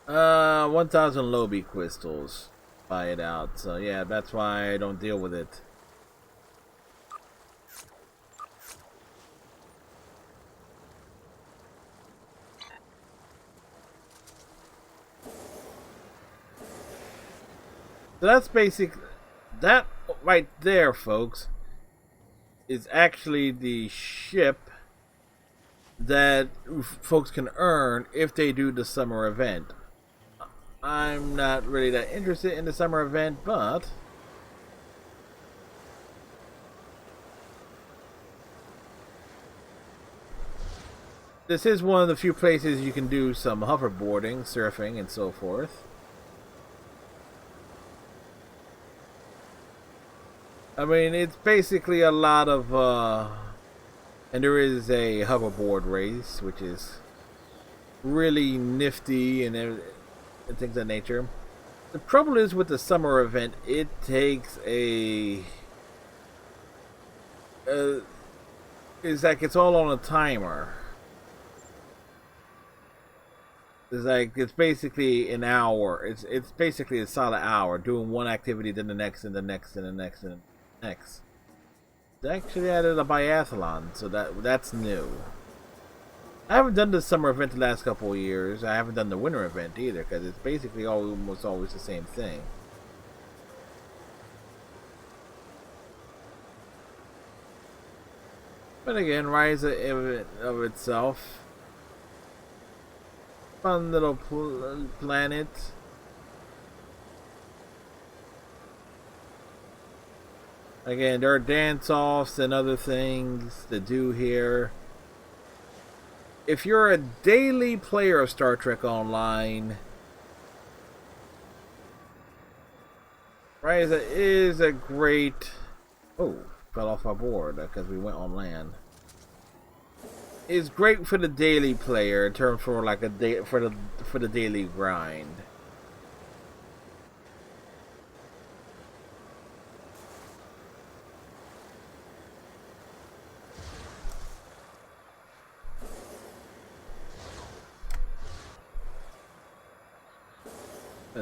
Uh, 1,000 Lobi crystals. Buy it out. So yeah, that's why I don't deal with it. So that's basic. That right there, folks, is actually the ship that folks can earn if they do the summer event. I'm not really that interested in the summer event, but this is one of the few places you can do some hoverboarding, surfing, and so forth. I mean, it's basically a lot of, and there is a hoverboard race, which is really nifty and things of that nature. The trouble is with the summer event, it takes it's like it's all on a timer. It's basically an hour. It's basically a solid hour doing one activity, then the next, and the next, and the next, and the next. They actually added a biathlon, so that's new. I haven't done the summer event the last couple of years. I haven't done the winter event either, because it's basically almost always the same thing. But again, Rise of itself, fun little planet. Again, there are dance-offs and other things to do here. If you're a daily player of Star Trek Online, Ryza is a great... Oh, fell off our board because we went on land. It's great for the daily player in terms for like a day for the daily grind.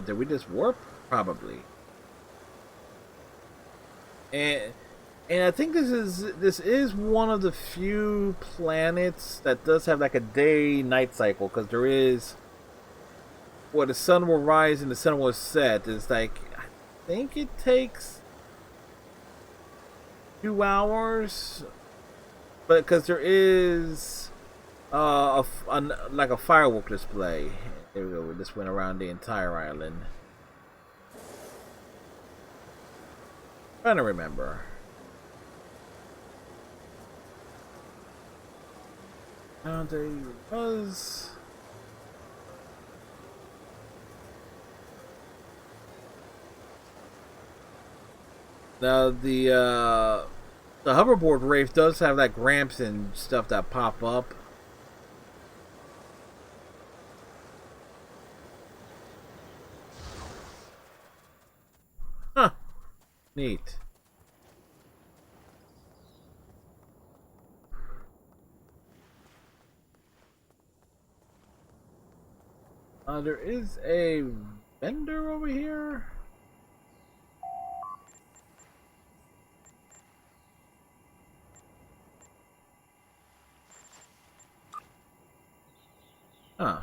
Did we just warp? Probably. And I think this is one of the few planets that does have like a day-night cycle, because there is where the sun will rise and the sun will set. It's like, I think it takes 2 hours, but because there is like a firework display. There we go. We just went around the entire island. Trying to remember. There was. Now the hoverboard race does have like ramps and stuff that pop up. Huh. Neat. There is a vendor over here. Huh.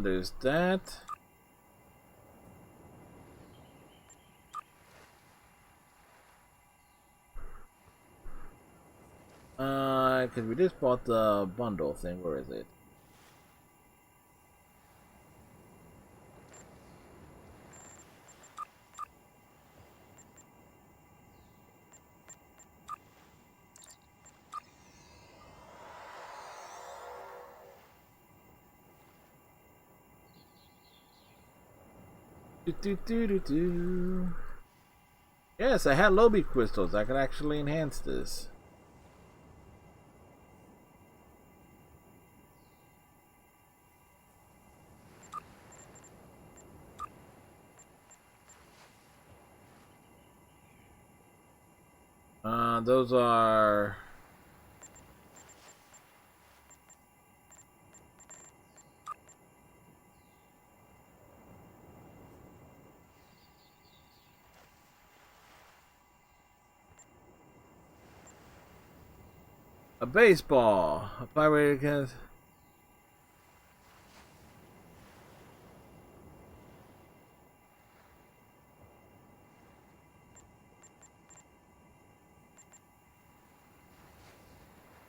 There's that. Because we just bought the bundle thing. Where is it? Yes, I had Lobby crystals. I could actually enhance this. Those are... a baseball. A pirate against...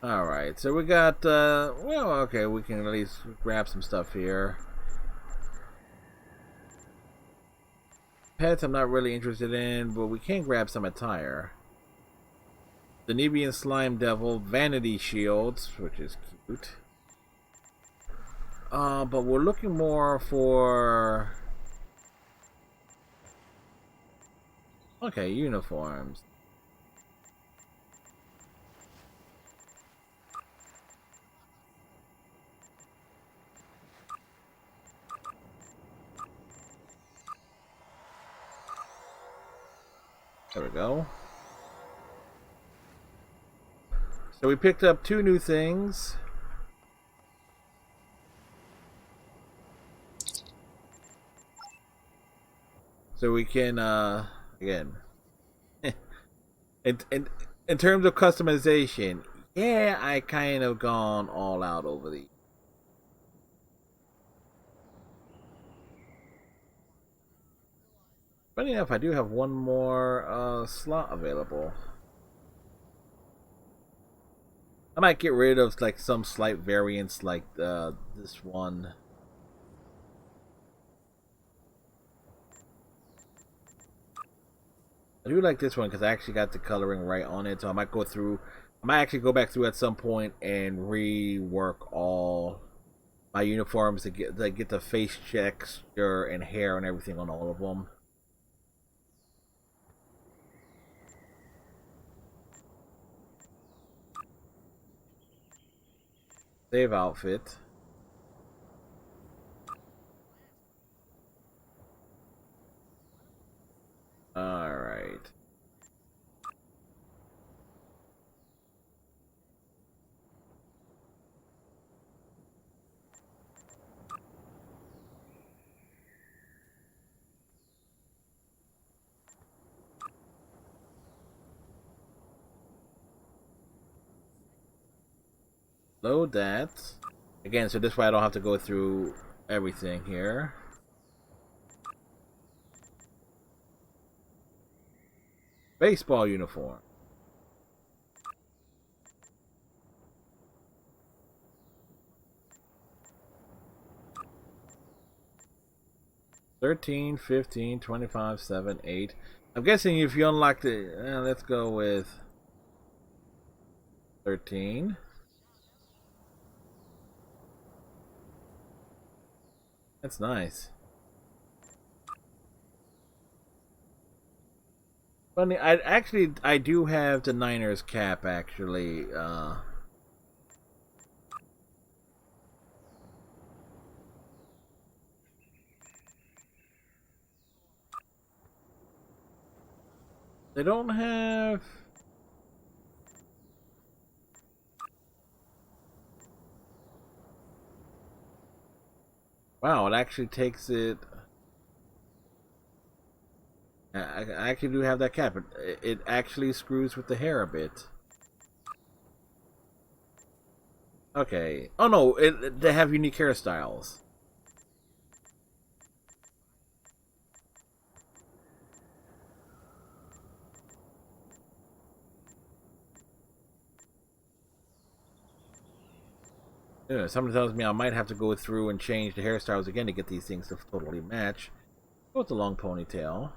Alright, so we got, well, okay, we can at least grab some stuff here. Pets I'm not really interested in, but we can grab some attire. The Nebian Slime Devil, Vanity Shields, which is cute. But we're looking more for... okay, uniforms. There we go. So we picked up 2 new things. So we can, again, in terms of customization, yeah, I kind of gone all out over these. Funny enough, I do have one more slot available. I might get rid of like some slight variants like this one. I do like this one because I actually got the coloring right on it, so I might go through. I might actually go back through at some point and rework all my uniforms to get the face texture and hair and everything on all of them. Save outfit. All right. Load that. Again, so this way I don't have to go through everything here. Baseball uniform. $13, $15, $25, $7, $8. I'm guessing if you unlock the, let's go with 13. That's nice. Funny, I do have the Niners cap actually. They don't have. Wow, it actually takes it. I actually do have that cap. It actually screws with the hair a bit. Okay. Oh no, they have unique hairstyles. Yeah, somebody tells me I might have to go through and change the hairstyles again to get these things to totally match. Go with the long ponytail.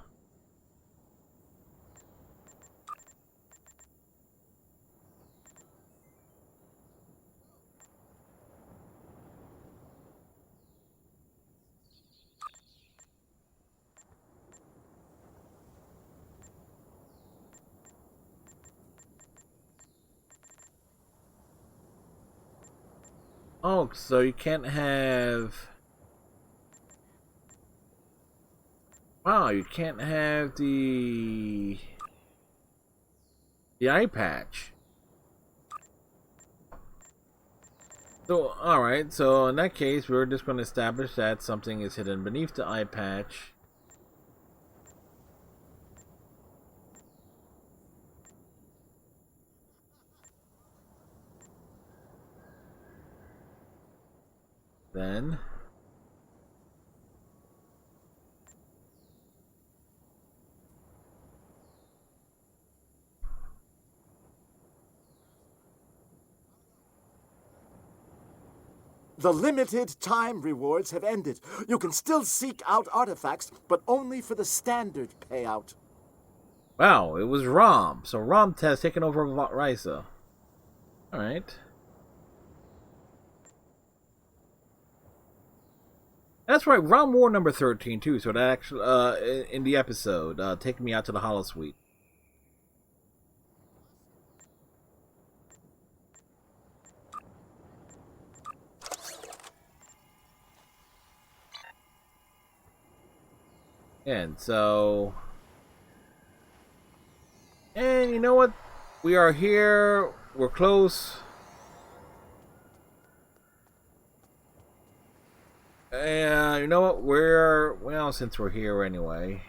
Oh, so you can't have... Wow, you can't have the The eye patch. So, alright, so in that case, we're just going to establish that something is hidden beneath the eye patch. Then the limited time rewards have ended. You can still seek out artifacts, but only for the standard payout. wow, it was Rom. So Rom has taken over Risa. Alright. That's right, Rom wore number 13 too, so that actually, in the episode, taking me out to the Holosuite. And so... And you know what? We are here, we're close. You know what? Well, since we're here anyway.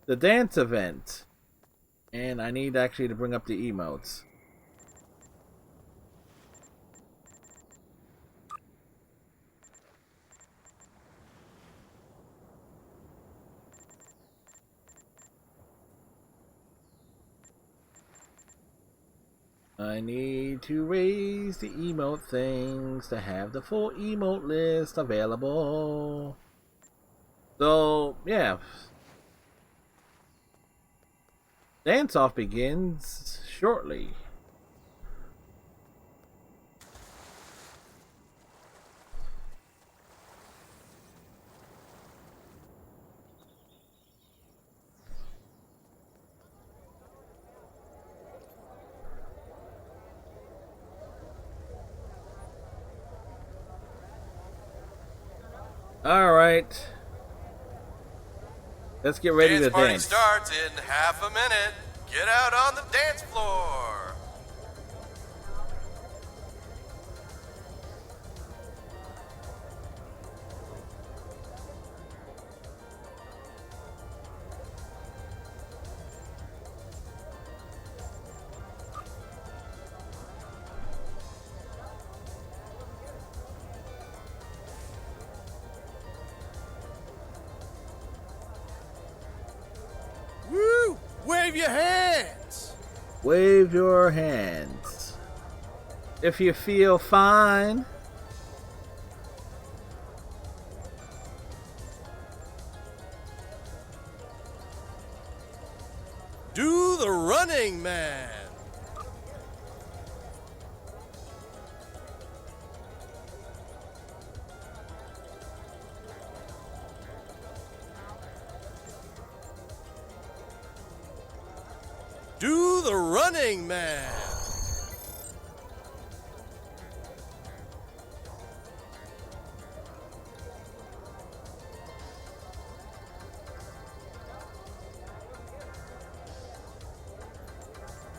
The dance event. And I need actually to bring up the emotes. I need to raise the emote things to have the full emote list available. So, yeah. Dance off begins shortly. Alright. Let's get ready to party dance. Starts in half a minute. Get out on the dance floor. Woo! Wave your hands! Wave your hands. If you feel fine. Do the running man! Do the running man!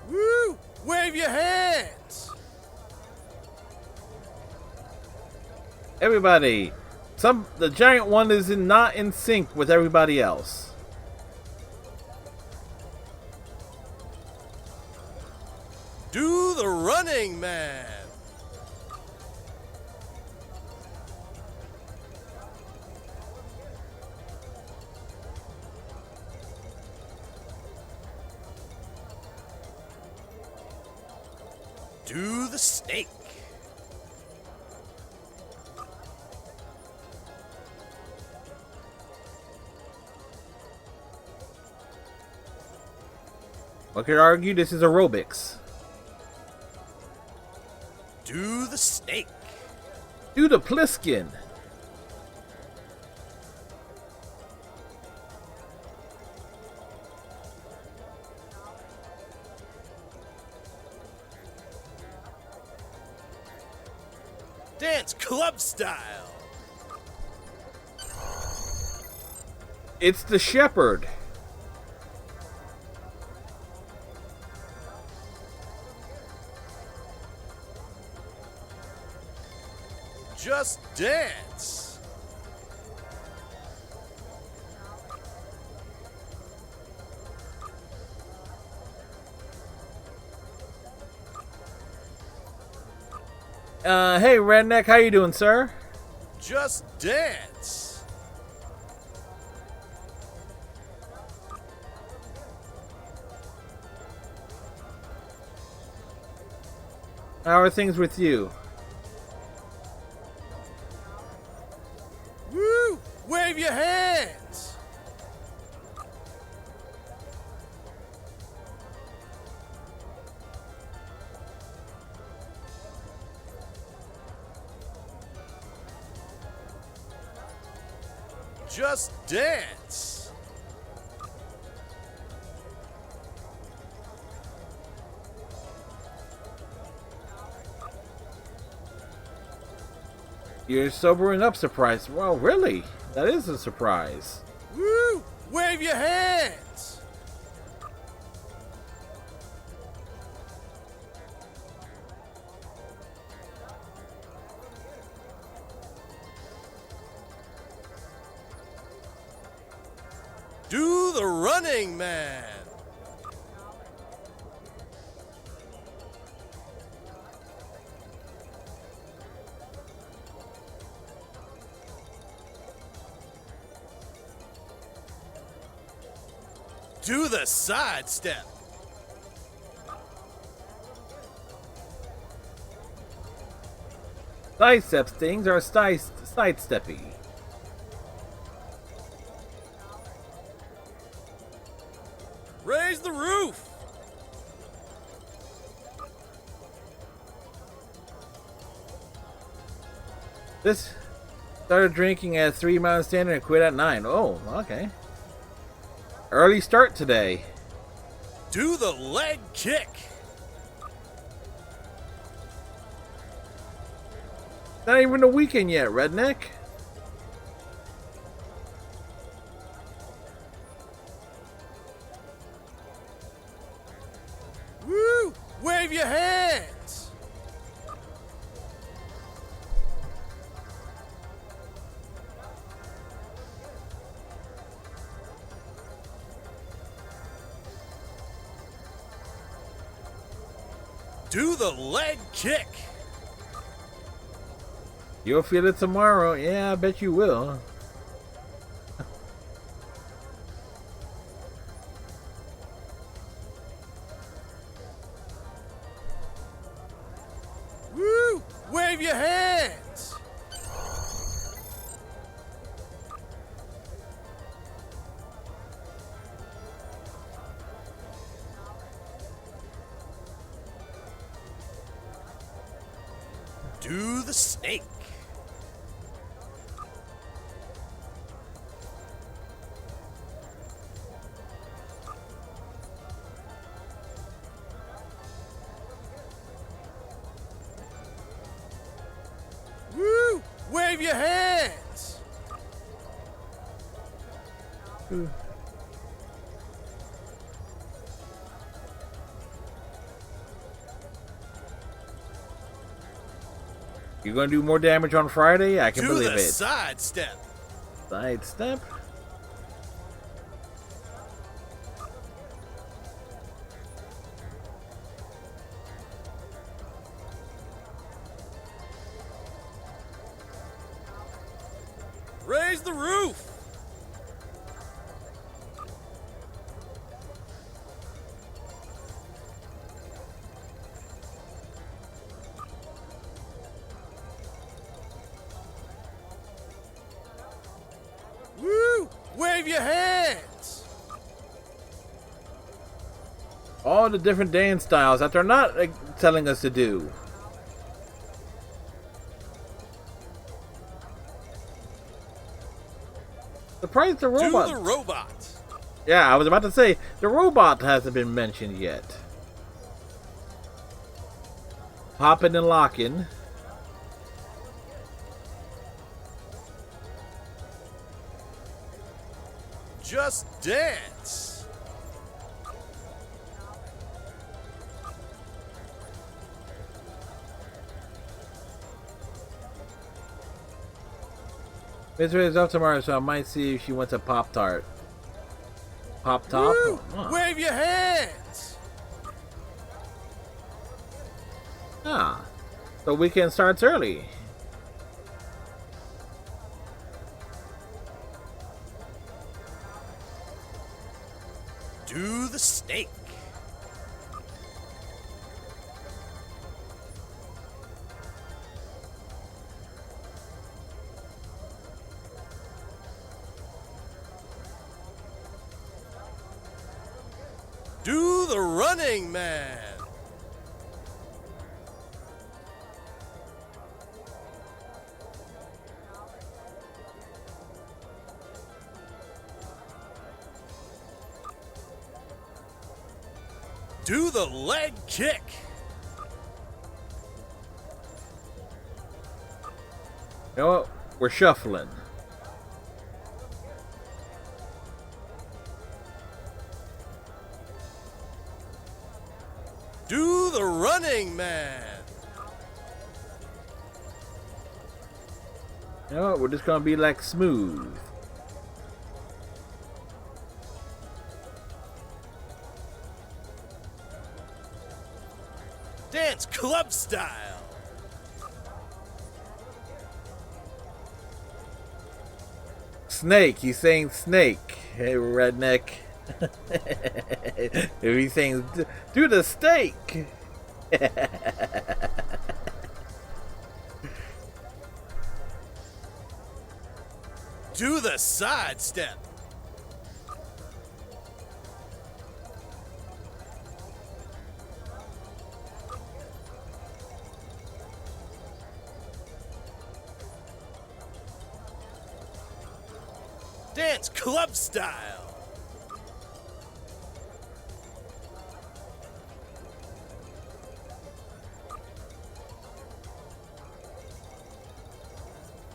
Woo! Wave your hands! Everybody. The giant one is not in sync with everybody else. Do the running man! Do the snake! One could argue this is aerobics. Do the snake! Do the Pliskin! Dance club style! It's the shepherd. Just dance. Hey, Redneck, how you doing, sir? Just dance. How are things with you? Woo! Wave your hands. Just dance. You're sobering up, surprise. Well, really? That is a surprise. Woo! Wave your hands. Do the running man. Do the sidestep. Sidestep things are sidesteppy. Raise the roof. This started drinking at 3 Mountain Standard and quit at 9. Oh, okay. Early start today. Do the leg kick. Not even the weekend yet, Redneck. Woo! Wave your hands. Do the leg kick. You'll feel it tomorrow. Yeah, I bet you will. Woo! Wave your hands. Do the snake. Woo! Wave your hands. You're gonna do more damage on Friday? I can Do believe the it. sidestep. Sidestep? Raise the roof. Woo! Wave your hands. All the different dance styles that they're not telling us to do. Surprised the robot. Do the robot. Yeah, I was about to say the robot hasn't been mentioned yet. Popping and locking. Just dance. Miss Ray is off tomorrow, so I might see if she wants a Pop-Tart. Pop-Top? Woo! Oh. Wave your hands. Ah. So weekend starts early. Do the snake. Do the running man. Do the leg kick. You know what? We're shuffling. Do the running man. You know what? We're just gonna be like smooth. Dance club style. Snake. He's saying snake. Hey, redneck. If he's saying do the steak. Do the sidestep. Dance club style.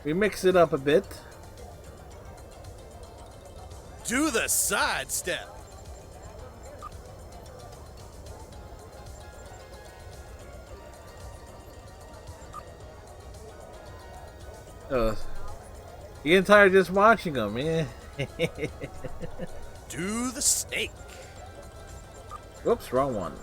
We mix it up a bit. Do the sidestep. You getting tired of just watching them, man. Do the snake. Whoops, wrong one.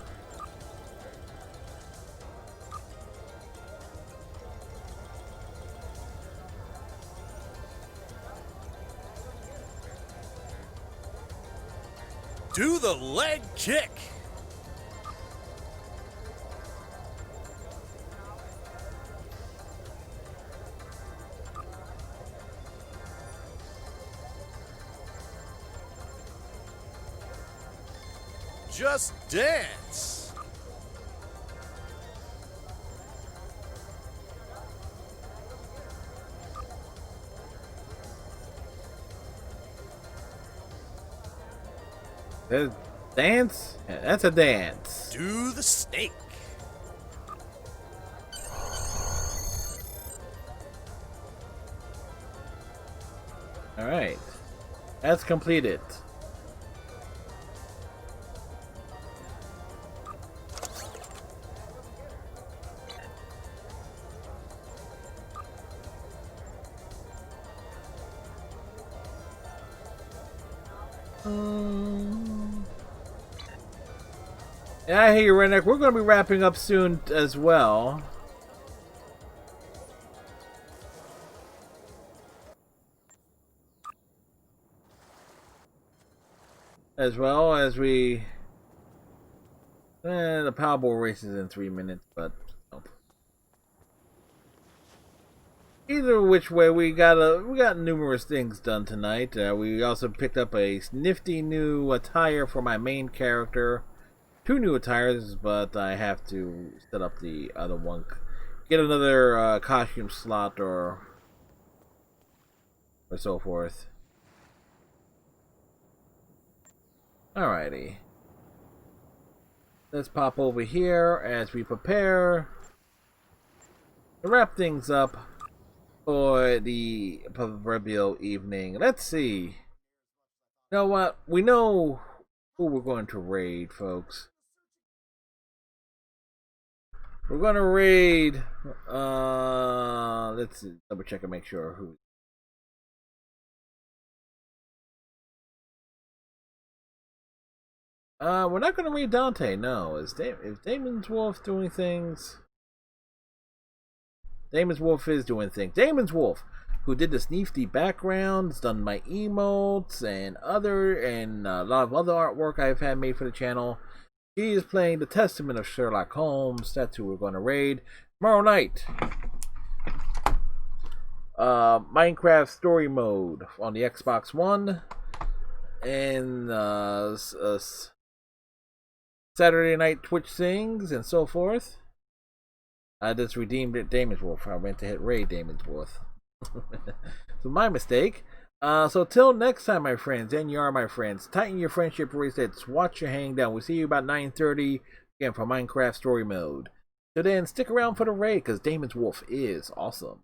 Do the leg kick. Just dance. Dance? Yeah, that's a dance. Do the snake. Alright. That's completed. Yeah, I hear you, Redneck. We're going to be wrapping up soon as well. As well as we... the Powerball race is in 3 minutes, but... Nope. Either which way, we got numerous things done tonight. We also picked up a nifty new attire for my main character. 2 new attires, but I have to set up the other one. Get another costume slot or so forth. Alrighty. Let's pop over here as we prepare to wrap things up for the proverbial evening. Let's see. You know what? We know who we're going to raid, folks. We're going to raid. Let's double check and make sure who. We're not going to raid Dante. No, is Damon's Wolf doing things? Damon's Wolf is doing things. Damon's Wolf, who did the Sneefty backgrounds, done my emotes and a lot of other artwork I've had made for the channel. He is playing the Testament of Sherlock Holmes. That's who we're going to raid tomorrow night. Minecraft Story Mode on the Xbox One and Saturday Night Twitch Sings and so forth. I just redeemed it, Damon's Wolf. I went to hit raid Damon's Wolf. So my mistake. So till next time, my friends, and you are my friends, tighten your friendship bracelets, watch your hang down. We'll see you about 9:30 again for Minecraft Story Mode. So then, stick around for the raid, because Damon's Wolf is awesome.